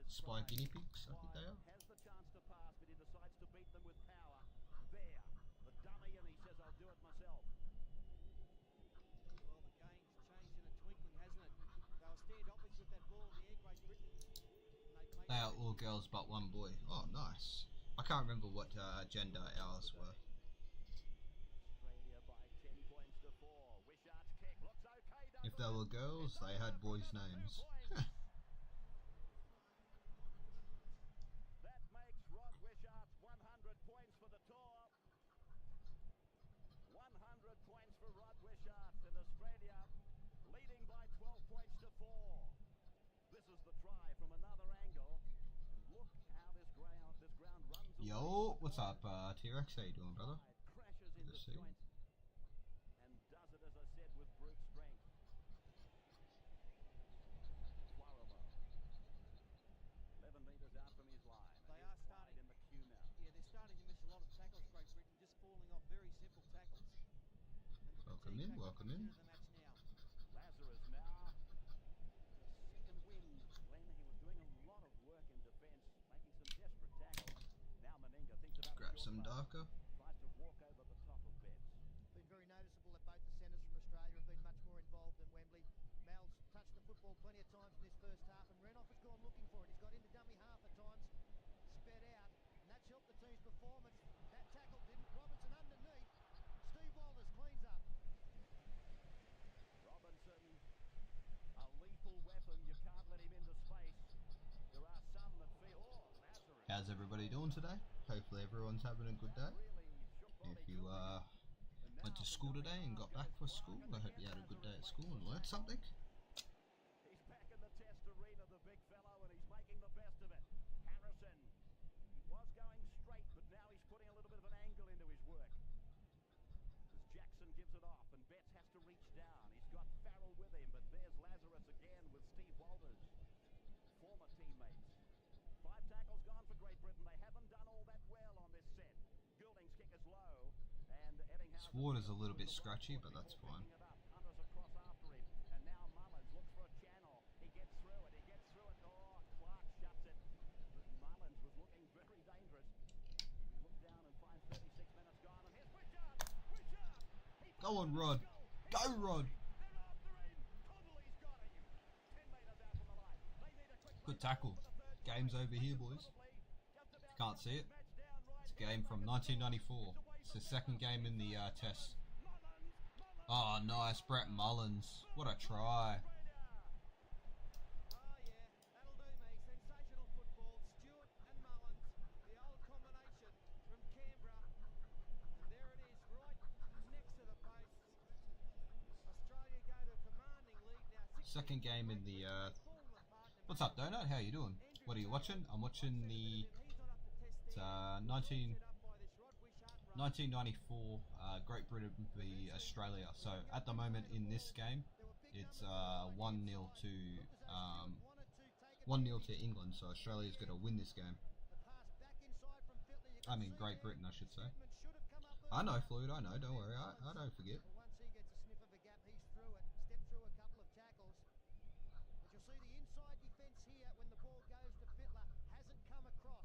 spy guinea pigs, I think they are. has the chance to pass, but he decides to beat them with power. There, the dummy, and he says, I'll do it myself. Well, the game's changed in a twinkling, hasn't it? They were standoffish with that ball in the air, Great Britain. They are all girls but one boy. Oh, nice. I can't remember what gender ours were. Australia by 10 points to 4. Wishart's kick looks okay. If they were girls, they had boys' names. That makes Rod Wishart 100 points for the tour. 100 points for Rod Wishart, and Australia leading by 12 points to 4. This is the try from another angle. Look how this ground runs away. Yo, what's up, T-Rex? How you doing, brother? Crashes into to see. Joint and does it, as I said, with brute strength. Waramo welcome in, welcome in. Lazarus now. The second wind. Glenn, he was doing a lot of work in defence, making some desperate tackles. Now Meninga thinks about Grab the some short darker. pass. Tries to walk over the top of Betts. Been very noticeable that both the centres from Australia have been much more involved than Wembley. Mal's touched the football plenty of times in this first half, and Renouf has gone looking for it. He's got into dummy half at times, sped out, and that's helped the team's performance. That tackle didn't. Robinson underneath. Steve Walters cleans up. Robinson, a lethal weapon. You can't let him into space. There are some that feel, oh, Lazarus. How's everybody doing today? Hopefully everyone's having a good day. If you went to school today and got back for school, I hope you had a good day at school and learnt something. He's back in the test arena, the big fellow, and he's making the best of it. Harrison, he was going straight, but now he's putting a little bit of an angle into his work. As Jackson gives it off, and Betts has to reach down. He's got Farrell with him, but there's Lazarus again with Steve Walters, former teammates. 5 tackles gone for Great Britain. They haven't done all that well on this set. Goulding's kick is low, and This water's a little bit scratchy, but that's fine. Hunters across after him, and now Mullins looks for a channel. He gets through it. He gets through it. Oh, Clark shuts it. But Mullins was looking very dangerous. We look down and find 36 minutes gone, and here's Richard. Richard. Go on, Rod. Go, Rod. They're after him. Connolly's got him. 10 metres out from the line. They need a quick Good tackle. Game's over here, boys. Can't see it. It's a game from 1994. It's the second game in the test. Oh, nice, Brett Mullins. What a try. Oh yeah, that'll do me. Sensational football. Stewart and Mullins, the old combination from Canberra. And there it is, right next to the post. Australia go to a commanding lead now. Second game in the what's up, Donut? How you doing? What are you watching? I'm watching the 1994 Great Britain v Australia. So at the moment in this game, it's 1-0 to 1-0 to England. So Australia's going to win this game. I mean Great Britain, I should say. I know, Floyd. I know. Don't worry. I don't forget. Once he gets a sniff of a gap, he's through it. Stepped through a couple of tackles. But you'll see the inside defence here when the ball goes to Fittler hasn't come across.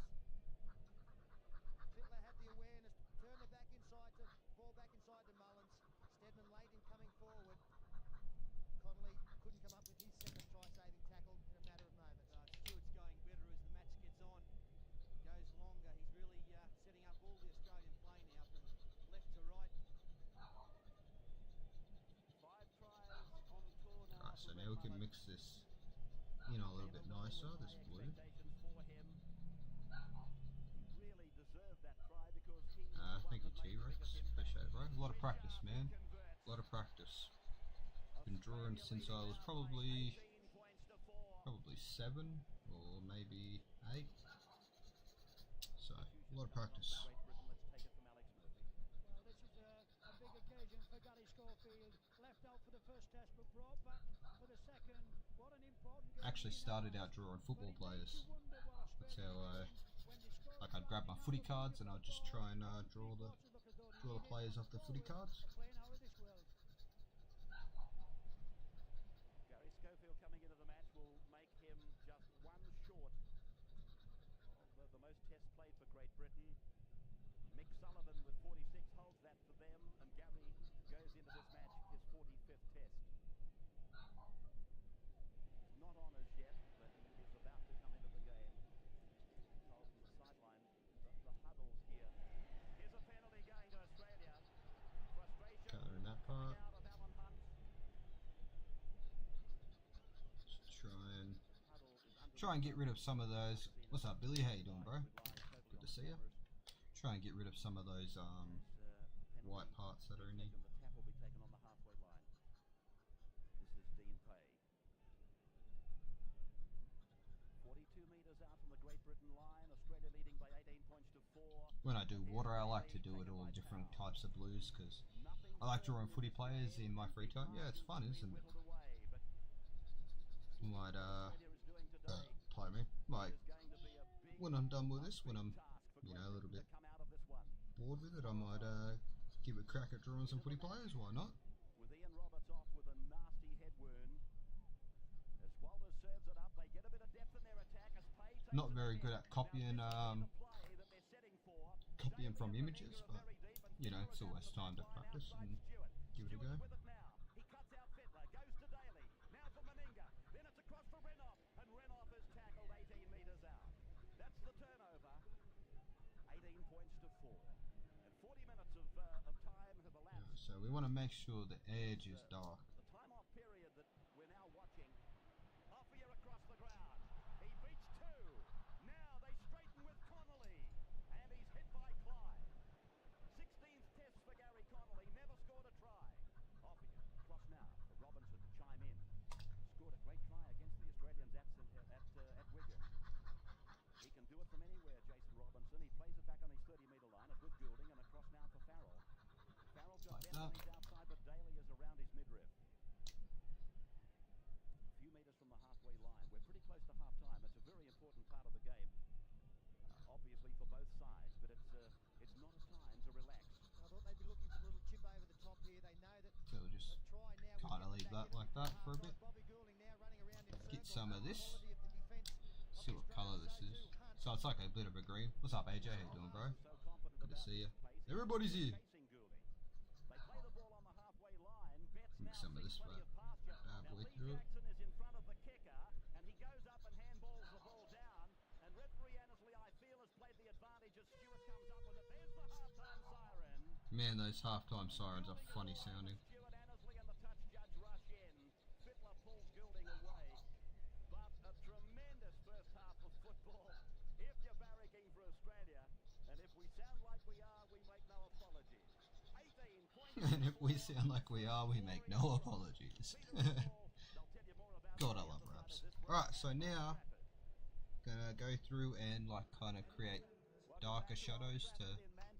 Fittler had the awareness to turn the back inside to ball back inside to Mullins. Stedman late in coming forward. Connolly couldn't come up with his second try-saving tackle in a matter of moments. Stewart's going better as the match gets on. Goes longer. He's really setting up all the Australian play now from left to right. 5 tries on tour now. Alright, so now we can mix this in a little bit nicer, this blue. Expectations for him. He really deserved that try because he Thank you, T-Rex. Appreciate it, bro. A lot of practice, man. A lot of practice. Been drawing since I was probably 7 or maybe 8. So, a lot of practice. Let's take it from Alex Murphy. Well, this is a big occasion for Gary Schofield. Left out for the first test, but brought back for the second. What an important game. Actually started out drawing football players. That's how like I'd grab my footy cards and I'd just try and draw the players off the footy cards. Gary Schofield coming into the match will make him just 1 short of the most tests played for Great Britain. Mick Sullivan with 46 holds that for them, and Gary goes into this match his 45th test. He's not on as yet, but he is about to come into the game. Told from the sideline, the huddles here. Here's a penalty going to Australia. Frustration Coloring that part. out of Alan Hunt. Just try and get rid of some of those. What's up, Billy? How you doing, bro? Good to see you. Try and get rid of some of those white parts that are in here. The tap will be taken on the halfway line. This is Dean Pay. 42 metres out from the Great Britain line. Australia leading by 18 points to 4. When I do water, I like to do it all different types of blues because I like drawing footy players in my free time. Yeah, it's fun, isn't it? Might pardon me. Like when I'm done with this, when I'm a little bit bored with it, I might give it a crack at drawing some footy players. Why not? not very good at copying copying from images, but you know, it's always time to practice and give it a go. He cuts out Fittler, goes to Daly. Now for Meninga. Then it's across for Renoff, and Renoff is tackled 18 metres out. That's the turnover. 18 points to 4. And 40 minutes of time have elapsed. So we want to make sure the edge is dark. The time off period that we're now watching. Offia across the ground. He beats 2. Now they straighten with Connolly. And he's hit by Clyde. 16th test for Gary Connolly. Never scored a try. Offia cross now for Robinson to chime in. Scored a great try against the Australians at Wigan. He can do it from anywhere, Jason Robinson. He plays it back on his 30-metre line. It's with Goulding and across now for Farrell. Farrell's got Ben on his outside, but Daly is around his midriff. A few metres from the halfway line. We're pretty close to half-time. It's a very important part of the game, obviously for both sides, but it's not a time to relax. I thought they'd be looking for a little chip over the top here. They know that So we'll just a try now kind of leave that like that for a bit. Bobby Goulding now running around in Get circles. some of this. Quality of the defence. See what colour this is. So it's like a bit of a green. What's up, AJ? How you doing, bro? Good to see you. Everybody's here. They play the ball on the halfway line. Betts Think now some of sees this plenty way. of pasture. Now Halfway Lee through. Jackson is in front of the kicker, and he goes up and handballs the ball down. And referee Annesley, I feel, has played the advantage as Stewart comes up with it. There's the halftime siren. Man, those halftime sirens are funny sounding. Stewart, Annesley, and the touch judge rush in. Fittler pulls Goulding away. But a tremendous first half of football. If you're barracking for Australia, and if we sound like we are, we make no apologies. 18 points. And if we sound like we are, we make no apologies. God, I love raps. Alright, so now gonna go through and like kind of create darker shadows to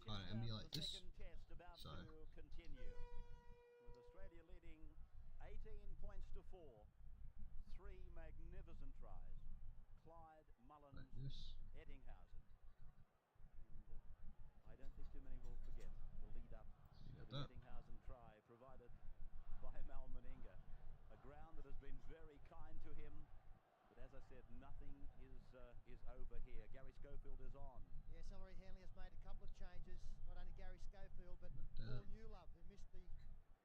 kind of emulate this. So Continue with Australia leading 18 points to 4. 3 magnificent tries. Clyde, Mullins, like this. Eddinghausen. And I don't think too many will forget the lead up You to got the that. Eddinghausen try provided by Mal Meninga. A ground that has been very kind to him. But as I said, nothing is over here. Gary Schofield is on. Yes, Ellery Hanley has made a couple of changes. Not only Gary Schofield, but Paul Newlove, who missed the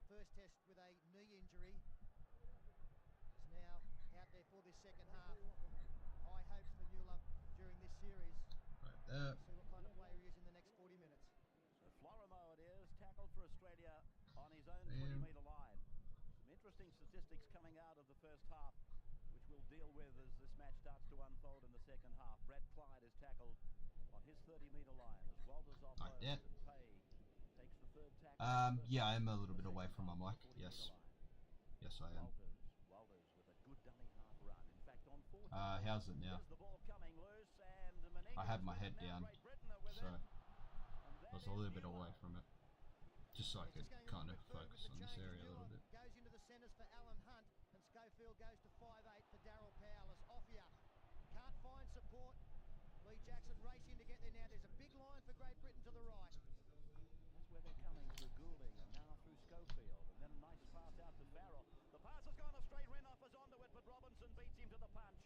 first test with a knee injury, is now out there for this second half. High hopes for Newlove during this series. Like that. See what kind of player he is in the next 40 minutes. So Florimo it is, tackled for Australia on his own Damn. 20-metre line. Some interesting statistics coming out of the first half, which we'll deal with as this match starts to unfold in the second half. Brad Clyde is tackled on his 30-metre line as Walters Like offloads that. and Pay takes the third tackle. Yeah, I'm a little bit away from my mic. Yes. Yes, I am. Walters with a good dummy half run. In fact, on 4 How's it now? the ball coming loose, and Meninga I have my is head now down, Great Britain are with so it. I was a little bit away from it. Just so I could kind of focus on this area a little bit. Goes into the centres for Alan Hunt, and Schofield goes to 5'8" for Darryl Powell as Offia can't find support. Lee Jackson racing to get there now. There's a big line for Great Britain to the right. That's where they're coming through Goulding and now through Schofield. And then a nice pass out to Farrell. The pass has gone astray. Renoff is onto it, but Robinson beats him to the punch.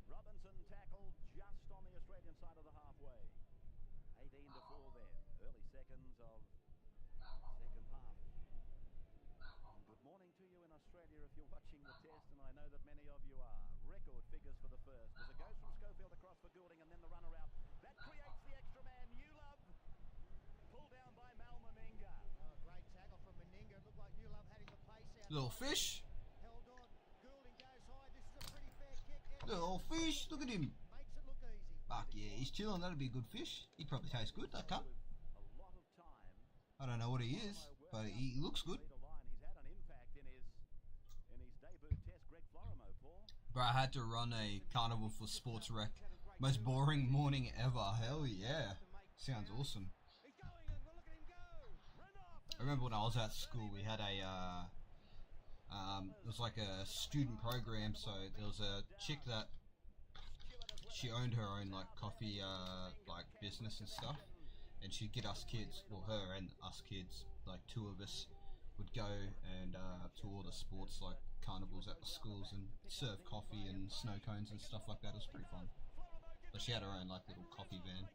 Robinson tackled just on the Australian side of the halfway. 18 to 4 then. Early seconds of second half. And good morning to you in Australia if you're watching the test, and I know that many of you are. Record figures for the first. As it goes from Schofield across for Goulding and then the runner out. That creates the extra man. Newlove pulled down by Mal Meninga. Oh, great tackle from Meninga. It looked like Newlove having the pace out. Little fish. Held on. Goulding goes high. This is a pretty fair kick. Little fish. Look at him. Makes it look easy. Fuck yeah, he's chilling. That'd be a good fish. He'd probably taste good, that cunt. A lot of time. I don't know what he is, but he looks good. He's had an impact in his debut test. Greg Florimo, Paul. Bro, I had to run a carnival for sports rec. Most boring morning ever. Hell yeah. Sounds awesome. He's going, and look at him go. Renoff. I remember when I was at school, we had a, it was like a student program, so there was a chick that, she owned her own, like, coffee, like, business and stuff, and she'd get us kids, well, her and us kids, like, 2 of us, would go and, to all the sports, like, carnivals at the schools and serve coffee and snow cones and stuff like that. It was pretty fun. But she had her own like little coffee van.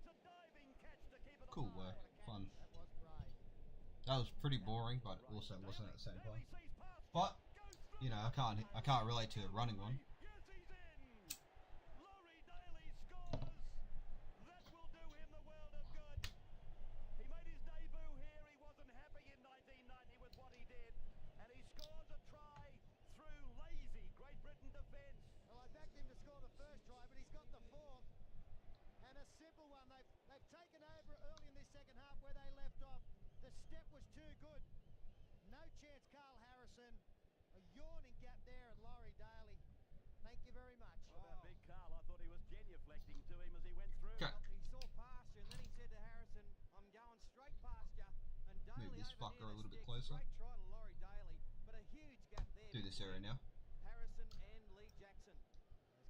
Cool work, fun. That was brave. That was pretty boring, but also wasn't at the same time. But you know, I can't relate to the running one. He made his debut here. He wasn't happy in 1990 with what he did, and he scores a try through lazy Great Britain defence. Well, I backed him to score the first try, but he's got the fourth. And a simple one. They've taken over early in this second half where they left off. The step was too good. No chance, Carl Harrison. A yawning gap there, and Laurie Daly. Thank you very much. What about Big Carl? I thought he was genuflecting to him as he went through. Okay. Well, he saw past you, and then he said to Harrison, I'm going straight past you. And Daly Move this over fucker near a little the bit sticks. closer. Great try to Laurie Daly, but a huge gap there. Do this area now. Harrison and Lee Jackson.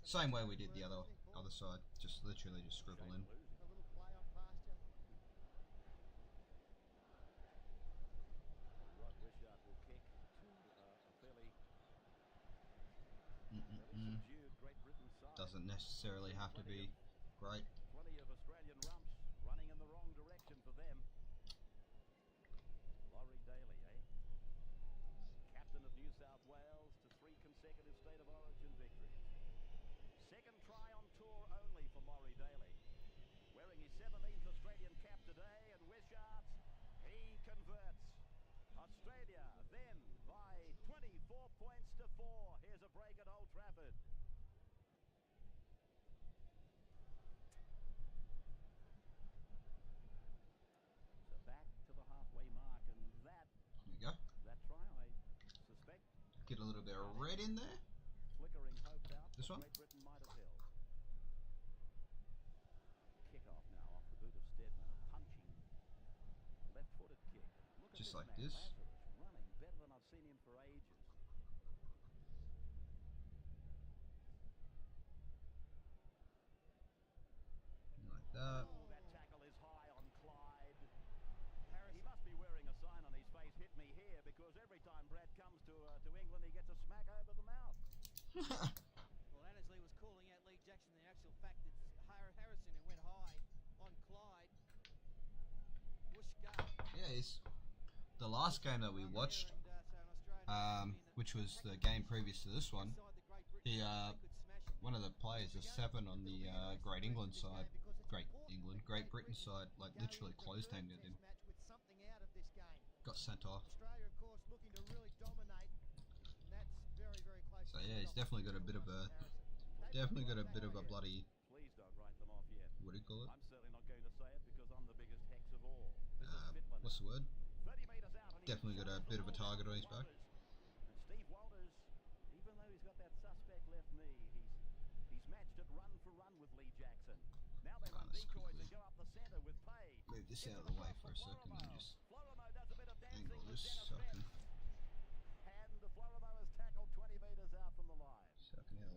Same way we did the other side. Just literally just scribble in. A little play on pasture. Rod Wishart will kick to a fairly subdued Great Britain side. Doesn't necessarily have to be great. Plenty of Australian rumps running in the wrong direction for them. Laurie Daly, captain of New South Wales to 3 consecutive State of Origin victories. Second try on tour only for Laurie Daly. Wearing his 17th Australian cap today, and Wishart, he converts. Australia then by 24 points to 4. Here's a break at Old Trafford. So back to the halfway mark, and There you go. that try, I suspect, Get a little bit of red in there. flickering hope out. This that one? Great Britain might have held. Kick off now off the boot of Stedman, a punching left-footed kick. Look at Just this like man, this. Lazarus, running better than I've seen him for ages. Like that. Oh, that tackle is high on Clyde. He must be wearing a sign on his face, hit me here, because every time Brad comes to England, he gets a smack over the mouth. Well, Annesley was calling out Lee Jackson. The actual fact that Harrison who went high on Clyde. Wishart. Yeah, it's the last game that we watched, which was the game previous to this one. He, one of the players, a 7 on the Great England side, Great Britain side, like literally closed-handed him. With something out of this game. Got sent off. Australia, of course, looking to really dominate, and that's very, very close. So yeah, he's definitely got a bit of a, bloody, Please don't write them off yet. what do you call it? I'm certainly not going to say it because I'm the biggest hex of all. This is Midland. What's the word? 30 metres out, and he's Definitely got a shot bit of a the ball target on to his back. Walters. And Steve Walters, even though he's got that suspect left knee, he's matched it run for run with Lee Jackson. Now they run let's decoys quickly and go up the centre with Pay. Move this out of the way for a second and just Florimo does a bit of dancing angle with this Dennis so I can, Betts. And Florimo has tackled 20 metres out from the line.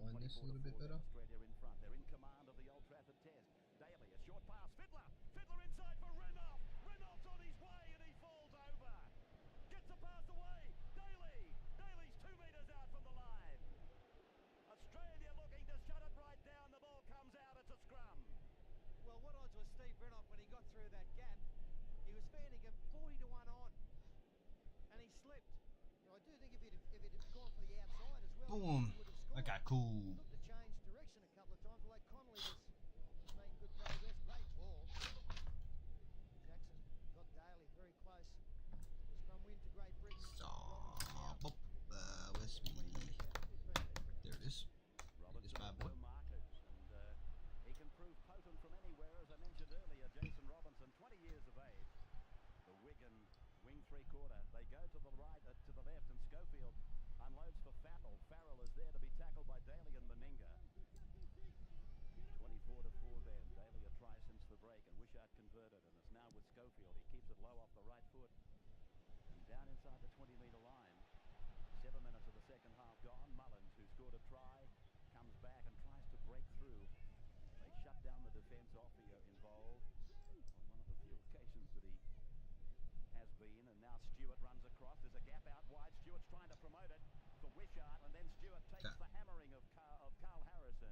outline this a little bit better. Australia in front. They're in command of the Old Trafford Test. Daly, a short pass. Fiddler inside for Renouf. Renouf's on his way and he falls over. Gets the pass away. Daly's 2 metres out from the line. Australia looking to shut it right down. The ball comes out. It's a scrum. Well, what odds was Steve Renouf when he got through that gap? He was fanning him 40 to 1 on. And he slipped. Well, I do think if it had gone for the outside as well, Boom. he would have scored. Okay, cool. Looked to change direction a couple of times, although Connolly was making good progress. Great ball. Jackson got Daly very close. The scrum win to Great Britain. Stop. Where's me? There it is. This bad boy. Markers, and he can prove potent from anywhere. As I mentioned earlier, Jason Robinson, 20 years of age. The Wigan wing three-quarter. They go to the right, to the left, and Schofield unloads for Farrell. Farrell is there to be tackled by Daly and Meninga. 24 to 4 then. Daly a try since the break, and Wishart converted, and it's now with Schofield. He keeps it low off the right foot and down inside the 20-metre line. 7 minutes of the second half gone. Mullins, who scored a try, comes back and tries to break through. They shut down the defence off involved on one of the few occasions that he has been. And now Stewart runs across. There's a gap out wide. Stewart's trying to promote it for Wishart, and then Stewart takes the hammering of Carl Harrison.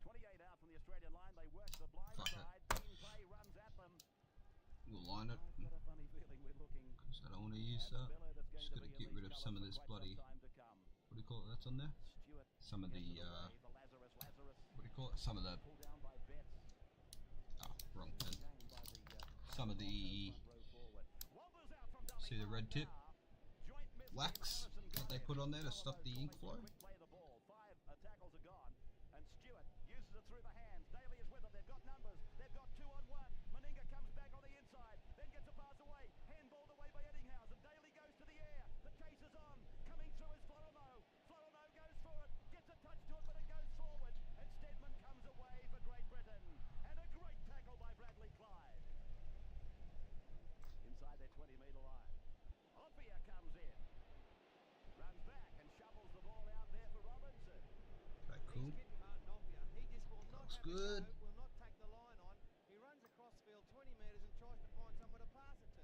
28 out from the Australian line. They work the blind Fuck it. side. Dean Play runs at them. We'll line it. I've got a funny feeling we're looking Because I don't want to use at the that. fellow that's going Just to got be to in get rid these of colours some of for this quite bloody. some time to come. What do you call it? That's on there. Stewart Some of the gets it away. The Lazarus. what do you call it? Some of the Pulled down by Betts. wrong pen. Gained by the Some of the front row forward. Walters out from dummy see the red half tip now. Joint miss from wax Harrison that they got put it. on there to stop the ink flow. Quick play the ball. 5 tackles are gone. And Stewart uses it through the hands. Daly is with them. They've got numbers. They've got 2-on-1. Meninga comes back on the inside. Then gets a pass away. Handballed away by Eddinghausen. Daly goes to the air. The chase is on. Coming through is Florimo. Florimo goes for it. Gets a touch to it, but it goes forward. And Stedman comes away for Great Britain. And a great tackle by Bradley Clyde. Inside their 20-metre line. Ophir comes in. Runs back and shovels the ball out there for Robinson. Okay, cool. He's getting Martin Ophir. He just will not Looks have good. a go, will not take the line on. He runs across field 20 metres and tries to find somewhere to pass it to.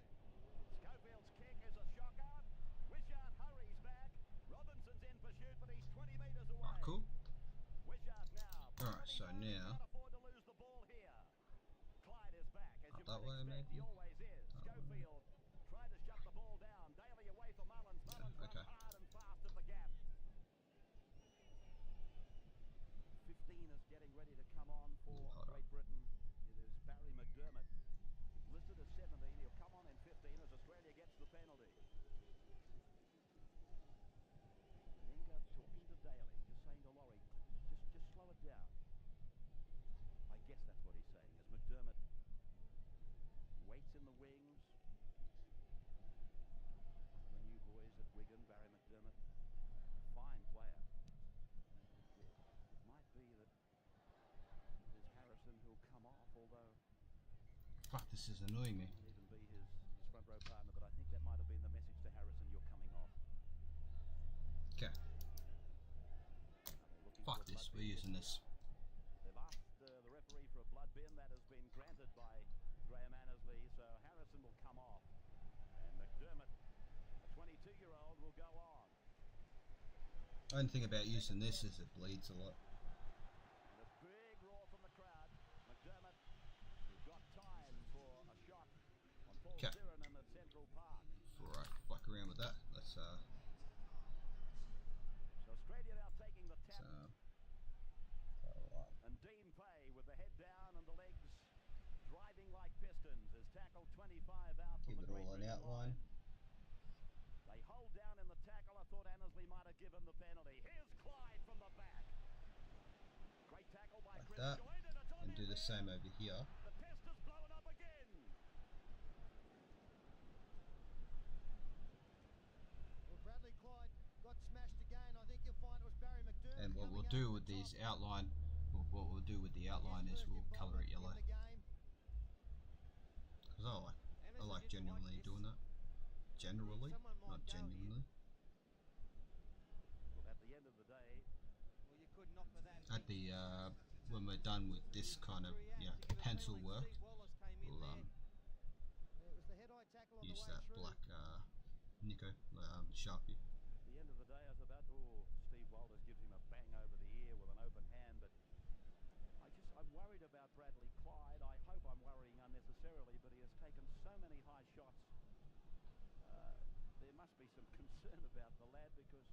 Schofield's kick is a shocker. Wishart hurries back. Robinson's in pursuit, but he's 20 metres away. Alright, cool. Wishart now. Alright, so Bradley now can't afford to lose the ball here. Clyde is back, as you that might way, expect. maybe? He always is. That way. Schofield tried to shut the ball down. Daly away for Mullins. Mullins Okay. runs hard and fast at the gap. 15 is getting ready to come on for Hold Great Britain. It is Barry McDermott. Listed as 17. He'll come on in 15 as Australia gets the penalty. Meninga talking to Daly, just saying to Laurie, just slow it down. I guess that's what he's saying, as McDermott waits in the wings. One of the new boys at Wigan, Barry McDermott, fine player. It might be that it is Harrison who'll come off, although Fuck, this is annoying me. it might even be his front row partner, but I think that might have been the message to Harrison, you're coming off. Okay. They're looking Fuck for a this. blood We're bin. using this. They've asked the referee for a blood bin. That has been granted by Graham Annesley, so Harrison will come off. And McDermott, a 22-year-old, will go on. Only thing about using this is it bleeds a lot. And a big roar from the crowd. McDermott, who's got time for a shot on Paul Okay. Sirenan at Central Park. Before I fuck around with that, let's So Australia now taking the tap. alright. And Dean Pay with the head down and the legs driving like pistons is tackled 25 out from Keep the it Great all in Britain outline. line. They hold down in the tackle. I thought Annesley might have given the penalty. Here's Clyde from the back. Great tackle by Like Chris that. Joyce, and it's on And do in the there. same over here. The test is blown up again. Well, Bradley Clyde got smashed again. I think you'll find it was Barry McDermott. And what coming we'll over do the with these top. outline, what we'll do with the outline is we'll colour it yellow. In the game. Because I like genuinely doing that. Generally, Someone might not go here. genuinely. Well, at the end of the day, Well, you couldn't knock for that. At the when we're done with this kind of pencil work, we'll It was the head-eye tackle on use the way that through. black Nico Sharpie. at the end of the day, I was about, Steve Walters gives him a bang over the ear with an open hand, but I'm worried about Bradley Clyde. I hope I'm worrying unnecessarily, but he has taken so many high shots. There must be some concern about the lad, because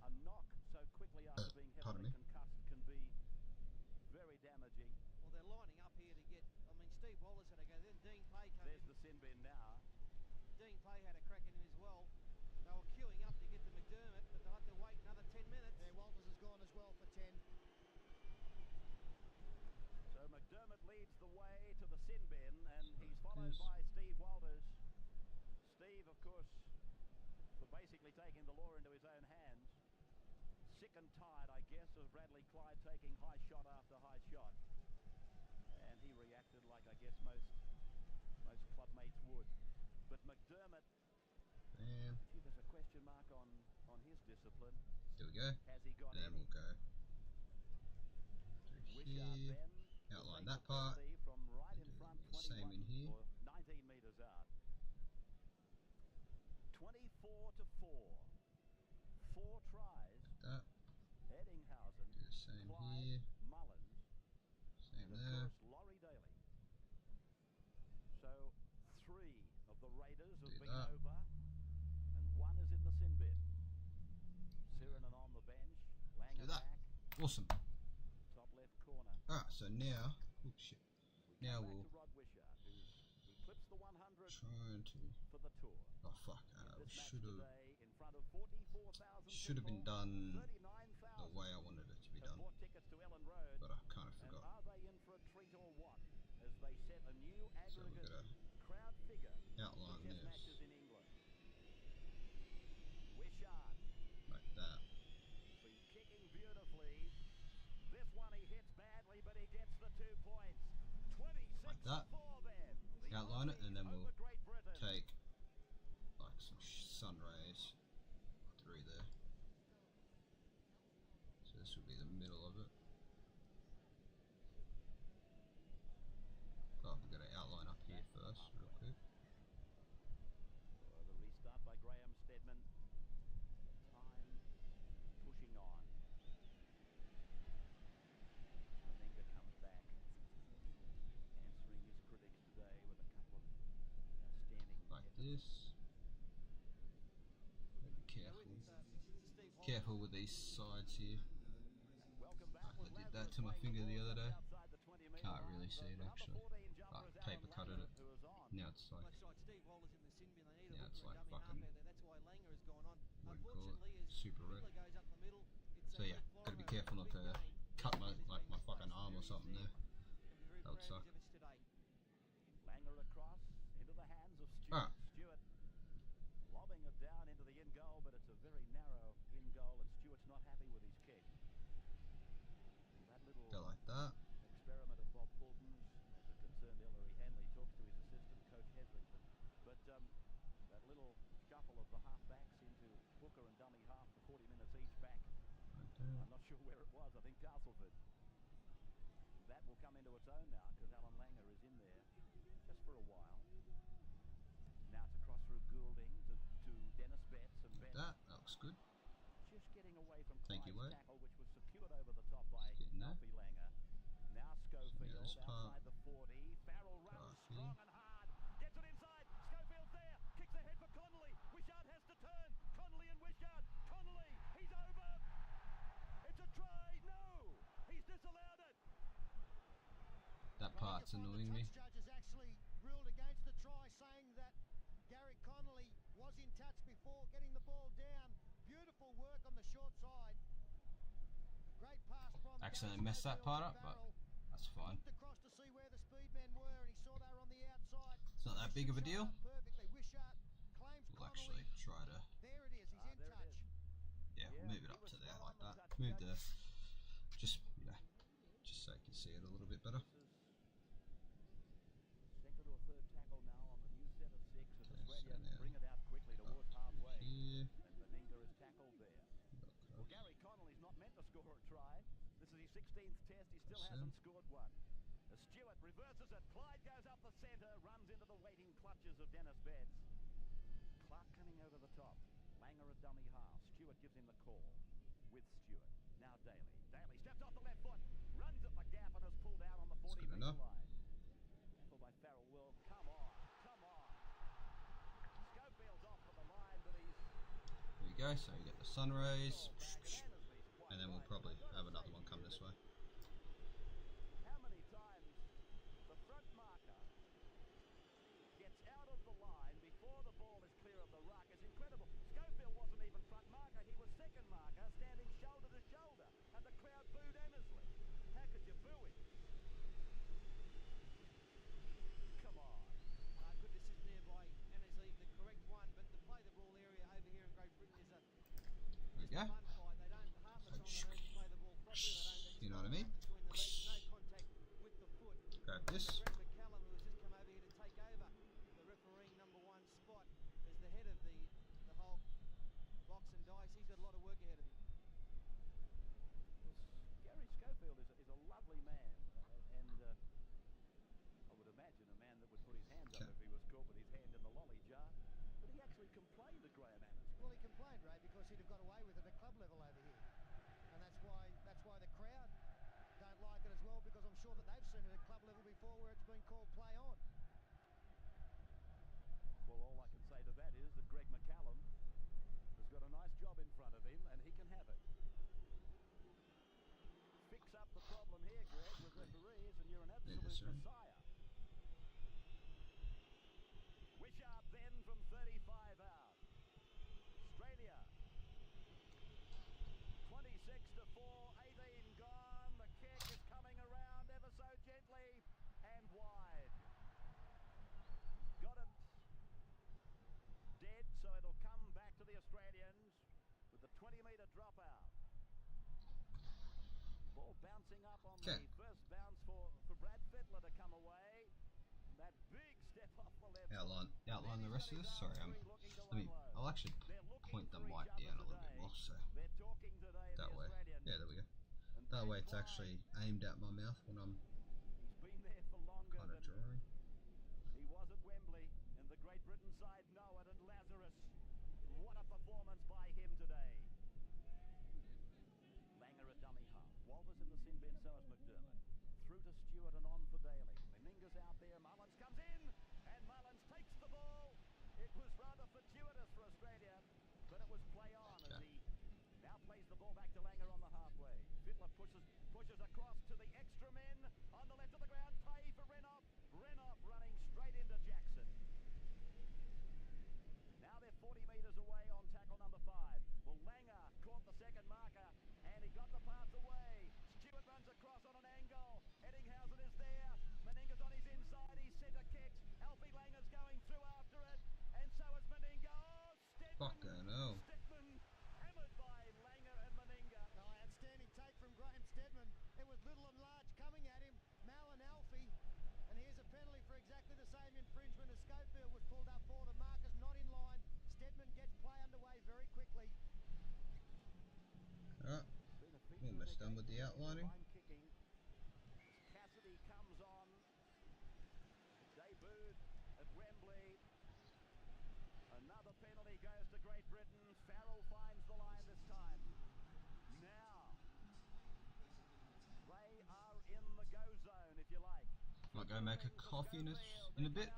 a knock so quickly after being pardon heavily me. concussed can be very damaging. Well, they're lining up here to get. I mean, Steve Wallace had a go. Then Dean Pay came There's in. the sin bin now. Dean Pay had a crack at him as well. They were queuing up to get to McDermott, but they'll have to wait another 10 minutes. Yeah, Walters has gone as well for 10. So McDermott leads the way to the sin bin, and he's followed Yes. by Steve Walters. Steve, of course, for basically taking the law into his own hands. Sick and tired, I guess, of Bradley Clyde taking high shot after high shot. And he reacted like, I guess, most clubmates would. But McDermott, Bam. gee, there's a question mark on his discipline. There we go. Has he got And then any? we'll go through Wishart here. then will outline take that the part, penalty from right and in do front, the same 21 in here. or 19 metres out. 24-4. 4 tries. That. Eddinghausen, Do the same Clyde, here. Mullins, Awesome. Top left corner. Alright, so now, oh shit. We Now come we'll back to Rod Wishart, who eclipsed the 100 trying to. for the tour. Oh fuck! In this match Should have today, in front of 44,000 been people, done 39,000 the way I wanted it to be have done, bought tickets to Ellen Road. but I kind of And forgot. are they in for a treat or what? As they set a new So we're aggregate gonna crowd figure outline for chess this matches in England. Wishart like that. been kicking beautifully. This one he hits badly, but he gets the 2 points. 26 Like that. to 4 then. The Outline it, and then Aussies we'll over Great Britain. take like some sun rays through there. So this will be the middle of it. Oh, we've got to outline up here first, real quick. The restart by Graham Stedman. Time pushing on. Meninga comes back, answering his critics today with a couple of outstanding Like efforts. this. Be careful with these sides here. Welcome back Like, with I did that Lazarus to my playing finger the ball other day. outside the 20-metre Can't line. really see it The number actually. 14 jumper Like is paper Alan cutted Langer, it. who is on. Now it's like That's right. Steve Waller's in the sin bin. They need a now it's hooker like and dummy half fucking out there. That's why Langer has gone on. what do you call it? Unfortunately, as Super red. Fiddler goes up the middle, it's So yeah, gotta be careful not to cut my my fucking arm or something there. That would suck. Today. Langer across into the hands of Stewart. Alright. Stewart lobbing it down into the in goal, but it's a very narrow in goal, and Stewart's not happy with his kick. And that little Go like that. experiment of Bob Fulton's, as a concerned Ellery Hanley talks to his assistant, Coach Hetherington. But that little shuffle of the half-backs into hooker and dummy half for 40 minutes each back. Like that. I'm not sure where it was. I think Castleford. That will come into its own now because Alan Langer is in there just for a while. Now it's across through Goulding to Dennis Betts, and Like Betts that. That looks good. just getting away from Thank you, Clyde's Wade. tackle, which was secured over the top by Getting there. Alfie Langer. Now Schofield this part. outside the 40. Farrell runs Right strong here. and hard. Gets it inside. Schofield's there. Kicks ahead for Connolly. Wishart has to turn. Connolly and Wishart. Connolly. He's over. It's a try. No. He's disallowed it. That part's annoying me. The touch judge has actually ruled against the try, saying that Gary Connolly was in touch before getting the ball down. Beautiful work on the short side. Great pass from Accidentally Gary messed that part up, but Farrell. that's fine. Looked across to see where the speed men were, and he saw they were on the outside. It's not that big of a deal. Perfectly. Wishart claims We'll Connolly. actually try to, There it is. He's in There it touch. is. yeah, we'll Yeah, move it he up was to there spot like on the that. touch, Move Judge. just just so you can see it a little bit better. Second or third tackle now on the new set of 6 as Okay, Australia so now bring it out quickly towards halfway. Here. And Meninga is tackled there. Look, Well, Gary Connolly's not meant to score a try. This is his 16th test. He still That's hasn't it. scored one. Stewart reverses it. Clyde goes up the centre, runs into the waiting clutches of Dennis Betts. Clark coming over the top. Langer a dummy half. Stewart gives him the call with Stewart. Now Daly. Daly steps off the left foot, runs at the gap and is pulled out on the That's good 40-metre enough. line. Tackle by Farrell. Well, come on. Come on. Schofield's off for the line, but he's... There you go. So you get the sun rays, Annesley's quite and then we'll right. probably I've got to have another say one to come you this way. how many times the front marker gets out of the line before the ball is clear of the ruck is incredible. Schofield wasn't even front marker. He was second marker, standing shoulder to shoulder, and the crowd booed Annesley. How could you boo him? Come on. Good decision there by Annesley, the correct one. But to play the ball area over here in Great Britain is a There you go. fun fight. They don't half the time they don't play the ball properly. They don't. You know what I mean? Between the legs, no contact with the foot. Grab this. Greg McCallum, who has just come over here to take over the refereeing number 1 spot as the head of the whole box and dice. He's got a lot of work ahead of him. Gary Schofield is a lovely man, and I would imagine a man that would put his hands up Okay. if he was caught with his hand in the lolly jar. But he actually complained to Graham Annesley. Well, he complained, Ray, because he'd have got away with it at club level over here, and that's why the crowd don't like it as well, because I'm sure that they've seen it at club level before, where it's been called play on. Well, all I can say to that is that Greg McCallum has got a nice job in front of him, and he can have it. referees, and you're an Need absolute this, right? messiah. Wishart then from 35 out. Australia 26-4, 18 gone. The kick is coming around ever so gently and wide. Got it dead, so it'll come back to the Australians with the 20-metre dropout. Ball bouncing up on the first bounce for Brad Fittler to come away. That big step off the left. Outline the rest of this. Sorry, I'll actually point the mic down a little bit more, so that way. Yeah, there we go. That way it's actually aimed at my mouth when I'm kind of drawing. He was at Wembley, and the Great Britain side know it. And Lazarus, what a performance by him today. Langer a dummy half. Walters in the sin bin, so is McDermott. Through to Stewart and on for Daly. Meninga's out there. Mullins comes in, and Mullins takes the ball. It was rather fortuitous for Australia, but it was play on as he now plays the ball back to Langer on the halfway. Fittler pushes across to the extra men on the left of the ground. Pay for Renoff. Renoff running straight into Jackson. Now they're 40 metres away on tackle number 5. Well, Langer caught the second marker, and he got the pass away. Stewart runs across on an angle. Eddinghausen is there. Meninga's on his inside. He's centre kicked. Alfie Langer's going through after it, and so is Meninga. Oh, Stedman! Fucking hell. Stedman hammered by Langer and Meninga. Oh, outstanding take from Graham Stedman. It was little and large coming at him. Mal and Alfie. And here's a penalty for exactly the same infringement as Schofield was pulled up for. The marker's not in line. Stedman gets play underway very quickly. Alright, almost done with the outlining. Cassidy comes on. Debuted at Wembley. Another penalty goes to Great Britain. Farrell finds the line this time. Now they are in the go zone, if you like. Might go make a coffee in a bit.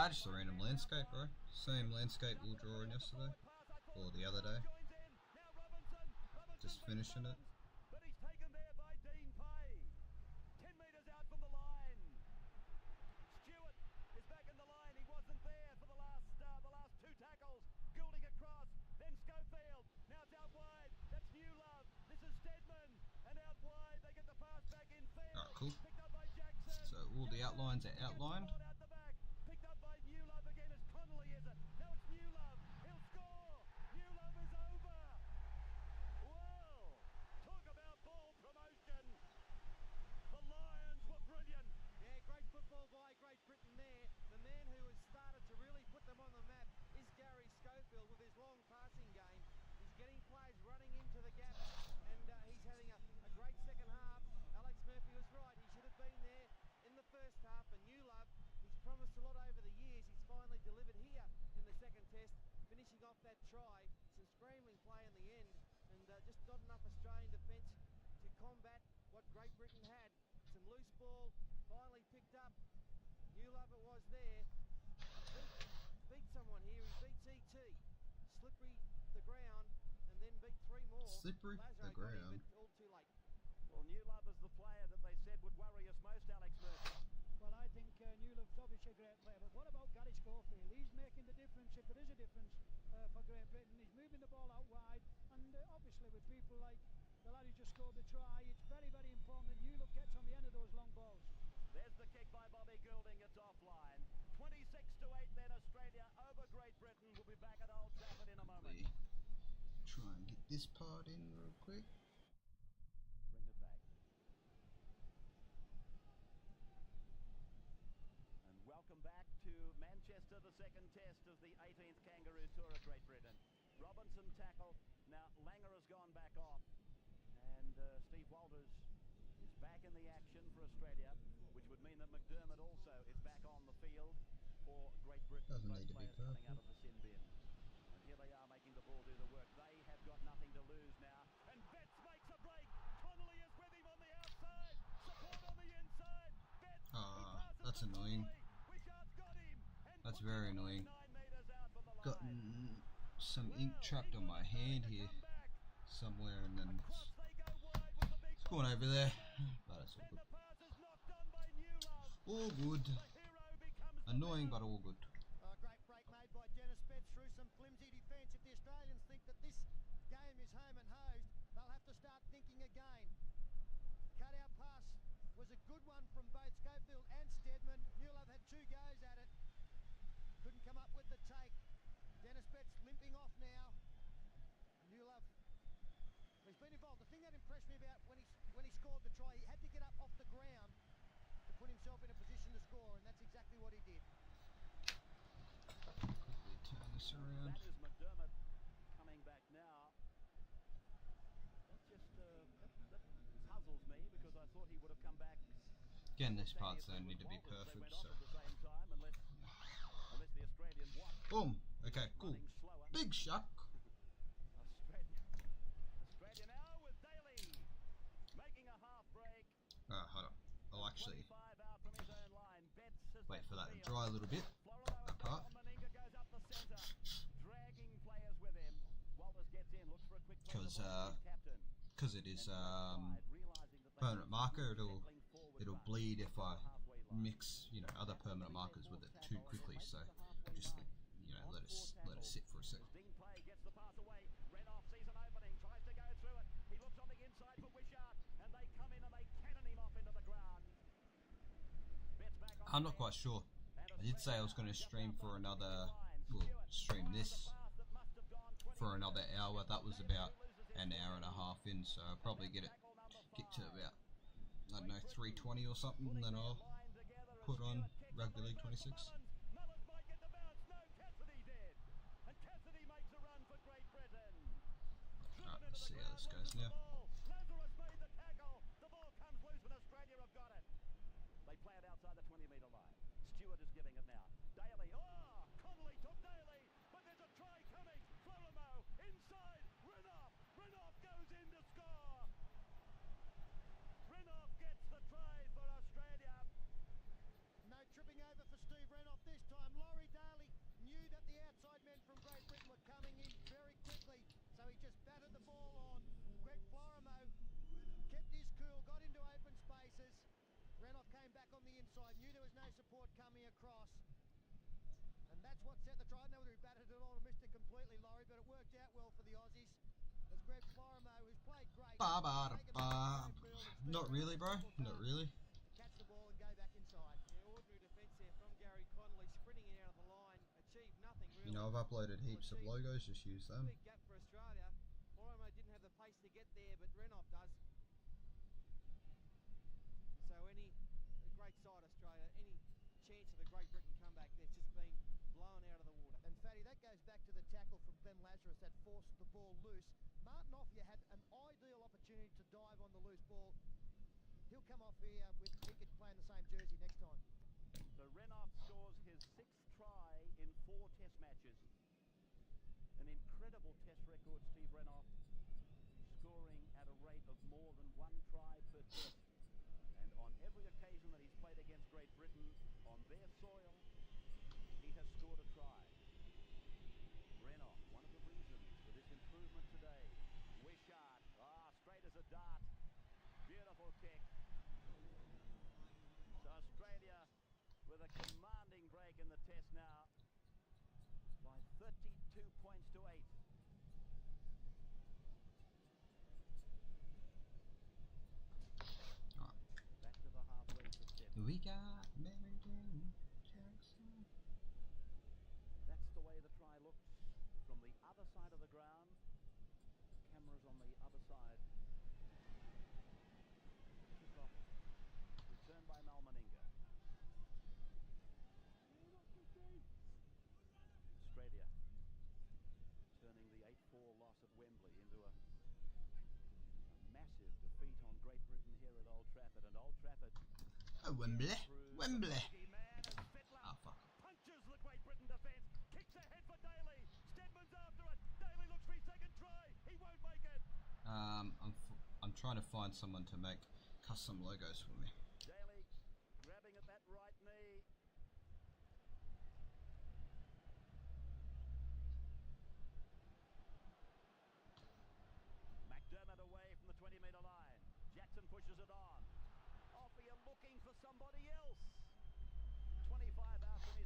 Just a random landscape, bro. Same landscape we were drawing yesterday, or the other day. Just finishing it. But he's taken there by Dean Pay. 10 metres out from the line. Stewart is back in the line. He wasn't there for the last 2 tackles. Goulding across, then Schofield. Now it's out wide. That's New Love. This is Stedman, and out wide they get the pass back in field. Alright, cool. Picked up by Jackson. So all the outlines are outlined. Out the back. Picked up by New Love again. It's Connolly, is it? Now it's New Love. He'll score. New Love is over. Well, talk about ball promotion. The Lions were brilliant. Yeah, great football by Great Britain there. The man who has started to really put them on the map is Gary Schofield with his long passing game. He's getting players running into the gaps, and he's having a great second half. Alex Murphy was right. He should have been there in the first half. And New Love, he's promised a lot over the years. He's finally delivered here in the second test, finishing off that try. Some scrambling play in the end, and just not enough Australian defence to combat what Great Britain had. Some loose ball, finally picked up. New Love it was there. Beat someone here. He beats E.T. Slippery the ground, and then beat 3 more. Slippery Lazaro the ground. got him, but all too late. Well, New Love is the player that they said would worry us most, Alex Murphy. Well, I think New Love's obviously a great player, but what about Gary Schofield? He's making the difference, if there is a difference, for Great Britain. He's moving the ball out wide, and obviously with people like the lad who just scored the try, it's very, very important that New Love gets on the end of those long balls. There's the kick by Bobby Goulding. It's offline. 26-8 then Australia over Great Britain. We'll be back at Old Trafford in a moment. Try and get this part in real quick. Bring it back. And welcome back to Manchester, the second test of the 18th Kangaroo Tour of Great Britain. Robinson tackle. Now Langer has gone back off, and Steve Walters is back in the action for Australia, which would mean that McDermott also is back on the field for Great Britain. Doesn't Both need to be players coming purple. out of the sin bin. And here they are making the ball do the work. They have got nothing to lose now. And Betts makes a break. Connolly is with him on the outside. Support on the inside. Betts. That's annoying. Wishart's got him. And That's puts very it on annoying. 9 metres out from the line. Got some ink trapped on my hand here somewhere, and then Across they go wide with the big it's going over there. But it's all Then good. the pass is knocked All good. The hero becomes the Annoying, villain. but all good. Great break made by Dennis Betts through some flimsy defence. If the Australians think that this game is home and hosed, they'll have to start thinking again. Cut-out pass was a good one from both Schofield and Steadman. Newlove had 2 goes at it. Couldn't come up with the take. Dennis Betts limping off now. Newlove, he's been involved. The thing that impressed me about when he scored the try, he had to get up off the ground to put himself in a position to score, and that's exactly what he did. Quickly turn this around. That is McDermott coming back now. That just that puzzles me because I thought he would have come back. Again, this part's don't need to be perfect, so. At the same time, unless the Australian watch Boom! Okay, cool. running slower. Big shock! Australia now with Daly making a half break. Hold on. I'll actually 25 out from his own line. Betts has wait left for the that to field. dry a little bit. Florimo That is part. down. Meninga goes up the centre, dragging players with him. Walters gets in, looks for a quick play. Because it is permanent marker, it'll bleed if I mix, you know, other permanent markers with it too quickly. So just, you know, let it sit for a second. Dean Play gets the pass away. Renoff sees an opening, tries to go through it. He looks on the inside for Wishart, and they come in and they cannon him off into the ground. Betts back on I'm not quite sure. I did say I was going to stream for another, well, stream this for another hour. That was about an hour and a half in, so I'll probably get to about, I don't know, 3:20 or something, and then I'll put on Rugby League 26. Mullins might get the bounce. No, Cassidy did. And Cassidy makes a run for Great Britain. Alright, let's see how this goes now. Lazarus made the tackle. The ball comes loose, but Australia have got it. They play it outside the 20-metre line. Stewart is giving it now. Daly. Oh, Connolly took Daly, but there's a try coming. Florimo inside. Renoff. Renoff goes in to score. Renoff gets the try for Australia. No tripping over for Steve Renoff this time. Laurie Daly knew that the outside men from Great Britain were coming in very quickly, so he just batted the ball on. Greg Florimo kept his cool, got into open spaces. Renoff came back on the inside, knew there was no support coming across. And that's what set the try. I don't know whether he batted it on or missed it completely, Laurie, but it worked out well for the Aussies. As Greg Florimo, who's played great, Not really, bro. Not really. catch the ball and go back inside. Yeah, ordinary defence there from Gary Connolly, sprinting it out of the line, achieved nothing really. You know, I've uploaded heaps of logos. Just use them. Big gap for Australia. Florimo didn't have the pace to get there, but Renoff does. So any great side Australia, any chance of a Great Britain comeback, that's just been blown out of the water. And Fatty, that goes back to the tackle from Ben Lazarus that forced the ball loose. Martin Offia had an ideal opportunity to dive on the loose ball. He'll come off here with he could play in the same jersey next time. So Renoff scores his 6th try in 4 test matches. An incredible test record, Steve Renoff, scoring at a rate of more than 1 try per test. And on every occasion that he's played against Great Britain on their soil, he has scored a try. Renoff, one of the reasons for this improvement today. Wishart, straight as a dart. Beautiful kick. So Australia with a commanding break in the test now by 32 points to 8. Back to the halfway to set. We got Mary Jane Jackson. That's the way the try looks from the other side of the ground. The camera's on the other side. Kick-off. Return by Mal Meninga. Australia turning the 8-4 loss at Wembley into a massive defeat on Great Britain here at Old Trafford. And Old Trafford Oh, Wembley. Wembley. man as Fittler Oh, fuck. punches the Great Britain defence, kicks ahead for Daly. Stedman's after it. Daly looks for his second try. He won't make it. I'm trying to find someone to make custom logos for me. Daly grabbing at that right knee. McDermott away from the 20-metre line. Jackson pushes it on. Offia looking for somebody else.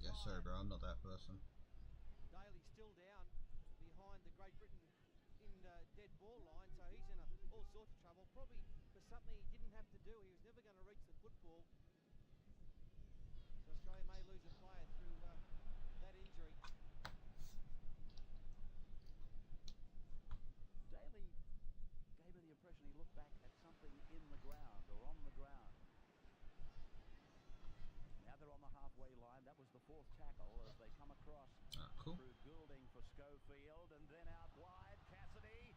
Yeah, sorry bro, I'm not that person. Daly's still down behind the Great Britain in dead ball line, so he's in all sorts of trouble. Probably for something he didn't have to do. He was never going to reach the football. So Australia may lose a player through that injury. Daly gave me the impression he looked back at something in the ground or on the ground. Now they're on the halfway line. That was the fourth tackle as they come across Cool. through Goulding for Schofield, and then out wide. Cassidy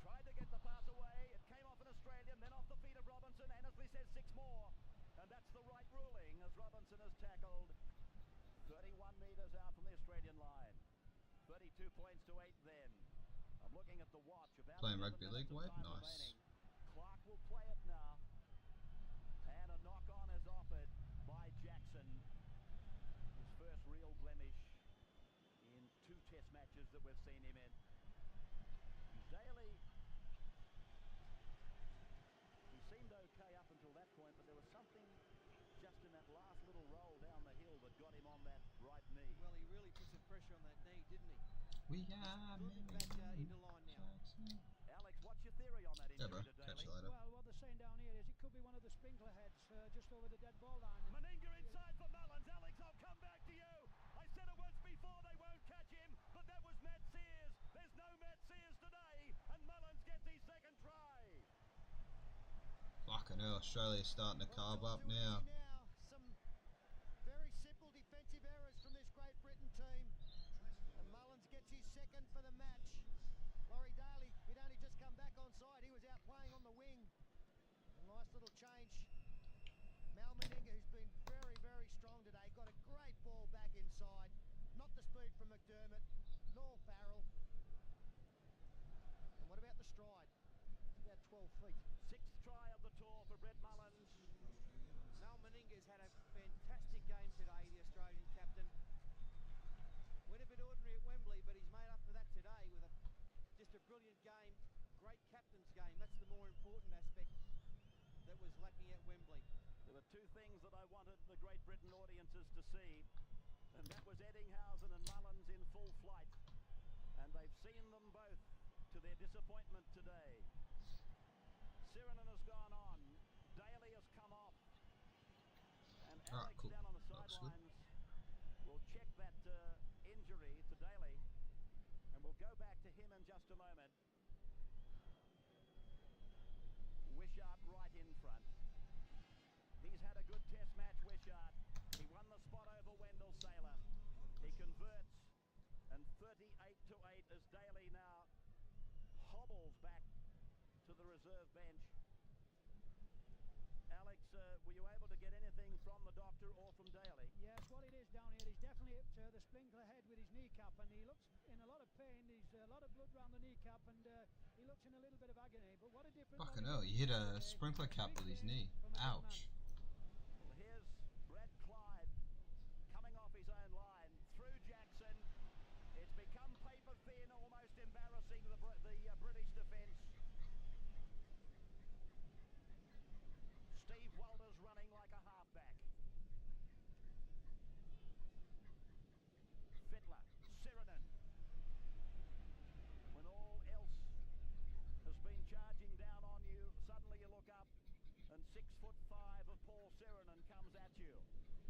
tried to get the pass away. It came off an Australian, then off the feet of Robinson. Annesley says 6 more, and that's the right ruling as Robinson is tackled 31 metres out from the Australian line. 32 points to 8 then. I'm looking at the watch. About Playing 11 rugby minutes league, of Wade? time Nice. remaining. Clark will play it now. And a knock-on is offered by Jackson. His first real blemish in 2 test matches that we've seen him in. Daly, he seemed okay up until that point, but there was something just in that last little roll down the hill that got him on that right knee. Well, he really put some pressure on that knee, didn't he? We are Moving back into line now. Alex, what's your theory on that Yeah, injury bro. to Catch Daly? you later. Well, what they're saying down here is it could be one of the sprinkler heads just over the dead ball line. Meninga inside for Mullins. Alex, I'll come back to you. I said it once before, they won't catch him, but that was Matt Sears. There's no Matt Sears today, and Mullins gets his second try. Fucking hell, Australia's starting to carve up now. Some very simple defensive errors from this Great Britain team. And Mullins gets his second for the match. Laurie Daly, he'd only just come back on side. He was out playing on the wing. A nice little change. Mal Meninga, who's been very, very strong today, got a great ball back inside. Not the speed from McDermott, nor Farrell. And what about the stride? It's about 12 feet. 6th try of the tour for Brett Mullins. Mal Meninga's had a fantastic game today, the Australian captain. Went a bit ordinary at Wembley, but he's made up for that today with just a brilliant game. Great captain's game. That's the more important aspect that was lacking at Wembley. There were 2 things that I wanted the Great Britain audiences to see, and that was Eddinghausen and Mullins in full flight. And they've seen them both to their disappointment today. Sirenen has gone on. Daly has come off. And Alex Cool. down on the Looks good. sidelines will check that injury to Daly. And we'll go back to him in just a moment. Wishart right in front. He's had a good test match, Wishart. He won the spot over Wendell Saylor. He converts, and 38-8 as Daly now hobbles back to the reserve bench. Alex, were you able to get anything from the doctor or from Daly? Yes, what it is down here, he's definitely hit the sprinkler head with his kneecap, and he looks in a lot of pain. There's a lot of blood around the kneecap, and he looks in a little bit of agony. But what a difference! Fucking hell, he hit a sprinkler cap with his knee. Ouch. Well, here's Brad Clyde coming off his own line through Jackson. It's become paper thin, almost embarrassing the British defence. Steve Walters running like a halfback. Fittler, Sirenen. When all else has been charging down on you, suddenly you look up and 6'5" of Paul Sirenen comes at you.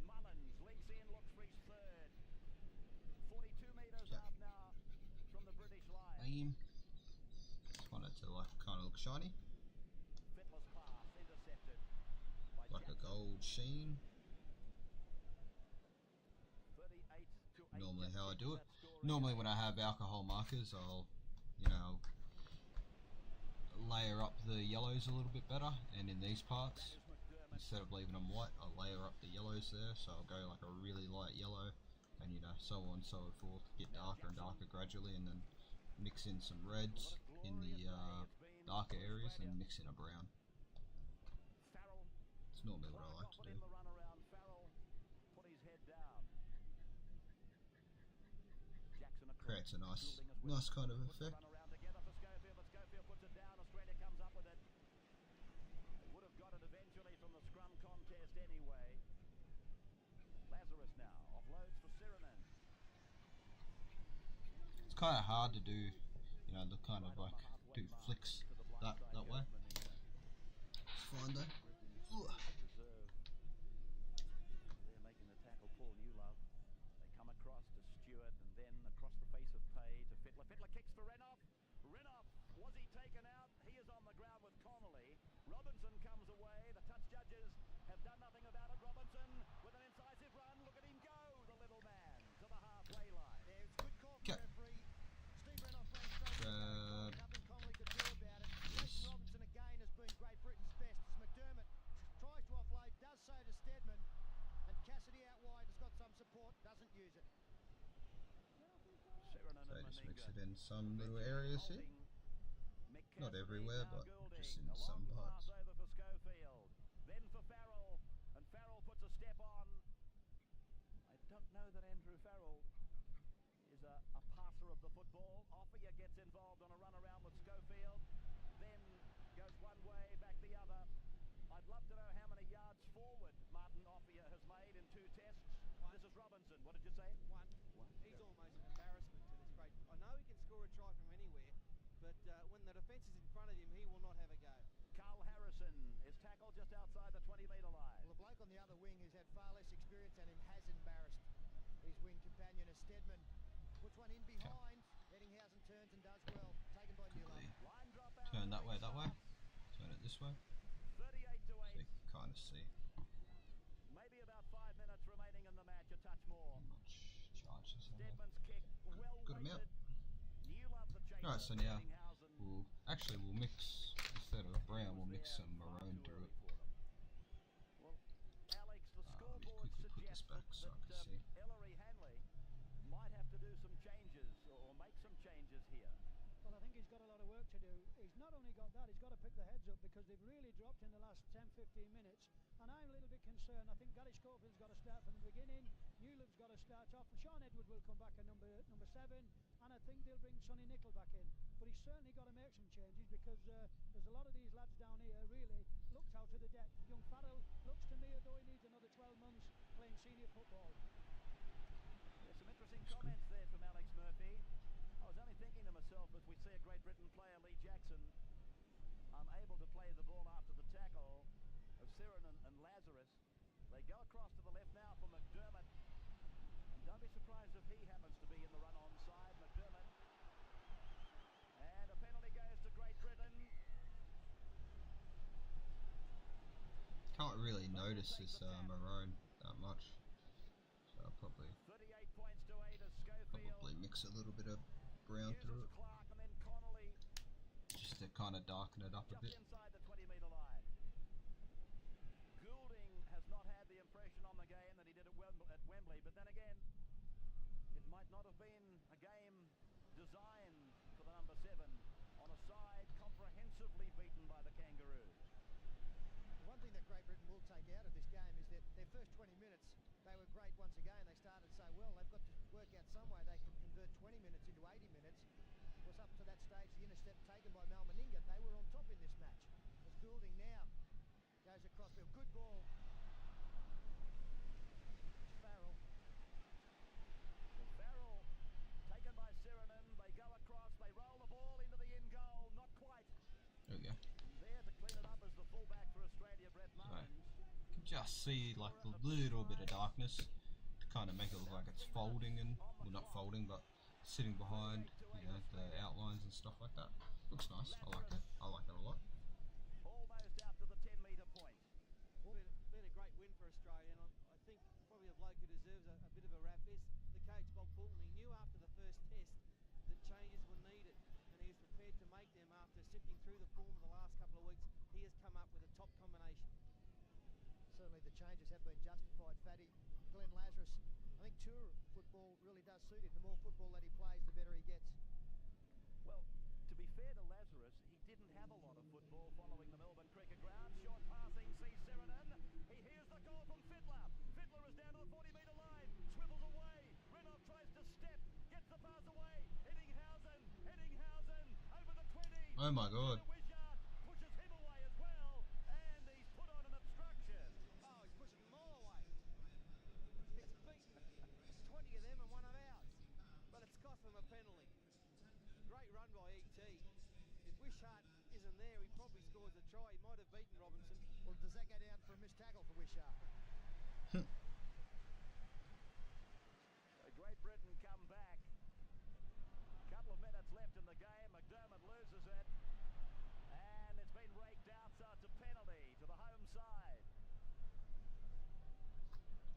Mullins links in, looks for his third. 42 metres Yeah. out now from the British line. Aim. Just wanted to like kind of look shiny, Fittler's pass intercepted by like a Jackson. gold sheen. 38-8. Normally Just how I check do it. that score Normally again. when I have alcohol markers, I'll, layer up the yellows a little bit better, and in these parts, That is McDermott. instead of leaving them white, I'll layer up the yellows there, so I'll go like a really light yellow, and so on and so forth, get darker and darker gradually, and then mix in some reds in the darker areas, and mix in a brown. Farrell. It's normally what I Clark like to offered do. him the run around. Farrell put his head down. Jackson across. Creates a nice, Goulding as well. nice kind of Puts the effect. run around together for Schofield, but Schofield puts it down. Australia comes up with it. They would have got it eventually from the scrum contest anyway. Lazarus now offloads for It's kind of hard to do, you know, the kind of like do flicks that way. It's fine though. Ooh. They're making the tackle, Paul Newlove. They come across to Stewart and then across the face of Pay to Fittler. Fittler kicks for Renoff. Renoff, was he taken out? He is on the ground with Connolly. Robinson comes away. The touch judges have done nothing about it. Robinson with an incisive run. Look at him go, the little man, to the halfway line. Yeah, it's a good call from the referee. Steve Renoff ran straight into nothing Connolly could do about it. Jason Robinson again has been Great Britain's best as McDermott tries to offload, does so to Stedman, and Cassidy out wide has got some support, doesn't use it. So just mix it in some little areas here. Not everywhere, but just in some parts. Over for Schofield. Then for Farrell, and Farrell puts a step on. I don't know that Andrew Farrell is a passer of the football. Offia gets involved on a run around with Schofield. Then goes one way, back the other. I'd love to know how many yards forward Martin Offia has made in 2 tests. This is Robinson. What did you say? One. He's almost an embarrassment to this great. I know he can score a try from anywhere, but when the defence is in front of him, he will not have a go. Carl Harrison is tackled just outside the 20-metre line. Well, the bloke on the other wing who's had far less experience than him has embarrassed his wing companion as Stedman puts one in behind. Eddinghausen turns and does well. Taken by Newland. Line drop out. Turn that way, that way. Turn it this way. 38 to 8. So you can kind of see Maybe about 5 minutes remaining in the match. A touch more. how much charges I have. Stedman's kick, well Good amount. weighted. Newlove the chaser. Alright, so now Eddinghausen. we'll mix, instead of brown, we'll mix some maroon to it. Well, Alex, the Let me scoreboard quickly put this suggests back so I can see. Ellery Hanley might have to do some changes or make some changes here. Well, I think he's got a lot of work to do. He's not only got that, he's got to pick the heads up because they've really dropped in the last 10-15 minutes. And I'm a little bit concerned. I think Gary Schofield's got to start from the beginning. Newland's got to start off. Sean Edward will come back at number 7. And I think they'll bring Sonny Nicol back in. But he's certainly got to make some changes because there's a lot of these lads down here really looked out of the depth. Young Farrell looks to me as though he needs another 12 months playing senior football. There's some interesting comments there from Alex Murphy. I was only thinking to myself, as we see a Great Britain player, Lee Jackson, unable to play the ball after the tackle of Siren and Lazarus. They go across to the left now for McDermott. And don't be surprised if he happens to be in the run on side, McDermott. And a penalty goes to Great Britain. Can't really notice this maroon that much, so I'll probably 38 points to 8 as Schofield. mix a little bit of brown through it, Clark and then Connolly just to kind of darken it up a bit. just inside the 20-metre line. Goulding has not had the impression on the game that he did at Wembley, but then again, it might not have been a game designed for the number 7 on a side comprehensively beaten by the Kangaroos. One thing that Great Britain will take out of this game is that their first 20 minutes, they were great once again. They started so well. They've got to work out some way they can convert 20 minutes into 80 minutes. It was up to that stage, the intercept taken by Mal Meninga. They were on top in this match. As Goulding now goes across field. Good ball. Farrell. And Farrell taken by Sirenen. They go across. They roll the ball into the in goal. Not quite. There we go. There to clean it up as the fullback for Australia, Brett Mullins. You can just see like a little bit of darkness to kind of make it look like it's folding and, well, not folding, but sitting behind, you know, the outlines and stuff like that. Looks nice. I like it. I like it a lot. Almost out to the 10-metre point. Been a great win for Australia, and I think probably a bloke who deserves a bit of a rap is the coach, Bob Fulton. He knew after the first test that changes were needed, and he was prepared to make them after sifting through the form of the last couple of weeks. He has come up with a top combination. Certainly the changes have been justified, Fatty. Glenn Lazarus, I think tour football really does suit him. The more football that he plays, the better he gets. Well, to be fair to Lazarus, he didn't have a lot of football following the Melbourne Cricket Ground. Short passing sees Sirenen. He hears the call from Fittler. Fittler is down to the 40-metre line. Swivels away. Renoff tries to step. Gets the pass away. Eddinghausen over the 20. Oh my god. Wishart pushes him away as well. And he's put on an obstruction. Oh, he's pushing them all away. It's beaten 20 of them and one of ours. But it's cost them a penalty. great run by ET. If Wishart isn't there, he probably scores a try. He might have beaten Robinson. Well, does that go down for a missed tackle for Wishart? Great Britain come back. Couple of minutes left in the game. McDermott loses it. And it's been raked out, so it's a penalty to the home side.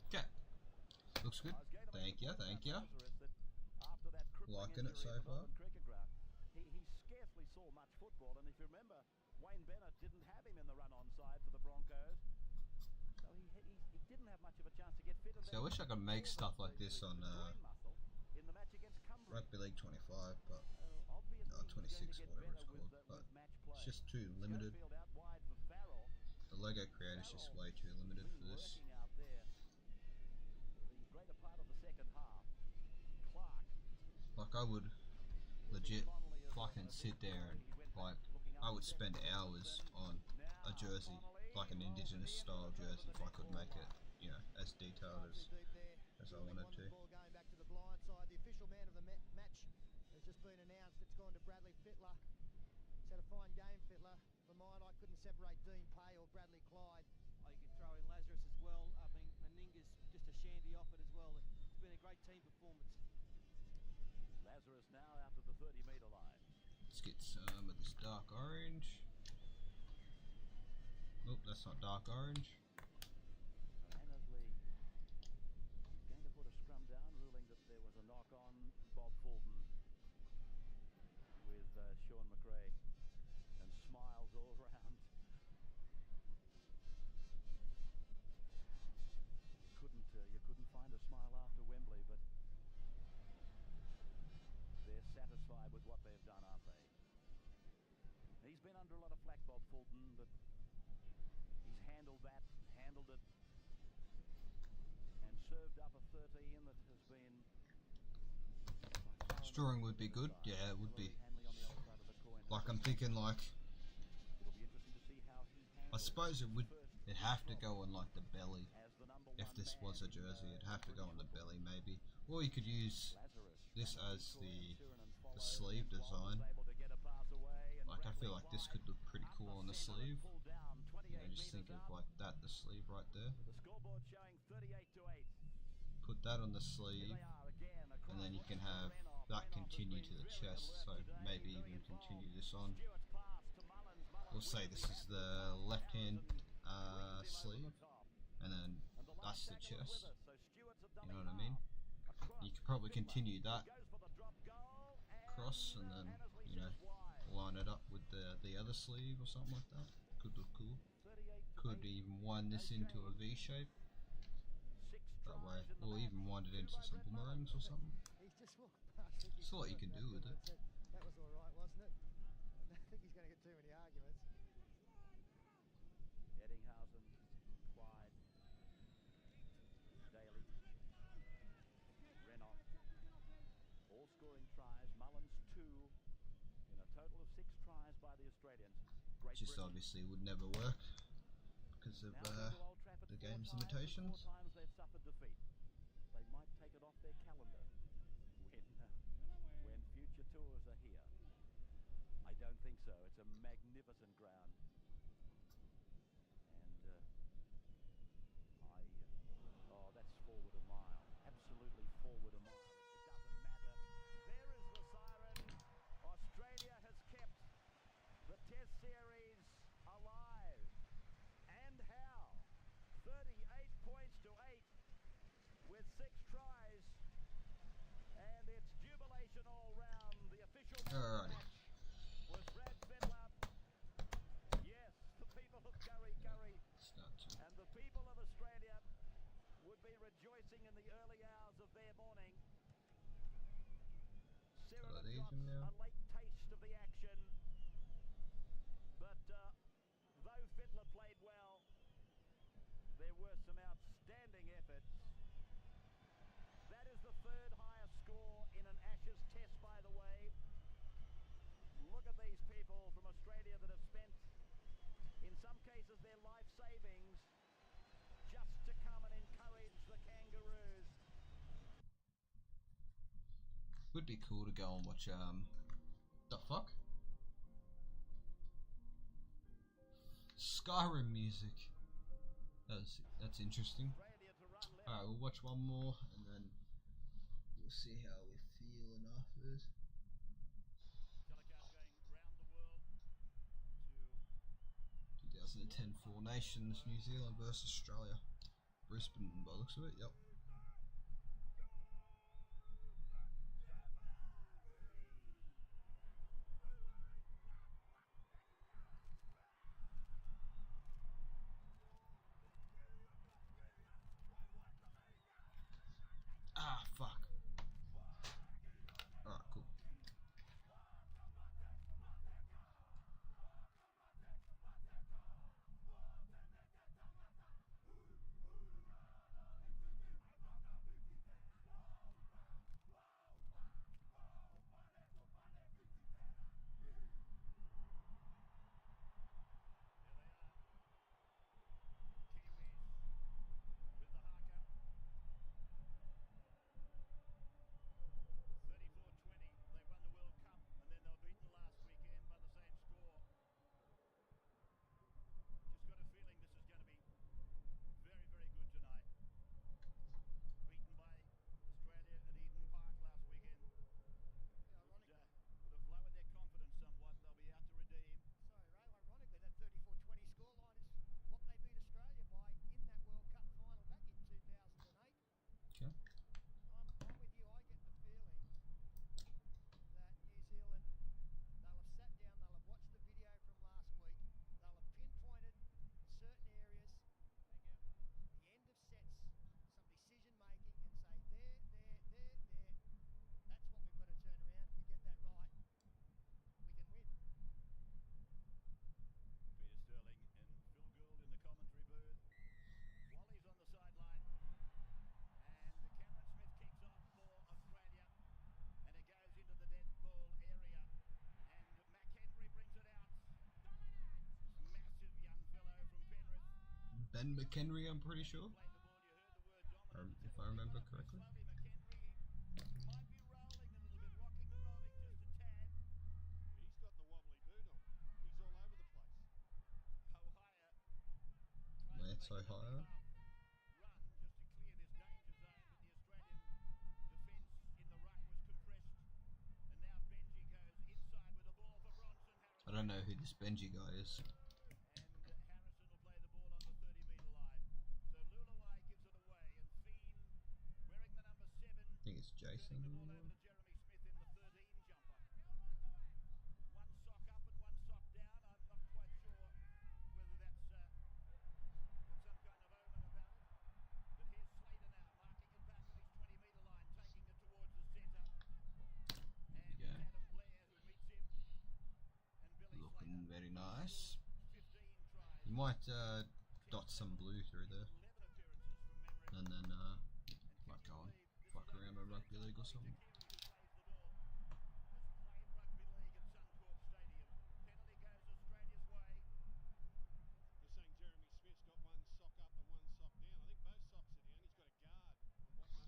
Okay. Looks good. Thank you, thank you. Liking it so far. He scarcely saw much football, and if you remember, Wayne Bennett didn't have him in the run-on side for the Broncos. So he didn't have much of a chance to get fit. See, I wish I could make stuff like this on in the match against Cumbria. Rugby League 25, but 26 or whatever it's called. But it's just too limited. The logo creator is just way too limited for this. Like, I would legit fucking sit there and, like, I would spend hours on a jersey, like an indigenous style jersey, if I could make it, you know, as detailed as I wanted to. Going back to the blind side, the official man of the match has just been announced. It's gone to Bradley Fittler. He's had a fine game, Fittler. For mine, I couldn't separate Dean Pay or Bradley Clyde. Oh, you can throw in Lazarus as well. I mean, Meninga's just a shandy off it as well. It's been a great team performance. Lazarus now out to the 30-metre line. Let's get some of this dark orange. Nope, that's not dark orange. Annesley is going to put a scrum down, ruling that there was a knock on Bob Fulton with Sean McRae, and smiles all round. You couldn't find a smile after Wembley, but they're satisfied with what they've done, aren't they? He's been under a lot of flack, Bob Fulton, but he's handled it, and served up a 13 that has been... Strawing would be good, yeah, it would be. Like, I'm thinking, like, I suppose it'd have to go on, like, the belly. If this was a jersey, it'd have to go on the belly, maybe. Or you could use this as the sleeve design. Like, I feel like this could look pretty cool on the sleeve. You know, just think of like that, the sleeve right there. Put that on the sleeve, and then you can have that continue to the chest, so maybe even continue this on. We'll say this is the left hand sleeve, and then that's the chest. You know what I mean? You could probably continue that across, and then, you know, line it up with the other sleeve or something like that. Could look cool. Could even wind this into a V shape that way, or even wind it into some boomerangs or something. There's a lot you can do with it. That was alright, wasn't it? I think he's going to get too many arguments. Eddinghausen, Clyde, Daly, Renault, all scoring tries. Mullins 2 in a total of 6 tries by the Australians. Just obviously would never work because of the game's limitations. 4 times they've suffered defeat. They might take it off their calendar when future tours are here. I don't think so. It's a magnificent ground. And that's forward a mile. Absolutely forward a mile. It doesn't matter. There is the siren. Australia has kept the Test series alive. And how? 38 points to 8 with 6 tries. And it's jubilation all round. The official match was Brad Fittler. Yes, the people of Curry and the people of Australia would be rejoicing in the early hours of their morning. Cyril got a late taste of the action, but though Fittler played well, there were some outstanding efforts. That is the 3rd highest score in an Ashes Test, by the way. Look at these people from Australia that have spent, in some cases, their life savings just to come and encourage the Kangaroos. Would be cool to go and watch The fuck? Skyrim music. That's interesting. Alright, we'll watch one more and then we'll see how we're feeling afterwards. Telecast going round the world to 2010 Four Nations, New Zealand versus Australia. Brisbane by the looks of it, yep. Ah, fuck. Alright, cool. with the haka. 34-20. They won the World Cup and then they were beaten last weekend by the same score. Just got a feeling this is going to be very, very good tonight. Beaten by Australia at Eden Park last weekend. Would have lowered their confidence somewhat. They'll be out to redeem. Sorry, Ray, ironically, that 34-20 scoreline is what they beat Australia by in that World Cup final back in 2008. Okay. I'm with you. I get the feeling that New Zealand, they'll have sat down, they'll have watched the video from last week, they'll have pinpointed certain areas, the end of sets, some decision making, and say, there. That's what we've got to turn around. If we get that right, we can win. Peter Sterling and Phil Gould in the commentary booth. Wally's on the sideline. And Cameron Smith kicks off for Australia. And it goes into the dead ball area. And McHenry brings it out. This massive young fellow from Penrith. Ben McHenry, I'm pretty sure. Play the ball. You heard the word dominant. If I remember correctly. Slowly, McHenry might be rolling a little bit, rocking and rolling just a tad. He's got the wobbly boot on. He's all over the place. Ohio tries Lance to make Ohio. a run just to clear this danger zone, but the Australian defence in the ruck was compressed. And now Benji goes inside with the ball for Bronson Harrison. I don't know who this Benji guy is. And Harrison will play the ball on the 30-metre line. So Lulawai gives it away, and Fiend, wearing the number 7, I think it's Jason. turning the ball over to Jeremy Smith in the 13 jumper. One sock up and one sock down. I'm not quite sure whether that's got some kind of omen about it. But here's Slater now, marking it back on his 20-metre line, taking it towards the centre. And Yeah. it's Adam Blair who meets him. And Billy Looking Slater. very nice. 15 tries. You might dot some blue through there, 11 appearances from memory. and then might go and fuck around on rugby league or something. Takiri who plays the ball. Has played rugby league at Suncorp Stadium. Penalty goes Australia's way. You're saying Jeremy Smith's got one sock up and one sock down. I think both socks are down. He's got a guard on what must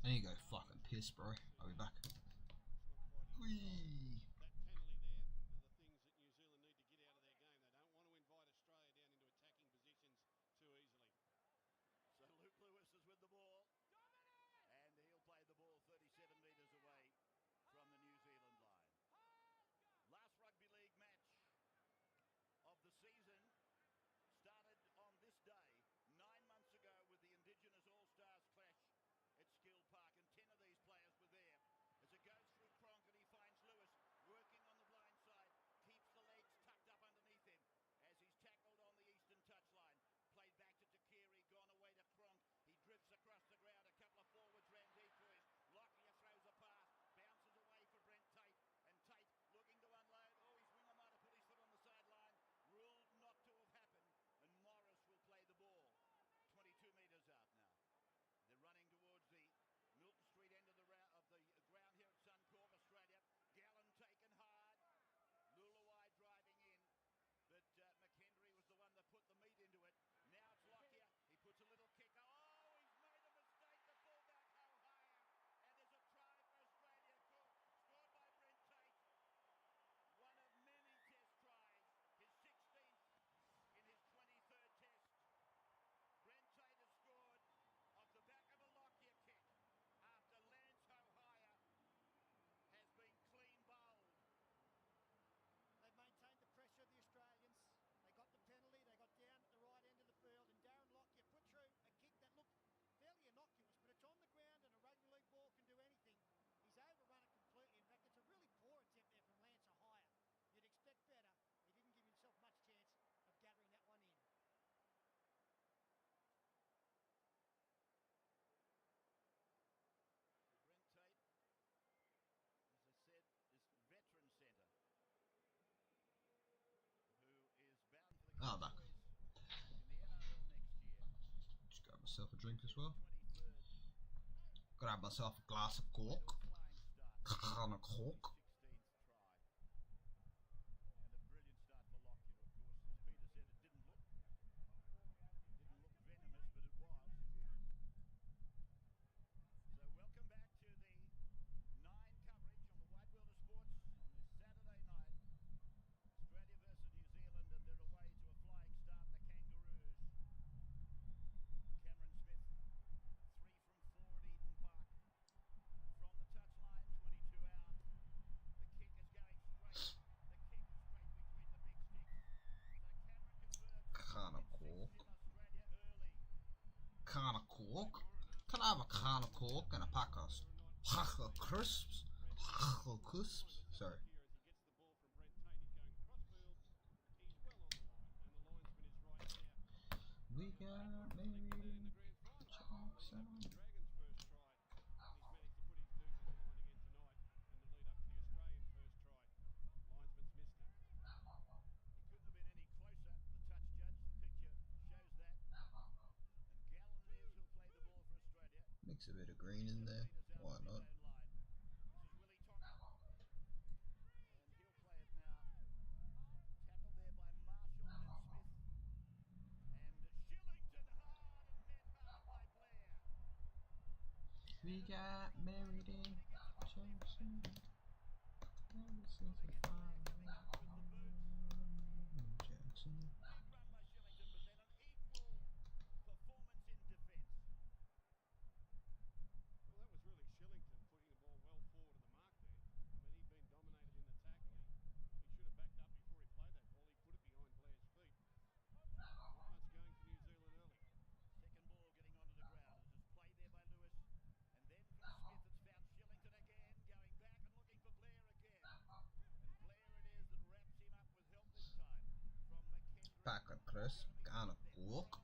I need to go fucking piss, bro. I'll be back. It's not quite in Whee! That penalty there are the things that New Zealand need to get out of their game. They don't want to invite Australia down into attacking positions too easily. So Luke Lewis is with the ball. And he'll play the ball 37 metres away from the New Zealand line. Last rugby league match of the season started on this day 9 months ago with the Indigenous All-Stars clash at Skill Park, and 10 of these players were there. As it goes through Cronk and he finds Lewis. myself a drink as well. Grab myself a glass of Coke. Can of Coke. Can of Coke. Can I have a can of Coke and a pack of crisps? Crisps? Sorry. We got married in Jackson. Mix a bit of green in there. Why not? We got married in Jackson. Jackson. Pack of crisps, can of Coke.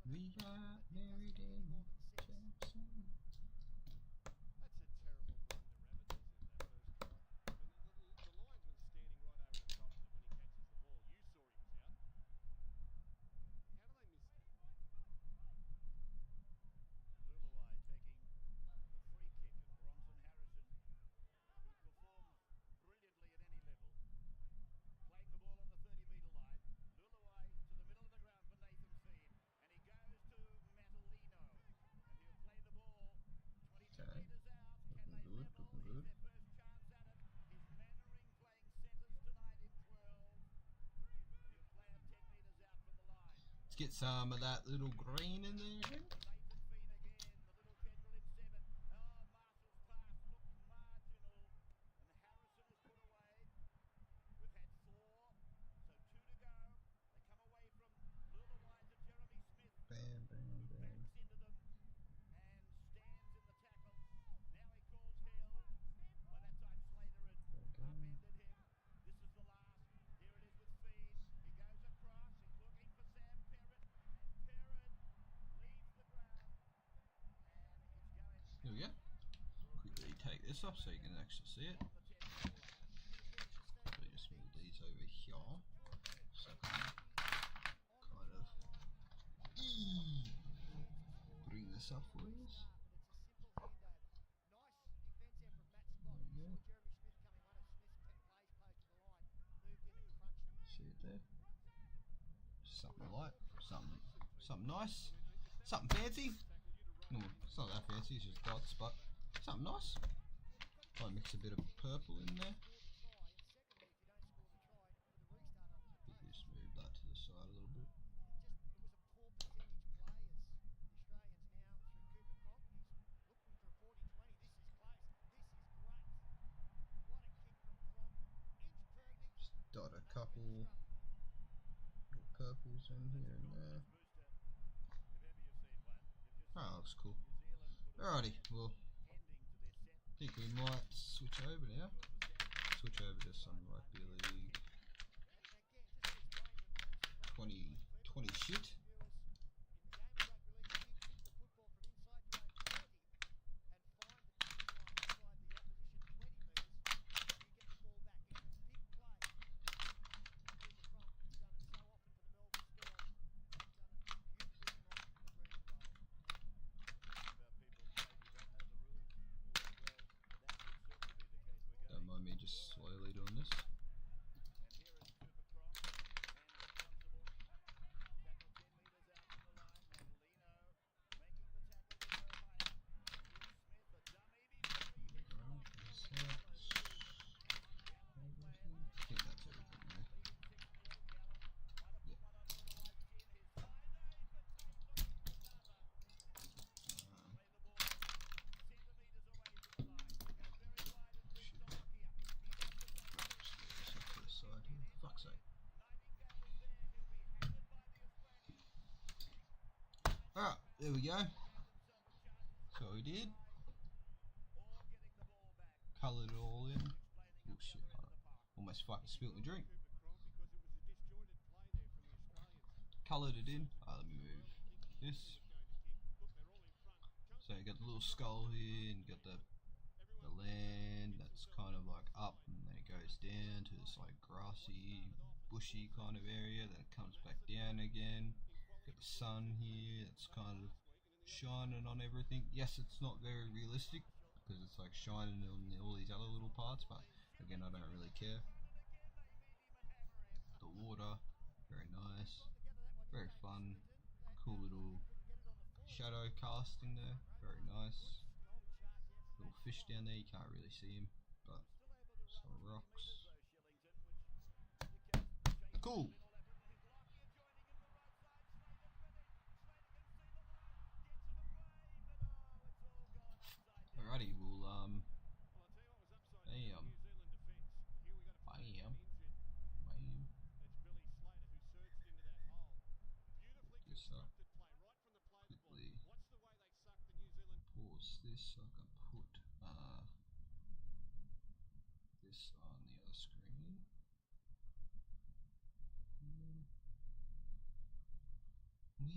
We got married in Jackson. That's a terrible blunder, Rabbits, isn't it, that first try? I mean, the linesman's standing right over the top of it when he catches the ball. You saw he was out. How do they miss that? Luluai taking the free kick, and Bronson Harrison, who performs brilliantly at any level, playing the ball on the 30-metre line. Luluai to the middle of the ground for Nathan Feed, and he goes to Matalino, and he'll play the ball 22 metres out. Can they level? Is their first chance at it? Is Mannering playing centres tonight in 12? And he'll play it 10 metres out from the line. Let's get some of that little green in there again. Nathan Feed again, the little Kendall in 7. Oh, Marshall's pass looked marginal, and Harrison is put away. We've had 4, so 2 to go. They come away from Luluai to Jeremy Smith, Bam, bam, who bam. backs into them and stands in the tackle. Now he calls held. By that time Slater had upended him. This is the last. Here it is with Feed. He goes across. He's looking for Sam Perrott, and Perrott leaves the ground. And it's going Here we go. Quickly take this off so you can actually see it. on the 10-metre line. So just move these over here. So kind of bring this up for you. But it's a simple handover. Nice defence there from Matt Scott. You saw Jeremy Smith coming, one of Smith's pet plays close to the line. Moved in and crunched him. See it there? Something light, something nice, something fancy. No, it's not that fancy, it's just dots, but something nice. Try and mix a bit of purple in there. Quickly just move that to the side a little bit. It was a poor percentage play as the Australians now through Cooper Cronk. He's looking for a 40-20. This is close. This is great. What a kick from Cronk. Inch perfect. Just dot a couple little purples in here and there. Booster, if ever you've seen one, you've just Oh, that looks cool. Alrighty, well, I think we might switch over now. Switch over to some rugby league 2020 shit. Don't mind me just slowly doing this. I think that's everything there. Yep. Side here. Fuck's sake. Alright, there we go. So we did. Coloured it all in. Oh shit, almost fucking spilled my drink. Coloured it in. Let me move this. So you got the little skull here, and you got the land that's kind of like up, and then it goes down to this like grassy, bushy kind of area, then it comes back down again. Got the sun here, it's kind of shining on everything. Yes, it's not very realistic because it's like shining on all these other little parts, but again, I don't really care. The water, very nice, very fun, cool little shadow casting there, very nice. Little fish down there, you can't really see him, but some rocks. Cool. Alrighty, we'll this up quickly. Pause this so I can put this on the other screen. We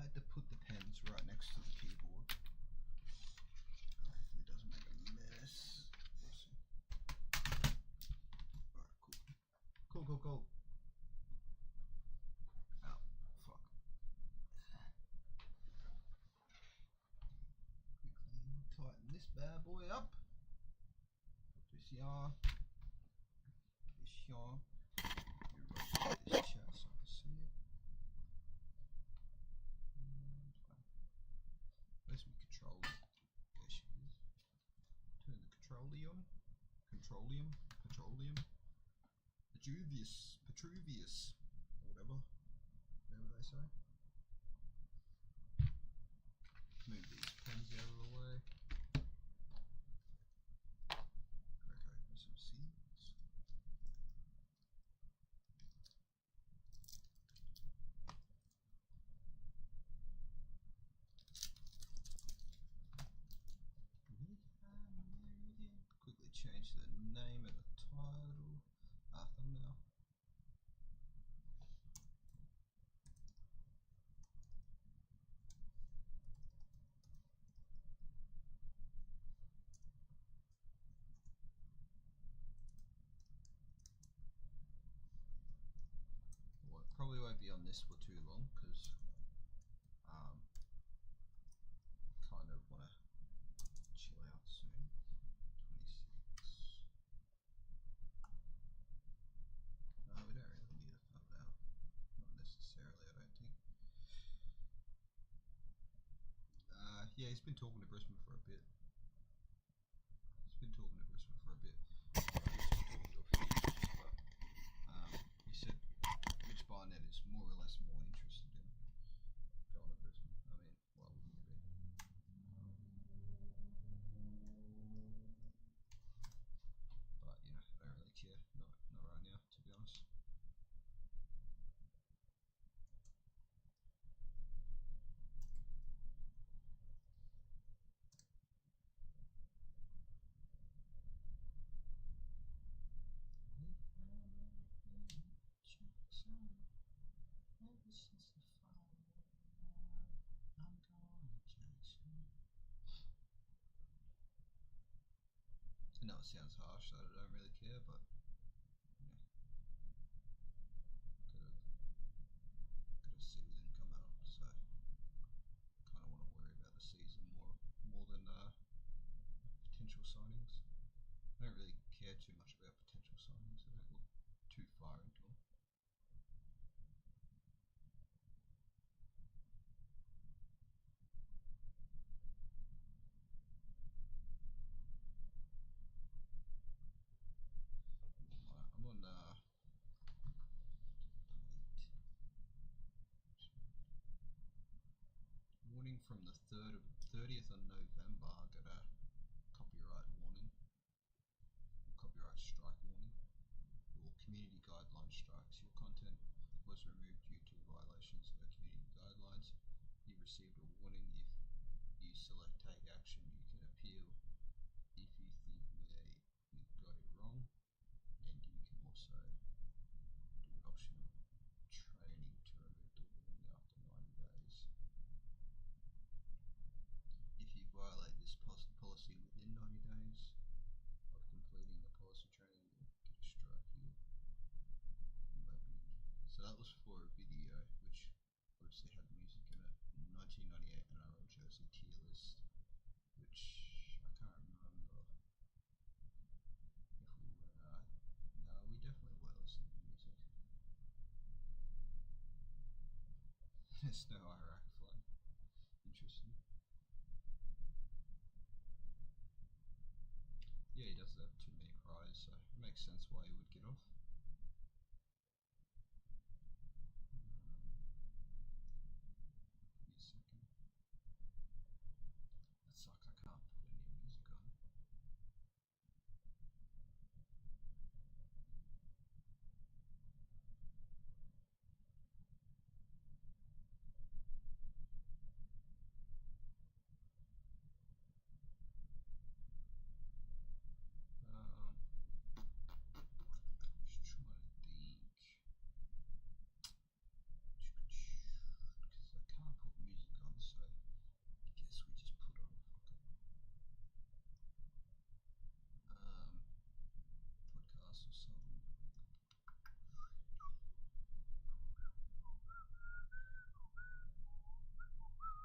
got to put the pens right next to the keyboard. Hopefully it doesn't make a mess. Awesome. Alright, cool. Cool. Oh, fuck. Quickly tighten this bad boy up. Put this here. This here. Rotate this chair so I can see it. Where's my controller? There she is. Turn the controller on. Petroleum. Petruvius. Or whatever they say. Move these pens out of the way. Crack open some seeds. Quickly change the name of the title, thumbnail. Well, it probably won't be on this for too long because kind of he's been talking to Brisbane for a bit. He said Mitch Barnett is more or less more interested in going to Brisbane. I mean, why wouldn't you be? But you know, I don't really care. Not right now, to be honest. I know it sounds harsh that I don't really care, but you know, got a season coming up, so kind of want to worry about the season more than potential signings. I don't really care too much about potential signings. I don't look too far into them. I'm on warning from the 30th of November. I got a copyright warning, copyright strike warning, or community guideline strikes. Your content was removed due to violations of the community guidelines. You received a warning. If you select take action, you can appeal. If you think we got it wrong, and you can also do optional training to remove the warning after 90 days. If you violate this policy within 90 days of completing the policy training, you'll get a strike. So that was for a video which obviously had music in it. 1998 NRL jersey tier list, which I can't remember if we were. No, we definitely were listening to music. There's no Iraq flag. Interesting. Yeah, he doesn't have too many cries, so it makes sense why he would get off. Give me a second. It sucks, I can't put any music on. Just trying to think. Because I can't put music on, so I guess we just put on podcast or something. Oh, oh wait, hold on.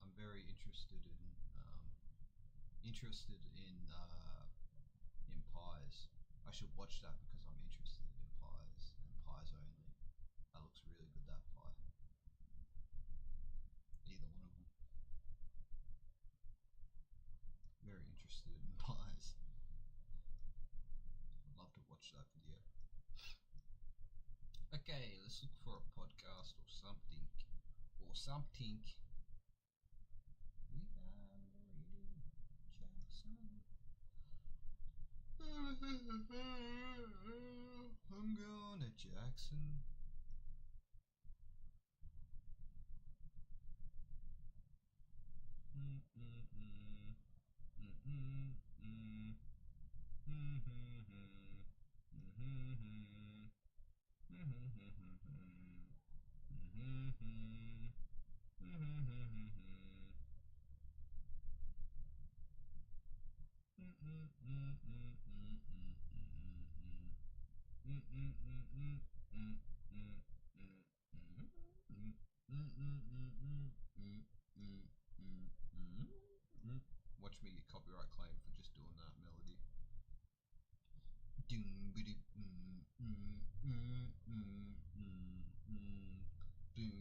I'm very interested in pies. I should watch that because I'm interested in pies and pies only. That looks really good, that pie. Either one of them. Very interested in pies. I'd love to watch that video. Okay, let's look for a podcast or something. We have Radio Jackson. I'm going to Jackson. Watch me get copyright claim for just doing that melody. Boom,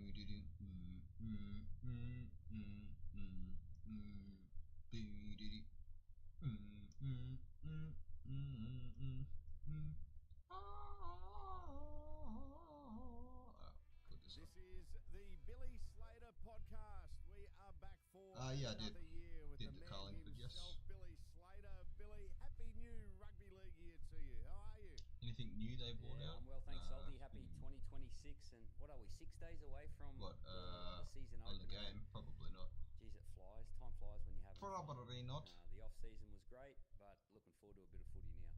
and what are we, 6 days away from What, the season on the opener? game? Probably not. Geez, it flies. Time flies when you're having fun. Probably not. The off season was great, but looking forward to a bit of footy now.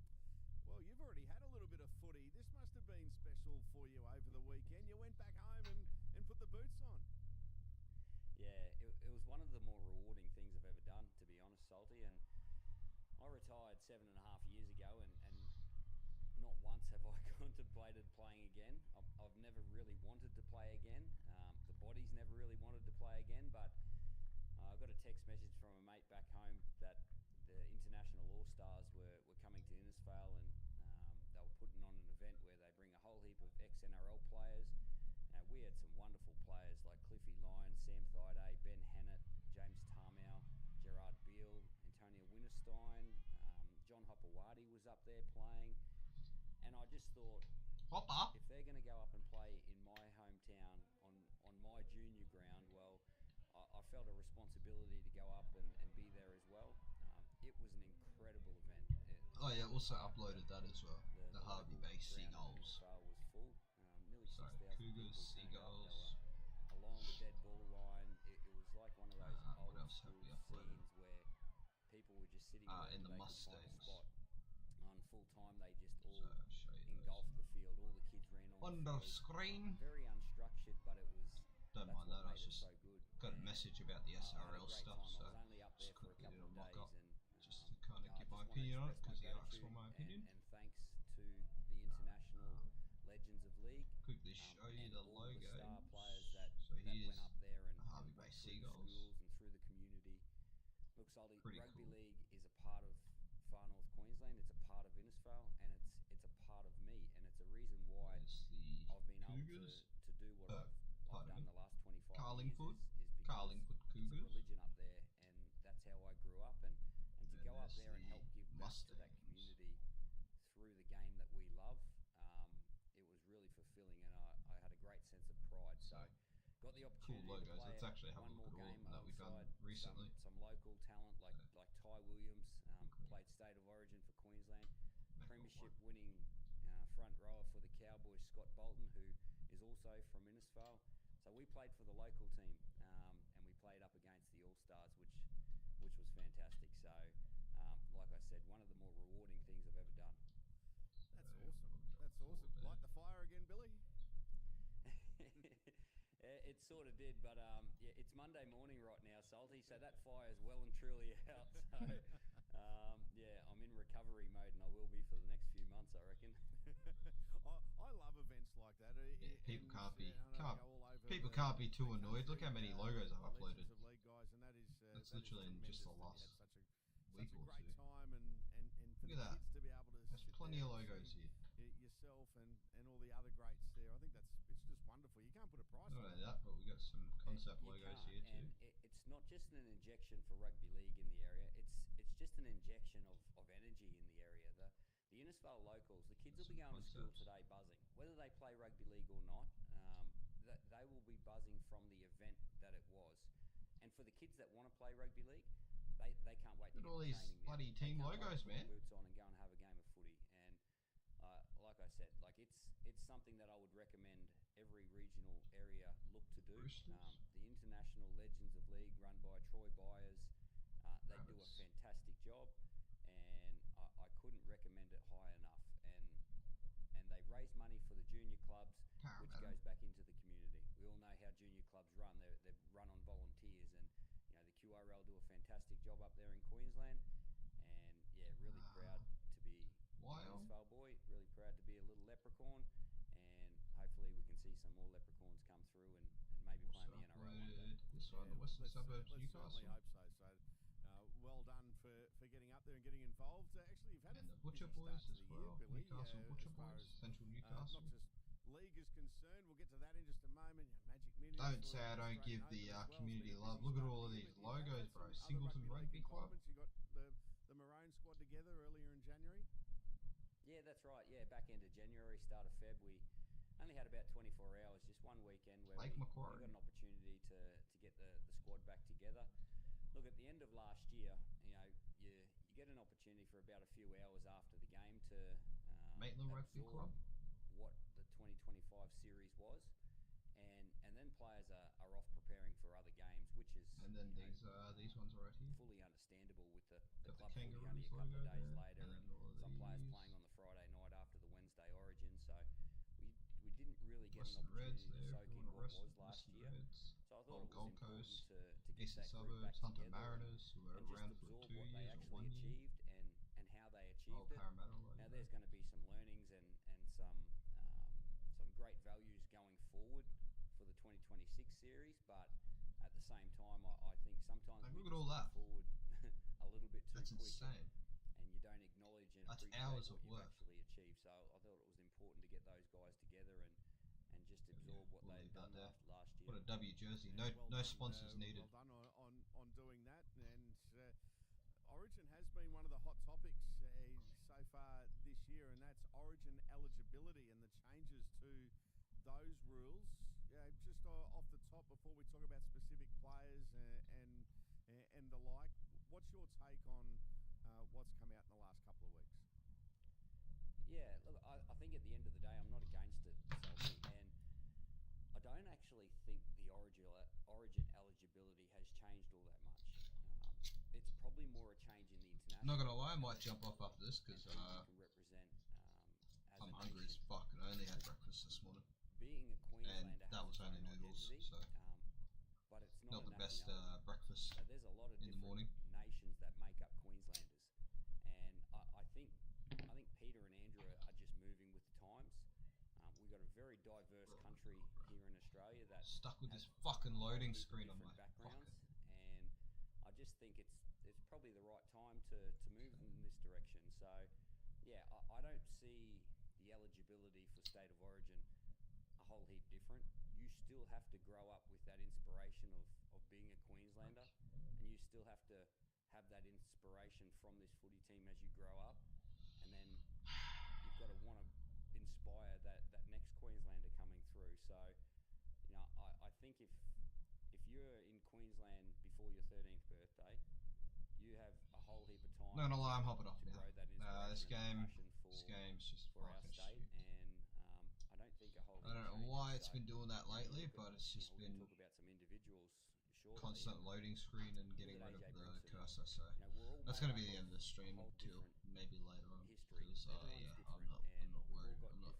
Well, you've already had a little bit of footy. This must have been special for you over the weekend. You went back home and put the boots on. Yeah, it was one of the more rewarding things I've ever done, to be honest, Salty. And I retired 7.5 years ago, and not once have I contemplated playing again. I've never really wanted to play again. The body's never really wanted to play again, but I got a text message from a mate back home that the International All-Stars were coming to Innisfail, and they were putting on an event where they bring a whole heap of ex-NRL players. We had some wonderful players like Cliffy Lyons, Sam Thaiday, Ben Hannett, James Tarmow, Gerard Beale, Antonio Winterstein, John Hopewadi was up there playing. And I just thought, Hopper. if they're going to go up and play in my hometown on my junior ground, well, I felt a responsibility to go up and be there as well. It was an incredible event. Oh yeah, also uploaded that as well. The Harvey Bay Seagulls. Was full. Nearly Sorry, 6,000 Cougars, people turned up. Seagulls. They were along the dead ball line. It was like one of those What old else have school we uploaded? scenes where people were just sitting In around the they could find a Mustangs. spot. On full time, they just all So I'll show you engulfed the field. All the kids ran on Under the field. screen. Very unstructured, but it was. Don't that's mind what that. I made was it just so good. got a And, message about the I had a SRL great stuff, time. so I was only up there just for a quickly couple did a of mock days, up and just to kind of I give just my wanna opinion on it express because he my asked for gratitude my opinion. And thanks to the international legends of league. Quickly show you and the all the logo. star players that So went here's up there and Harvey Bay went through the Seagulls. schools and through the community. Look, Salty, Pretty rugby cool. league is a part of far north Queensland. It's a part of Innisfail, and it's a part of me, and it's a reason why There's the I've been able Cougars. to do what I've pardon done me. the last 25 Carlingford. years is because Carlingford it's a Cougars. religion up there, and that's how I grew up. And to And go up there's there and help the give back to that Mustangs. community through the game that we love, it was really fulfilling, and I had a great sense of pride. So got the Cool opportunity logos. to play Let's actually have a one look more at all game that we've done alongside recently. some local talent like Ty Williams, played State of Origin for Queensland, premiership winning front rower for the Cowboys, Scott Bolton, who is also from Innisfail. So we played for the local team, and we played up against the All-Stars, which was fantastic. So, like I said, one of the more rewarding things I've ever done. That's awesome. That's awesome. Light the fire again, Billy? It sort of did, but yeah, it's Monday morning right now, Salty, so that fire's well and truly out. So, yeah, I'm in recovery mode, and I will be for the next few months, I reckon. I love events like that. Yeah, people And, can't be I know can't they go all over people the- can't be too the annoyed. Look how country, many logos I've uploaded. Legends of League guys, and that is That's that is literally in just the tremendous last that you had week such or a great two. time, and for Look the at that. kids to be able to There's sit plenty there of and logos see here. yourself and all the other greats there. I think it's just wonderful. You can't put a price Not on only it. that, but we got some concept You logos can't, here too. and it's not just an injection for rugby league in the area. It's just an injection of energy in the area. The Innisfail locals, the kids will be Some going to school concepts. today buzzing, whether they play rugby league or not. They will be buzzing from the event that it was, and for the kids that want to play rugby league, they can't wait to Look at all get these training now. bloody They team can't wait logos, to put man. their boots on and go and have a game of footy. And like I said, like it's something that I would recommend every regional area look to do. Roosters. The International Legends of League, run by Troy Byers, they do a Rabbits. fantastic job, and I couldn't recommend it high enough. And they raise money for the junior clubs, which Parramatta. goes back into the community. We all know how junior clubs run. They're run on volunteers, and the QRL do a fantastic job up there in Queensland. And yeah, really proud to be Wild. an Innisfail boy. Really proud to be a little leprechaun, and hopefully we can see some more leprechauns come through and maybe play in the NRL one day. Uploaded this one, the western suburbs, let's Newcastle. certainly hope so. Well done for getting up there and getting involved. Actually, you've had And a the Butcher busy Boys start as to the well. year, Billy, Newcastle Butcher as far Boys, as, Central not Newcastle. just league is concerned. We'll get to that in just a moment. Magic Millions. Don't for say I don't Australian give Open the as well. It's community been a love. busy Look at start all to of the these year, but you've logos, had bro. some other Singleton league Rugby Club. involvements. You got the Maroon squad together earlier in January. Yeah, that's right. Yeah, back end of January, start of Feb, we only had about 24 hours, just one weekend where Lake we Macquarie. got an opportunity to get the squad back together. Look, at the end of last year, you get an opportunity for about a few hours after the game to Maitland Rugby absorb Club. what the 2025 series was, and then players are off preparing for other games, which is And then these ones are right here. fully understandable with the Got club the footy Kangaroos only a couple logo of days there, later, and and then all of some players these. playing on the Friday night after the Wednesday Origin. So we didn't really get Western an Reds opportunity there, to if soak you in want to what rest was last Western year. Reds. So I thought Old it was Gold important Coast, to get Eastern that group back Suburbs, Hunter together Mariners, who were and around just for absorb 2 what they years or actually 1 year. achieved and how they achieved Old it. Parramatta logo. Now there's going to be some learnings and some great values going forward for the 2026 series, but at the same time, I think sometimes Like, we look at just all move that. forward a little bit too That's quick, insane. and you don't acknowledge and That's appreciate hours what of you've work. actually achieved. So I thought it was important to get those guys together and just absorb what we'll they'd leave done that there. last year. What a W jersey. Yeah, No, well no done, sponsors needed. Well done on doing that. And Origin has been one of the hot topics so far this year, and that's Origin eligibility and the changes to those rules. Just off the top, before we talk about specific players and the like, what's your take on what's come out in the last couple of weeks? Yeah, look, I think at the end of the day, I'm not against it, Salty, and I don't actually think the Origin eligibility has changed all that much. It's probably more a change in the international. I'm not gonna lie, I might jump off after this because can represent as I'm a hungry as nation. fuck and I only had breakfast this morning. Being a Queenslander that has was its only own noodles, identity, so but it's not the a best nationality. breakfast So there's a lot of in the different morning. nations that make up Queenslanders, and I think Peter and Andrew are just moving with the times. We've got a very diverse country here in Australia that Stuck with has this fucking a whole loading heap of screen on my different backgrounds, pocket. and I just think it's probably the right time to move in this direction. So yeah, I don't see the eligibility for State of Origin a whole heap different. You still have to grow up with that inspiration of being a Queenslander, and you still have to have that inspiration from this footy team as you grow up, and then you've got to want to inspire that next Queenslander coming through. So I think if you're in Queensland before your 13th birthday, you have a whole heap of time. No, lie, I'm hopping off to now. grow that inspiration and passion This game's just for our fucking state, shit. and I don't think a whole. I don't know changes. why it's So, been doing that lately, look at, but it's just we're been gonna talk about some individuals shortly. constant loading screen and getting Look rid at of AJ the Brinson. cursor. So We're all that's made going to up be the end of the stream whole until different maybe later on. history. Because Everyone's yeah, different, I'm not and we've all worried. got I'm not